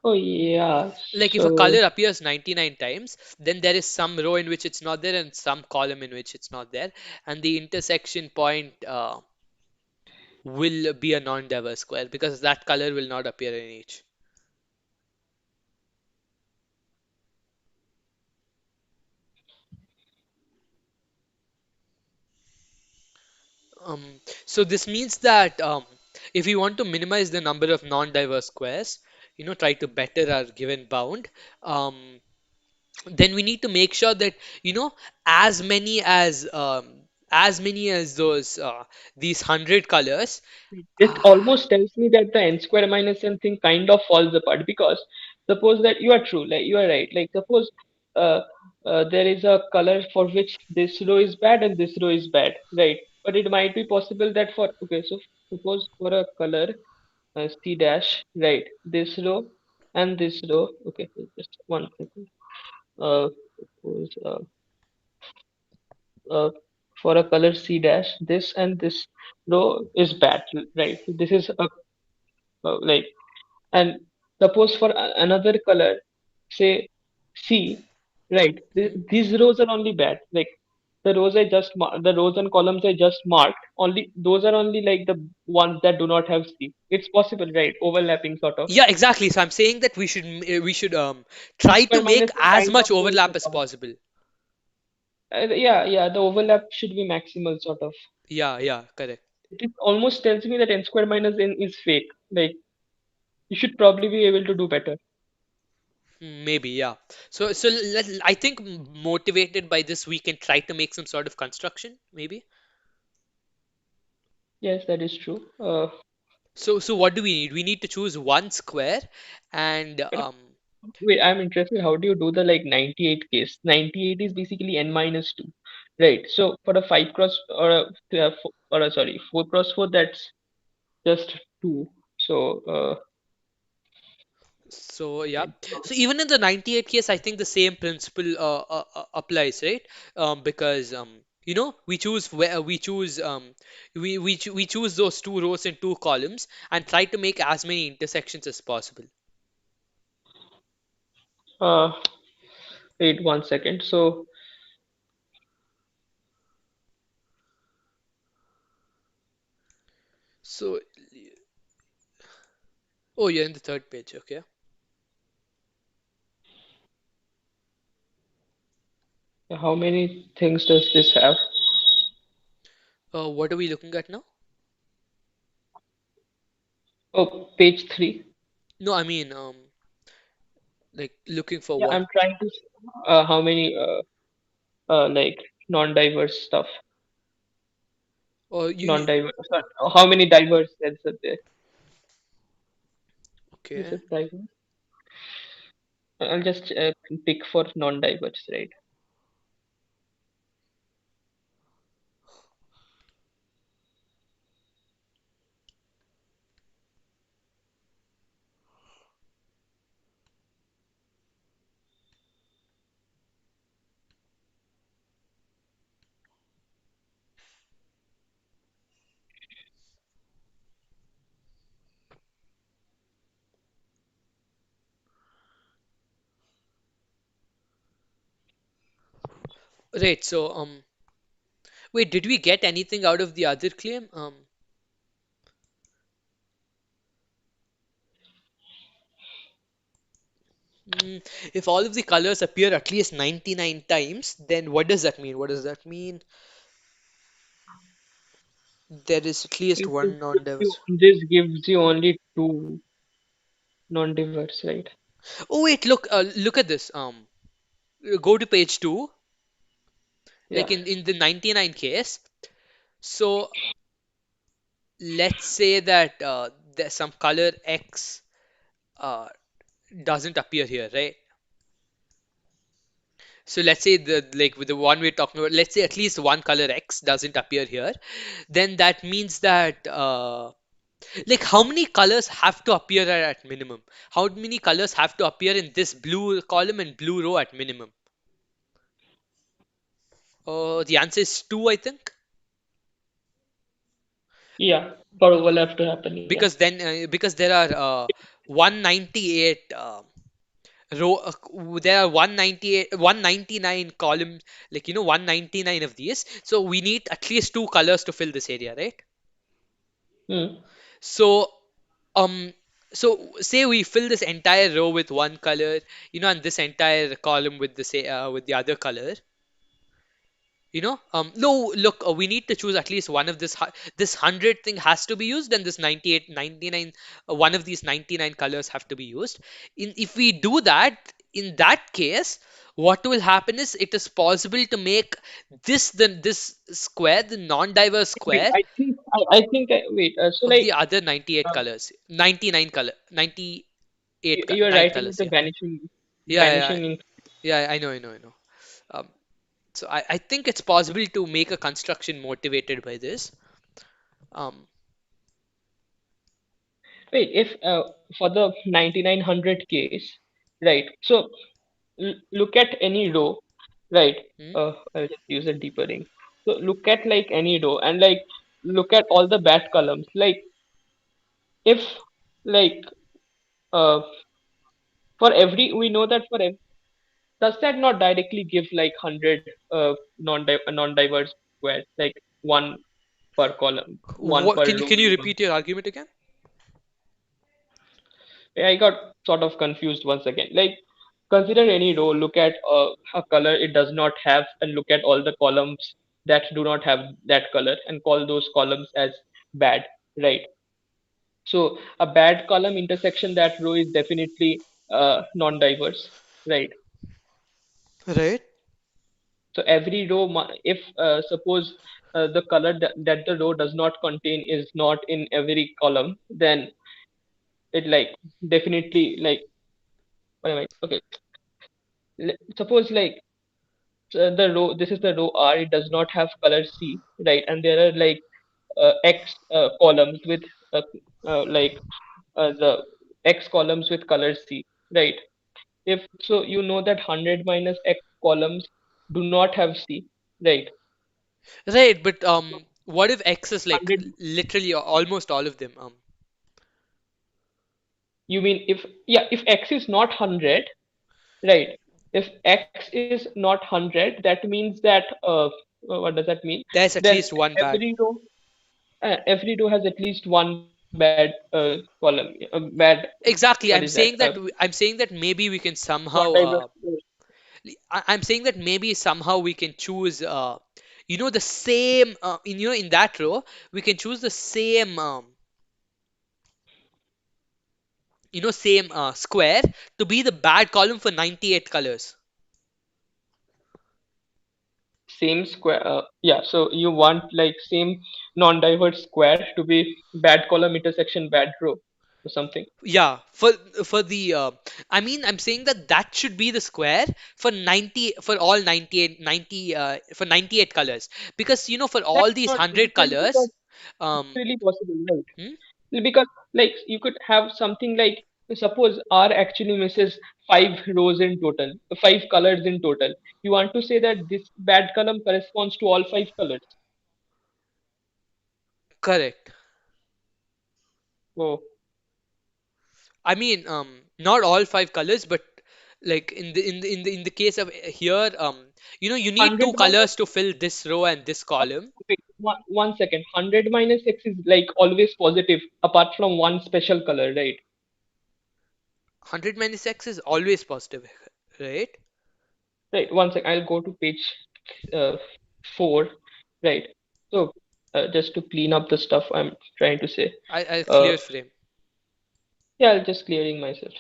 Oh yeah. Like, if a So color appears 99 times, then there is some row in which it's not there and some column in which it's not there, and the intersection point will be a non-diverse square because that color will not appear in each. So this means that if we want to minimize the number of non-diverse squares, try to better our given bound, then we need to make sure that as many as those these 100 colors. this uh, almost tells me that the n square minus n thing kind of falls apart because suppose that you are true, like you are right. Like suppose uh, there is a color for which this row is bad and this row is bad, right? But it might be possible that for okay, so suppose for a color C dash, right? This row and this row. Okay, just one second. Suppose uh, for a color C dash, this and this row is bad, right? This is a like, and suppose for another color, say C, right? mhm. These rows are only bad. Like the rows and columns I just marked. Only those are only like the ones that do not have C. It's possible, right? Overlapping sort of. Yeah, exactly. So I'm saying that we should N try to square make minus n as kind of much holds overlap as apart. possible. Yeah, yeah. The overlap should be maximal, sort of. Yeah, yeah, correct. It almost tells me that n square minus n is fake. Like you should probably be able to do better. Maybe, yeah. I think motivated by this, we can try to make some sort of construction, maybe. Yes, that is true. So what do we need? We need to choose one square, and But wait, I'm interested. How do you do the like 98 case? 98 is basically n minus 2, right? So for a 5 cross or or a, sorry, 4 cross 4, that's just 2. So so yeah. it- So even in the 98 case, I think the same principle applies, right? Because we choose those two rows and two columns and try to make as many intersections as possible. uh, wait 1 second. So So, oh, you're in the third page, okay. how many things does this have? What are we looking at now? Oh, page 3. No, I mean, like looking for Yeah, what? I'm trying to how many like non-diverse stuff. Oh, you Non-diverse. How many diverse sets are there? Is okay? it diverse? I'll just pick for non-diverse, right? Right. So, wait, did we get anything out of the other claim? If all of the colors appear at least 99 times, then what does that mean? What does that mean? There is at least This one gives you non-diverse. this gives you only two. non-diverse, right? Oh wait, look at this. Go to page 2, Yeah. like in the 99 case. So let's say that there's some color X uh, doesn't appear here, right? So let's say the like with the one we're talking about, let's say at least one color X doesn't appear here. Then that means that like how many colors have to appear at minimum? How many colors have to appear in this blue column and blue row at minimum? The answer is two, I think. Yeah. For overlap to happen, yeah. Because there are 198 row there are 198 199 columns, like 199 of these, so we need at least two colors to fill this area, right? Hmm. So um say we fill this entire row with one color, and this entire column with with the other color. No, look, we need to choose at least one of this 100 thing has to be used, and this 98, 99, one of these 99 colors have to be used. If we do that, in that case, what will happen is it is possible to make this square, the non-diverse Wait, square wait. So of like, the other 98 um, colors, 99 color, 98 you are nine writing colors, with the yeah. vanishing, Yeah, yeah, vanishing ink. yeah, I know. Um, so I think it's possible to make a construction motivated by this. Um, Wait, if for the 9900 case, right? So look at any row, right? hmm? I'll just use a deeper ink. So look at like any row and like look at all the bad columns. Like if like uh for every we know that for every, does that not directly give like 100 non-diverse squares, like one per column, one What per can row you and one. repeat your argument again? I got sort of confused once again. Like, consider any row, look at a color it does not have, and look at all the columns that do not have that color, and call those columns as bad, right? So, a bad column intersection that row is definitely non-diverse, right? Right. So, every row, if suppose the color that the row does not contain is not in every column, then it like definitely like what am I? Okay, suppose like the row, this is the row R, it does not have color C, right? And there are like X columns with uh, like the X columns with color C, right? If so, you know that 100 minus X columns do not have C, right? Right, but what if X is like 100, literally almost all of them? you mean if, yeah, if X is not 100, right? If X is not 100, that means that what does that mean? There's at Then least one bad. every row has at least one bad column, bad, what is Exactly. that? I'm saying that maybe we can somehow. Non-diverse. I'm saying that maybe somehow we can choose. The same. In that row, we can choose the same. Same square to be the bad column for 98 colors. Same square. Yeah. So you want like same non-diverse square to be bad column intersection bad row or something. Yeah, for the I'm saying that that should be the square for 90, for all 98 90 for 98 colors, because for That's all these not 100 literally colors. um really possible, right? hmm? Because like you could have something like, suppose R actually misses 5 rows in total, 5 colors in total. You want to say that this bad column corresponds to all 5 colors. Correct. Oh, Not all 5 colors, but like in the case of here, you need 100 two minus, colors to fill this row and this column. wait, one second. 100 minus X is like always positive apart from one special color, right? 100 minus x is always positive, right? Right, one sec. I'll go to page uh, 4, right? So just to clean up the stuff I'm trying to say. I'll Uh, clear frame. Yeah, I'll just clearing myself.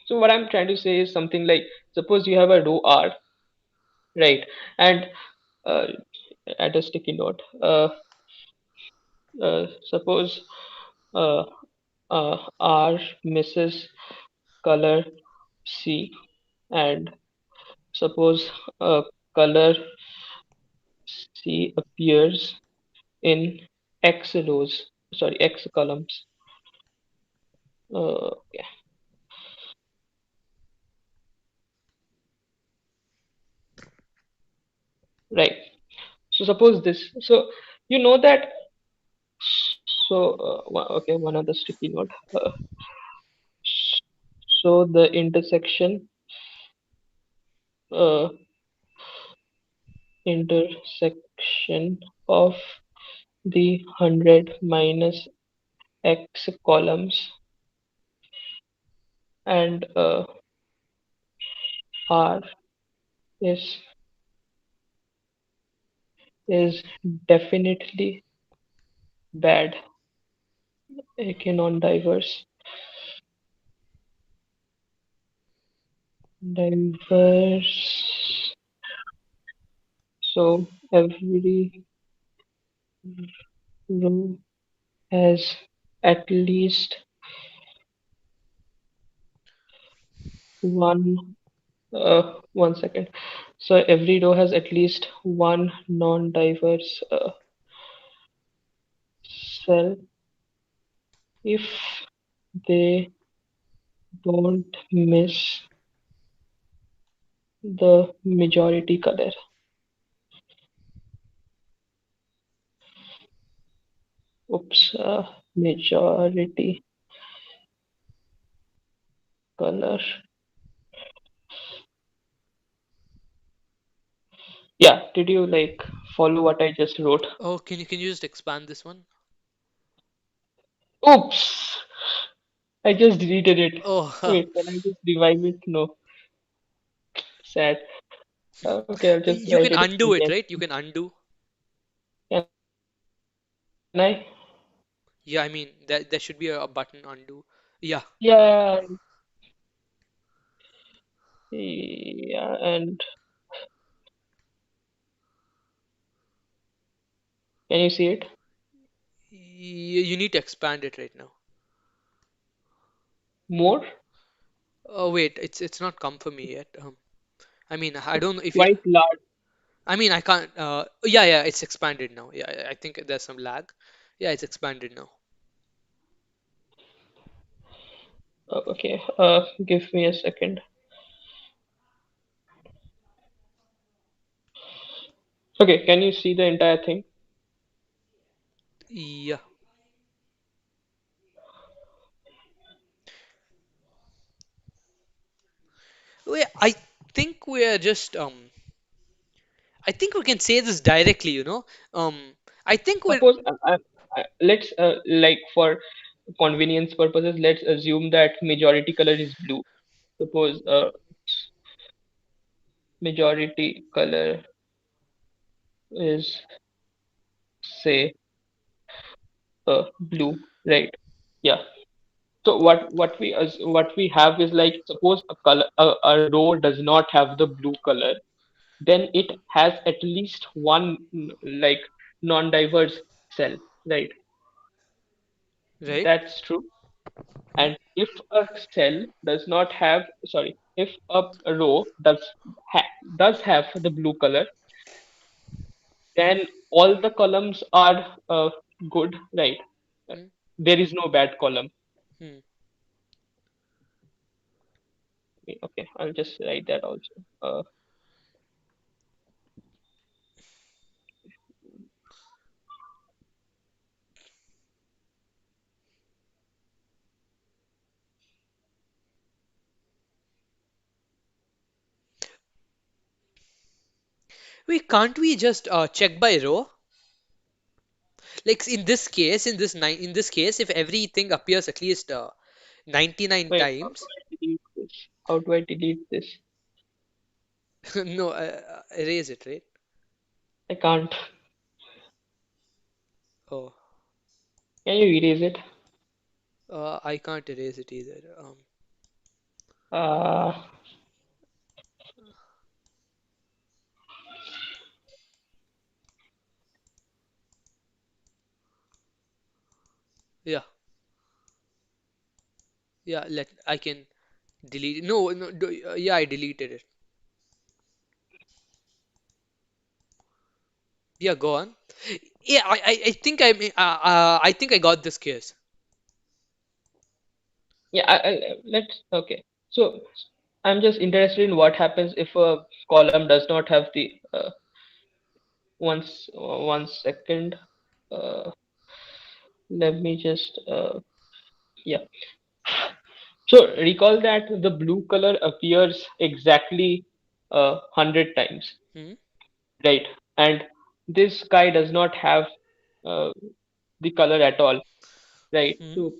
So what I'm trying to say is something like, suppose you have a row R, right? And uh, at a sticky note, suppose uh, R misses color C, and suppose color C appears in X rows, sorry, X columns. Yeah, right. So suppose this. So you know that. So okay, one other sticky note. So the uh, intersection of the 100 minus X columns and R is is definitely bad. Non-diverse. Diverse. So every row has at least one. One second. So every row has at least one non-diverse cell. If they don't miss the majority color. Oops, majority color. Yeah, did you like follow what I just wrote? Oh, can you just expand this one? Oops, I just deleted it. Oh, Wait, can I just revive it? No, sad. Okay, I'll just you write can it undo it, again. right? You can undo. Can I? Yeah, I mean there should be a button undo. Yeah. Yeah, yeah, and can you see it? You need to expand it right now. More? Oh wait, it's not come for me yet. I mean I It's don't know if you. quite large. I mean I can't. Yeah, it's expanded now. Yeah, I think there's some lag. Yeah, it's expanded now. Okay, give me a second. Okay, can you see the entire thing? Yeah. I think we're just I think we can say this directly. I think we're Suppose let's like for convenience purposes, let's assume that majority color is blue. Suppose majority color is say blue, right? Yeah. So what we have is like, suppose a row does not have the blue color, then it has at least one like non-diverse cell, right? right. That's true. And if a cell does not have, sorry, if a row does have the blue color, then all the columns are good, right? Hmm, There is no bad column. hmm. Okay, I'll just write that also. Wait, can't we just check by row? Like in this case, in this case, if everything appears at least 99 Wait, how do times, I delete this? How do I delete this? no, erase it, right? I can't. Oh, Can you erase it? I can't erase it either. Uh, Yeah, yeah. Let I can delete it. No, no. Yeah, I deleted it. Yeah, go on. Yeah, I think I think I got this case. yeah, let's okay. So I'm just interested in what happens if a column does not have the one second. Uh, Let me just yeah. So recall that the blue color appears exactly 100 times, Hmm. right? And this guy does not have uh, the color at all, right? Hmm. So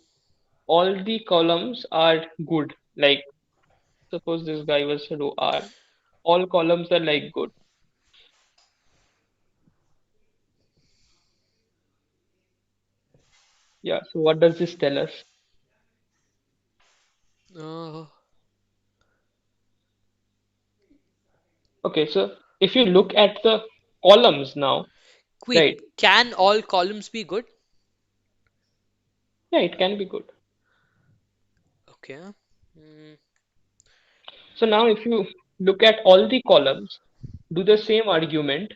all the columns are good. Like suppose this guy was row R, all columns are like good. Yeah. So what does this tell us? Uh, Okay. So if you look at the columns now, Wait, right? can all columns be good? Yeah, it can be good. Okay. Mm, So now if you look at all the columns, do the same argument,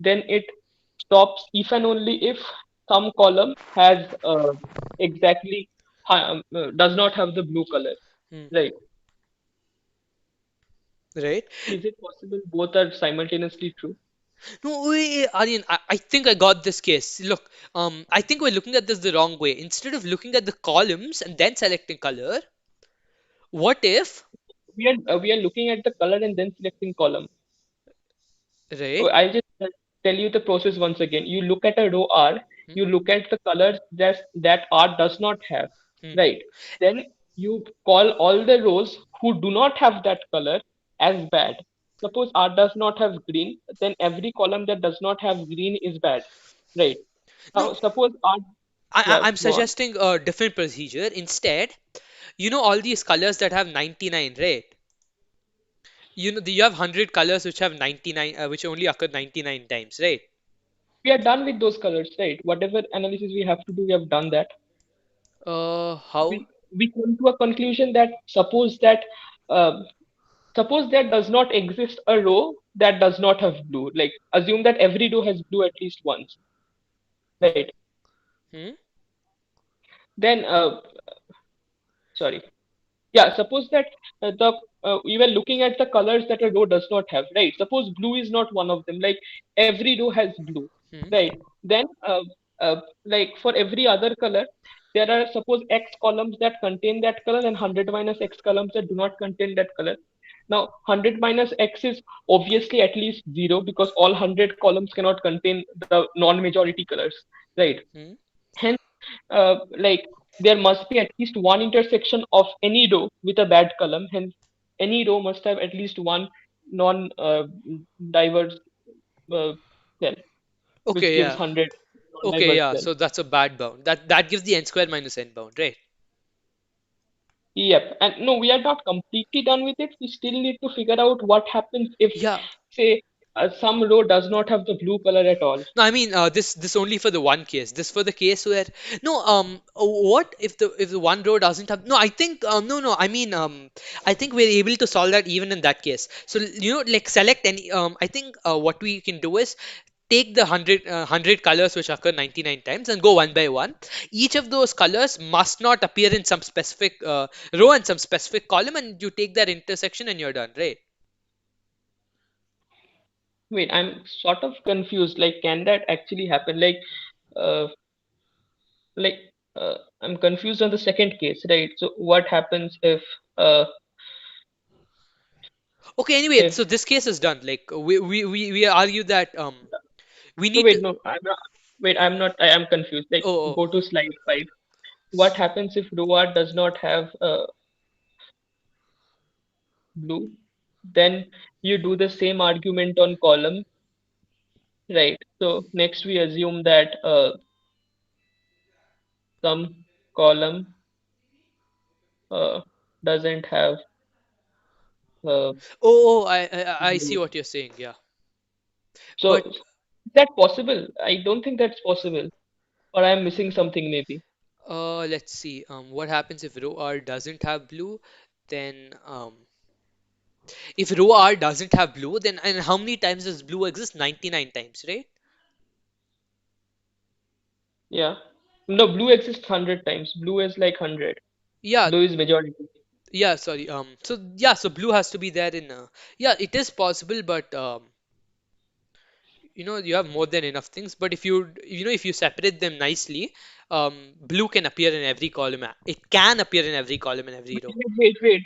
then it stops if and only if some column has exactly does not have the blue color, mm. right? Right? Is it possible both are simultaneously true? No, wait, Aryan, I think I got this case. Look, I think we're looking at this the wrong way. Instead of looking at the columns and then selecting color, what if, We are looking at the color and then selecting column. right? Oh, I'll just tell you the process once again. You look at a row R, Hmm, you look at the colors that R does not have, hmm, right? Then you call all the rows who do not have that color as bad. Suppose R does not have green, then every column that does not have green is bad, right? No, Now, suppose R, yeah, I'm go on. suggesting a different procedure. Instead, all these colors that have 99, right? You have 100 colors which have 99, which only occur 99 times, right? We are done with those colors, right? Whatever analysis we have to do, we have done that. How? We come to a conclusion that uh, suppose there does not exist a row that does not have blue. Like assume that every row has blue at least once, right? Hmm, Then sorry. Yeah, suppose that the we were looking at the colors that a row does not have, right? Suppose blue is not one of them. Like every row has blue, hmm, right? Then like for every other color, there are suppose X columns that contain that color and 100 minus X columns that do not contain that color. Now 100 minus X is obviously at least zero because all 100 columns cannot contain the non-majority colors, right? hmm. Hence, like there must be at least one intersection of any row with a bad column. Hence, any row must have at least one non-diverse cell, which Okay, gives yeah. 100 Okay, non-diverse yeah. cells. So that's a bad bound. That gives the n square minus n bound, right? Yep. And no, we are not completely done with it. We still need to figure out what happens if, Yeah. say, some row does not have the blue color at all. No, I mean this only for the one case. This for the case where no what if the one row doesn't have no I think no I mean I think we're able to solve that even in that case. So like select any I think what we can do is take the 100 colors which occur 99 times and go one by one. Each of those colors must not appear in some specific row and some specific column, and you take that intersection and you're done, right? Wait, I'm sort of confused. Like, can that actually happen? Uh, like I'm confused on the second case, right? So what happens uh Okay, anyway, if so this case is done. Like we argue that we no need to wait no I'm not wait I'm not I am confused. Like oh, go to slide 5. What happens if row R does not have blue? Then you do the same argument on column, right? So next we assume that some column. uh, doesn't have uh, I see blue. what you're saying. Yeah, So but is that possible? I don't think that's possible. Or I'm missing something maybe. let's see. What happens if row R doesn't have blue? Then if row R doesn't have blue, then and how many times does blue exist? 99 times, right? Yeah. No, blue exists 100 times. Blue is like 100. Yeah, Blue is majority. yeah. Sorry. So yeah. So blue has to be there in. Yeah, it is possible, but you have more than enough things. But if you separate them nicely, blue can appear in every column. It can appear in every column and every row. Wait.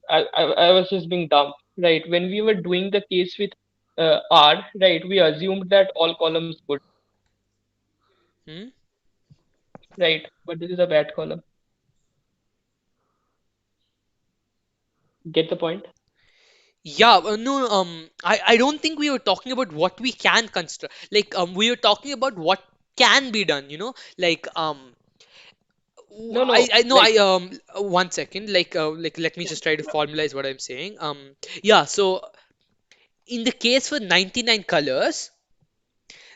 I was just being dumb. Right. When we were doing the case with R, right, we assumed that all columns would, Hmm? right? But this is a bad column. Get the point? Yeah, no, I don't think we were talking about what we can construct. Like, we were talking about what can be done, Like, No, no. I know, Like, 1 second, like, let me yeah, just try to yeah. formalize what I'm saying. Yeah, so in the case for 99 colors,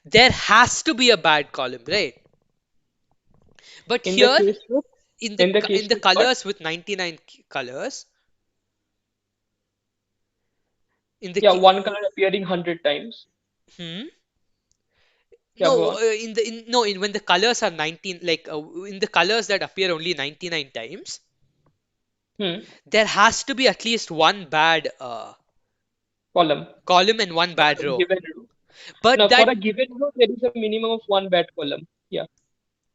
there has to be a bad column, right? But In the here, case of in the in case the with what? colors with 99 colors, in the, Yeah, one color appearing 100 times. hmm? Yeah, go No, on. when the colors are 19, like in the colors that appear only 99 times, Hmm. there has to be at least one bad Column column and one for bad a row. given row. But Now, for that a given row, there is a minimum of one bad column. Yeah.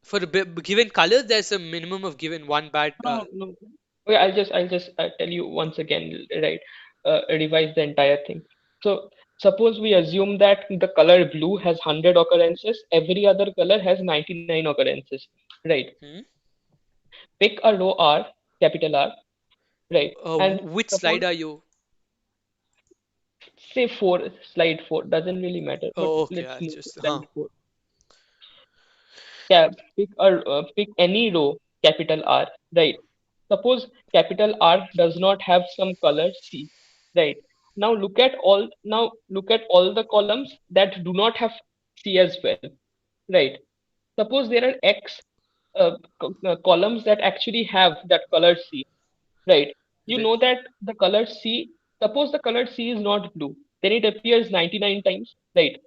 for a given color, there's a minimum of given one bad. No, no. Okay, I'll just tell you once again, right? Revise the entire thing. So, suppose we assume that the color blue has 100 occurrences, every other color has 99 occurrences, right? Hmm? Pick a row R, capital R, right? And Which suppose, slide are you? say four, slide four, doesn't really matter, but Oh, okay. let's I move to just, slide four. Yeah, pick any row, capital R, right? Suppose capital R does not have some color C, right? Now look at all the columns that do not have C as well, right? Suppose there are X columns that actually have that color C, right? You right. know that the color C, suppose the color C is not blue, then it appears 99 times, right?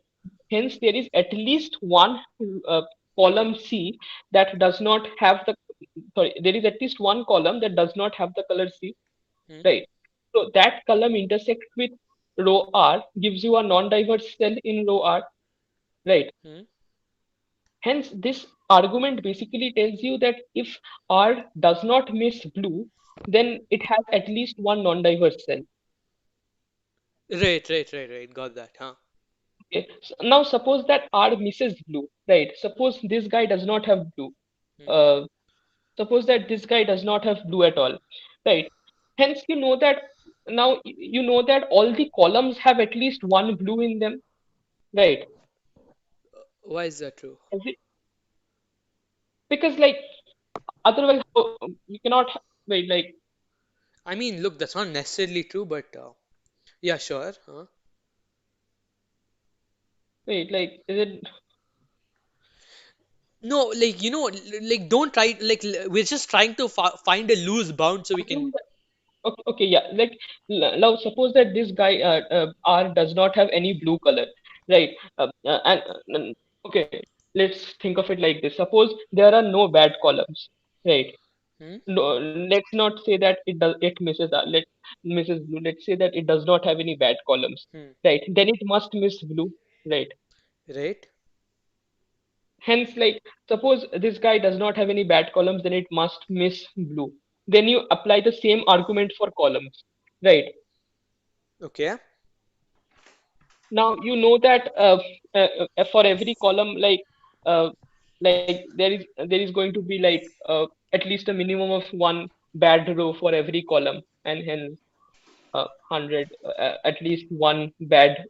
Hence, there is at least one uh, column C that does not have the, sorry, there is at least one column that does not have the color C, Hmm? right? So that column intersects with row R, gives you a non-diverse cell in row R, right? Hmm? Hence, this argument basically tells you that if R does not miss blue, then it has at least one non-diverse cell. Right. Got that, huh? Okay. So now suppose that R misses blue, right? Suppose this guy does not have blue. Hmm? Uh, Suppose that this guy does not have blue at all, right? Hence, you know that all the columns have at least one blue in them, right? Why is that true? Is it- Because like otherwise you cannot wait like I mean, look, that's not necessarily true, but yeah, sure. Huh? wait like is it No, like, like, don't try, like, we're just trying to find a loose bound so we assume can. that, okay, yeah, like now suppose that this guy R does not have any blue color, right? Okay, let's think of it like this. Suppose there are no bad columns, right? Hmm? No, let's not say that it misses misses blue. Let's say that it does not have any bad columns, Hmm. right? Then it must miss blue, right? Right? Hence, like suppose this guy does not have any bad columns, then it must miss blue. Then you apply the same argument for columns, right? Okay. Now you know that for every column, uh, there is going to be at least a minimum of one bad row for every column, and hence 100 at least one bad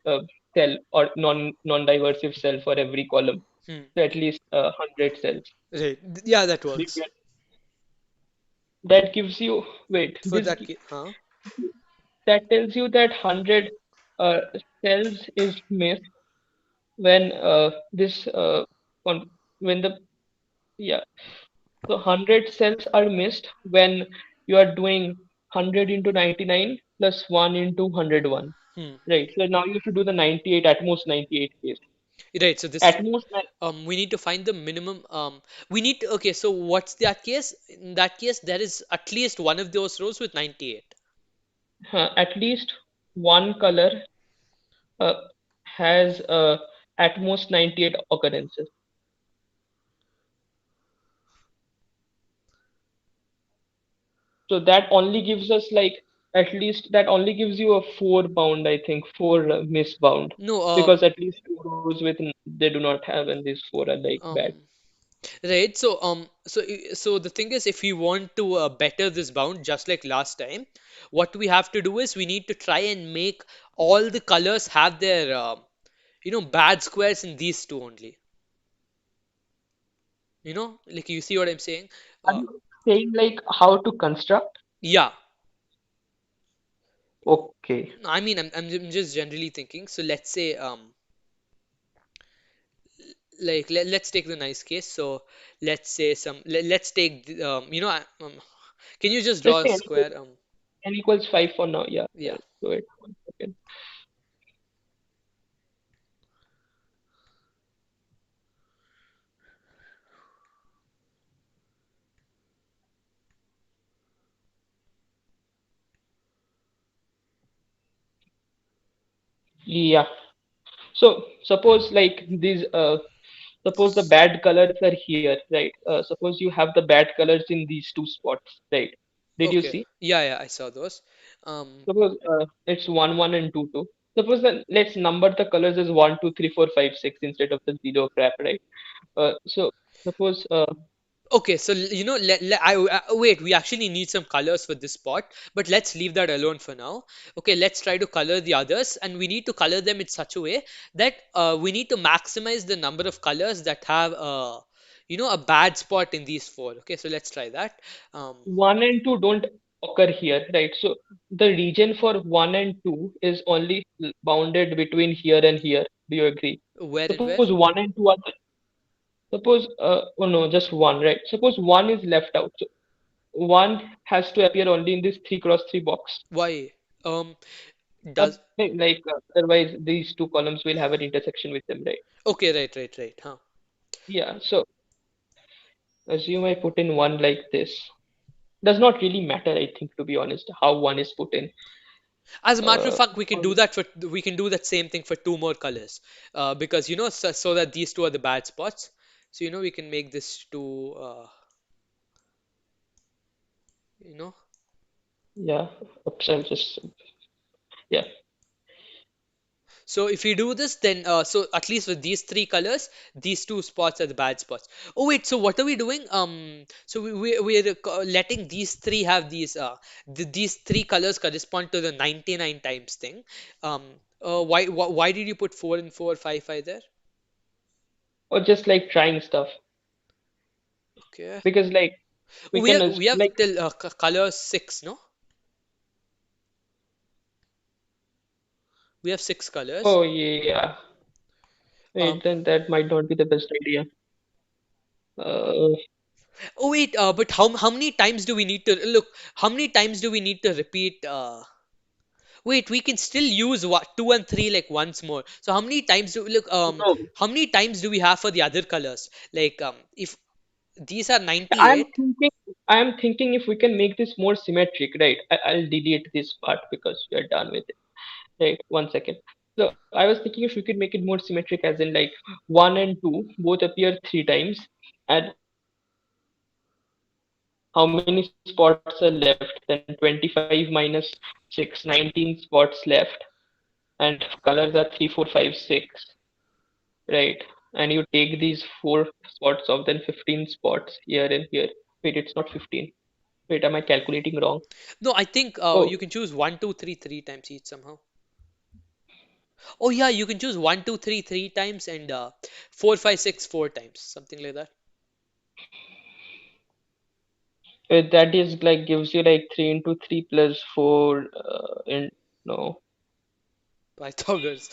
cell or non-diversive cell for every column. Hmm. So at least 100 cells. Right. Yeah, that Do you works. get? that gives you, wait, For that case, huh? that tells you that 100 uh, cells is missed when this when the, yeah, so 100 cells are missed when you are doing 100 into 99 plus 1 into 101, Hmm. right? So now you have to do the 98, at most 98 case. Right. So this At most, we need to find the minimum. We need to. Okay. So what's that case? In that case, there is at least one of those rows with 98. at least one color uh, has at most 98 occurrences. So that only gives us like, at least that only gives you a four bound, I think, four miss bound, No. because at least two rows with they do not have, and these four are like bad. Um. Right. So so the thing is, if we want to better this bound, just like last time, what we have to do is we need to try and make all the colors have their bad squares in these two only. Like you see what I'm saying? Are Uh, you saying like how to construct? yeah. Okay. I mean, I'm just generally thinking. So let's say like let's take the nice case. So let's take can you just draw Let's a say square? n equals 5 for now. Yeah. Yeah. Go ahead. 1 second. Yeah. So suppose like these suppose the bad colors are here, right? Suppose you have the bad colors in these two spots, right? Did you Okay. see? Yeah, yeah, I saw those. Suppose it's 1 1 and 2 2. Suppose that let's number the colors as 1 2 3 4 5 6 instead of the zero crap, right? So suppose Okay, so wait, we actually need some colors for this spot, but let's leave that alone for now. Okay, let's try to color the others, and we need to color them in such a way that we need to maximize the number of colors that have a bad spot in these four. Okay, so let's try that. Um, 1 and 2 don't occur here, right? So the region for 1 and 2 is only bounded between here and here. Do you agree? where and where? Suppose 1 and 2 are suppose oh no, just 1, right? Suppose 1 is left out. So 1 has to appear only in this 3 cross 3 box. Why? Um, does Like otherwise these two columns will have an intersection with them, right? Okay, right, right, right, huh? Yeah. So assume I put in 1 like this. Does not really matter, I think, to be honest, how 1 is put in. As a matter of Uh, fact, we can do that same thing for two more colors, because so that these two are the bad spots. So we can make this two, you know. yeah. Oops, I'll just, yeah. So if we do this, then so at least with these three colors, these two spots are the bad spots. Oh wait, so what are we doing? So we're letting these three have these three colors correspond to the 99 times thing. Um, why did you put 4 and 4, 5, 5 there? Or just like trying stuff, Okay. because like we We can have we have like, till color six, no? We have six colors. oh yeah, Um, wait, then that might not be the best idea. Uh, oh wait, but how many times do we need to look? How many times do we need to repeat? Wait, we can still use what 2 and 3 like once more. So how many times do look? no, How many times do we have for the other colors? Like if these are I'm 98. thinking, I'm thinking if we can make this more symmetric, right? I'll delete this part because we are done with it. Right, 1 second. So I was thinking if we could make it more symmetric, as in like 1 and 2 both appear 3 times, and how many spots are left? Then 25 minus 6, 19 spots left, and colors are 3, 4, 5, 6, right? And you take these four spots off, then 15 spots here and here. Wait, it's not 15. Wait, am I calculating wrong? No, I think you Oh, can choose 1, 2, 3 times each somehow. Oh yeah, you can choose 1, 2, 3 times and 4, 5, 6 4 times, something like that. That is like gives you like 3 into 3 plus 4 in no. Pythagoras.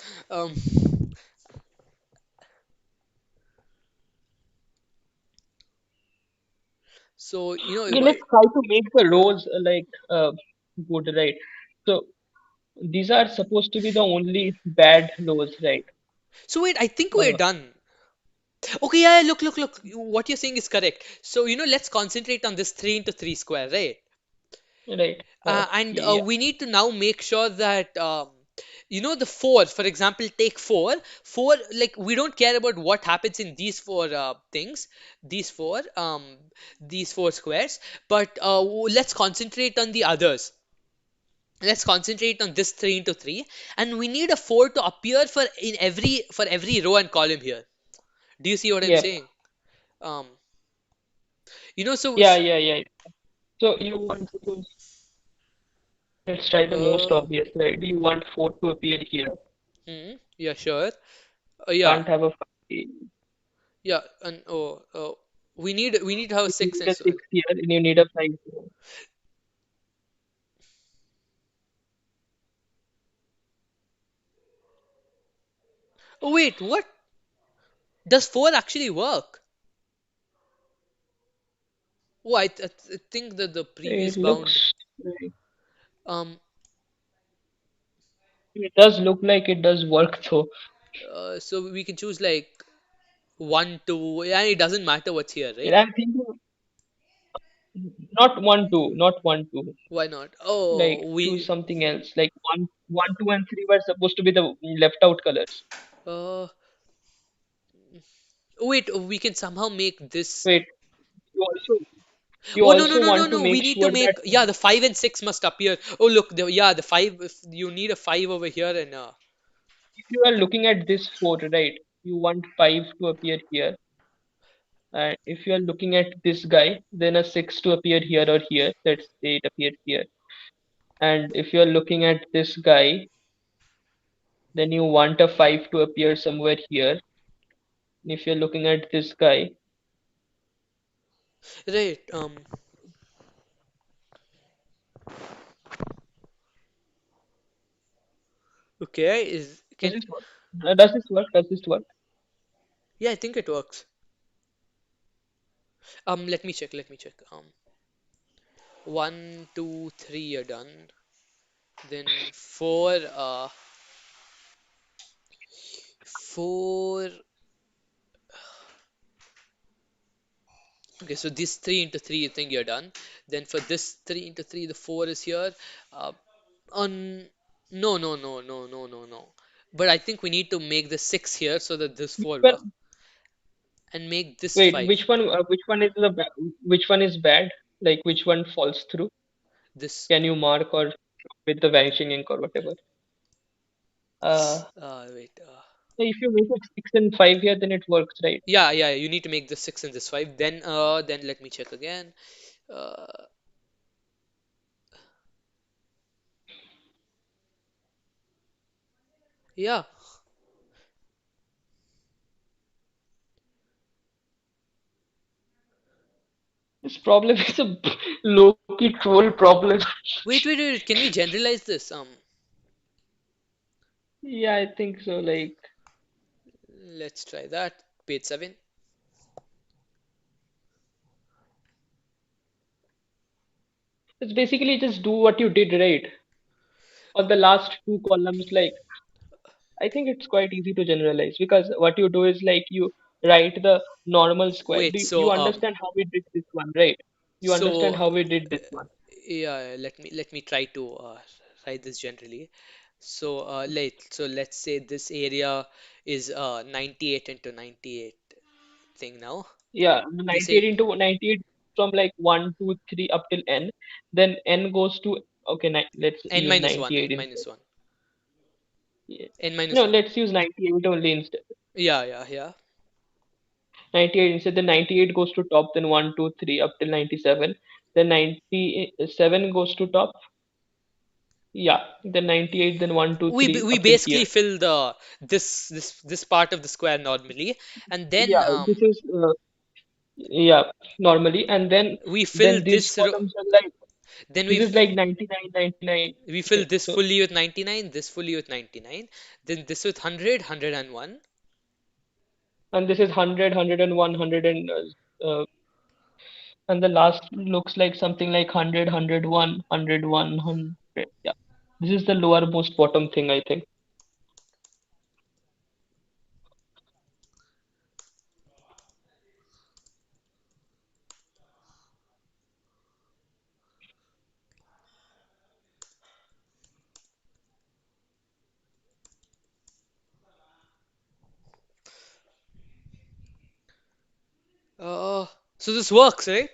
So Okay, let's try to make the rows good, right? So these are supposed to be the only bad rows, right? so wait, I think we're Uh, done. Okay, yeah, yeah, look. What you're saying is correct. So let's concentrate on this 3 into 3 square, right? right. And Yeah. we need to now make sure that the four, for example, take four, like we don't care about what happens in these four things, these four these four squares, but let's concentrate on the others. Let's concentrate on this 3 into 3, and we need a 4 to appear for every row and column here. Do you see what I'm Yep. saying? um so Yeah. So you want to let's try the most uh obvious, right? You want 4 to appear here. yeah, sure. Yeah. Can't have a 5. Yeah, and we need to have a You six need and a so. 6 here and you need a 5 here. Oh wait, what does four actually work? Oh, I think that the previous It bound. looks like Um, it does look like it does work though. so we can choose like one, two, and it doesn't matter what's here, And right? I'm thinking not 1 2, not 1 2. Why not? Like Oh, choose we. something else. Like 1 2 and 3 were supposed to be the left out colors. Uh, wait, we can somehow make this. Wait, you also you Oh no no also no no want to no! We make need to sure that make, yeah, the five and six must appear. Oh look, the five. If you need a five over here and if you are looking at this 4, right, you want 5 to appear here. And if you are looking at this guy, then a 6 to appear here or here. Let's say it appears here. And if you are looking at this guy, then you want a 5 to appear somewhere here. And if you're looking at this guy, right. Okay. Is does can this work? Does this work? Does this work? Yeah, I think it works. Let me check. Let me check. One, two, three, you're done. Then four, four. Okay, so this three into three, you think you're done. Then for this three into three, the four is here. Uh, on no. But I think we need to make the six here so that this Which four work, one? and make this Wait, five. which one is which one is bad? Like which one falls through? This. Can you mark or with the vanishing ink or whatever? Uh, Wait. if you make it 6 and 5 here, then it works, right? Yeah. You need to make this six and this five. Then let me check again. Uh, yeah. This problem is a low-key troll problem. Wait. Can we generalize this? Yeah, I think so. Like, Let's try that. Page 7. it's basically just do what you did, right? On the last two columns, like, I think it's quite easy to generalize because what you do is like you write the normal square. Wait, You understand how we did this one, right? You understand so how we did this one. yeah, let me try to write this generally. So let's say this area is 98 into 98 thing now. Yeah, You 98 say into 98 from like 1, 2, 3 up till n. Then n goes to, okay, let's n use minus 1, 98 n instead. minus 1, Yeah. n No, minus 1. let's use 98 only instead. Yeah. 98 instead, then 98 goes to top, then 1, 2, 3 up till 97. Then 97 goes to top. Yeah, then 98, then 1, 2, We 3 we up till basically here. fill this part of the square normally, and then Yeah, this is Yeah, normally, and We fill then these this row, columns are like then this is like 99, 99. we fill Okay, this so fully with 99, this fully with 99, then this with 100, 101. and this is 100, 101, 100 and the last looks like something like 100, 101, 101, 100. Yeah, this is the lowermost bottom thing, I think. Uh, so this works, right?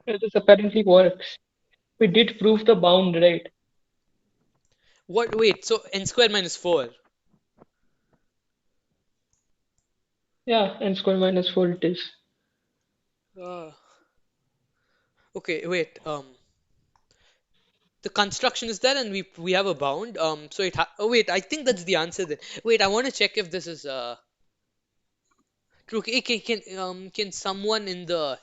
This apparently works. We did prove the bound, right? What? Wait, so n square minus 4. Yeah, n square minus 4 it is. Uh, okay, wait. The construction is there, and we have a bound. So it ha oh wait, I think that's the answer then. Wait, I want to check if this is true. Can someone in the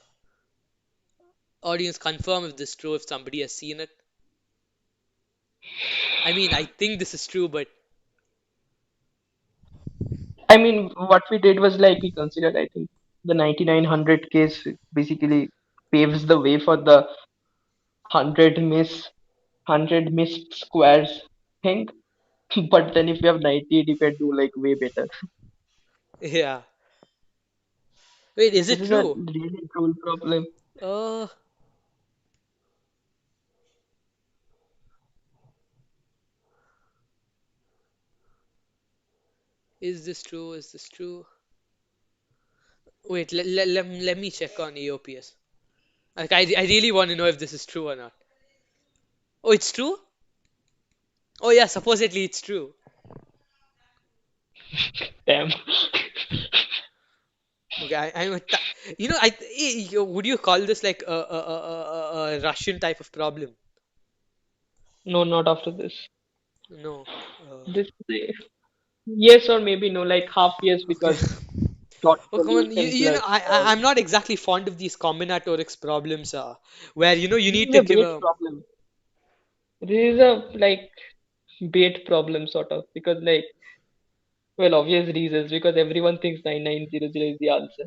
audience confirm if this is true if somebody has seen it? I mean, I think this is true, but I mean, what we did was like we considered, I think, the 9900 case basically paves the way for the 100 missed squares thing. But then if you have 98, you can do like way better. yeah. Wait, is This it is a true? really cool problem. Uh, is this true? Is this true? Wait, let me check on EOPS. Like, I really want to know if this is true or not. Oh, it's true? Oh yeah, supposedly it's true. Damn. Okay, would you call this like a Russian type of problem? No, not after this. No. This is yes or maybe no, like half yes Okay. because dot Oh, come on. solution plus I'm not exactly fond of these combinatorics problems, where you this need is to a give bait a. problem. This is a like bait problem sort of because like well obvious reasons because everyone thinks 9900 is the answer.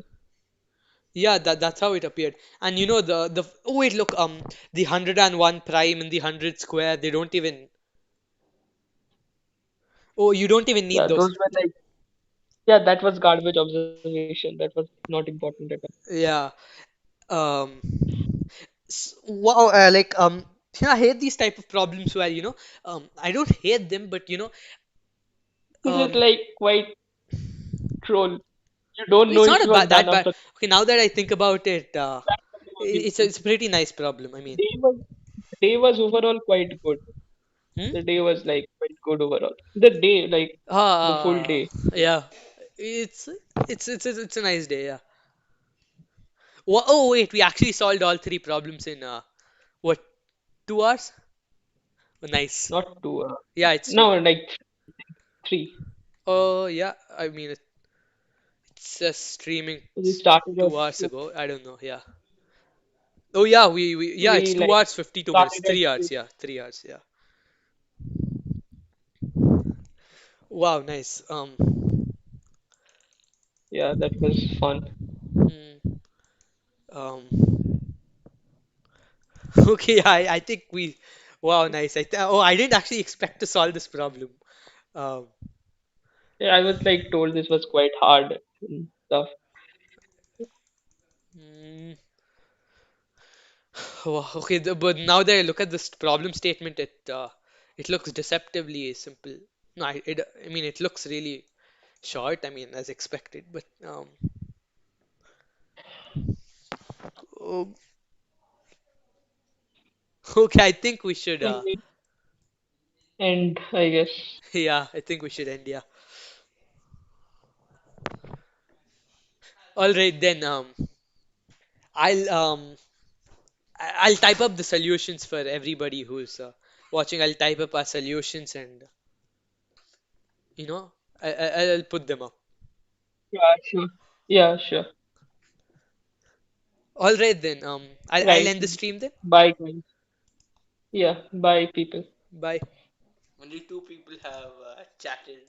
Yeah, that's how it appeared. And the oh wait, look, the 101 prime and the 100 square, they don't even. Oh, you don't even need Yeah, those. those were like yeah, that was garbage observation. That was not important at all. Yeah. Um. Wow. I hate these type of problems where I don't hate them, but This is um, like quite troll. You don't know it's not if a you are bad done that bad. after Okay, now that I think about it, that's something obviously. it's a pretty nice problem. I The mean, day was overall quite good. hmm? The day was like quite good overall. The day, like the full day. Yeah, it's it's a nice day. Yeah. Oh wait, we actually solved all three problems in what 2 hours? Oh, nice. Not two. Yeah, it's two. No, like three. Oh yeah, I mean it's just streaming We started at 2 hours ago. I don't know. Yeah. Oh yeah, we yeah, it's we two like hours 52 minutes. started at 3 hours. two. Yeah, 3 hours. Yeah. Wow, nice. Yeah, that was fun. Hmm, um. Okay, I think we. Wow, nice. I didn't actually expect to solve this problem. Um. Yeah, I was like told this was quite hard and stuff. mm, wow, okay, but now that I look at this problem statement, it looks deceptively simple. No, I mean it looks really short. I mean as expected, but oh, okay, I think we should. And I guess Yeah, I think we should end. Yeah. All right then. I'll I'll type up the solutions for everybody who's watching. I'll type up our solutions and you know I'll put them up. yeah, sure. Yeah, sure. All right then. I'll Right. end the stream then. Bye, guys. Yeah. Bye, people. Bye. Only two people have chatted.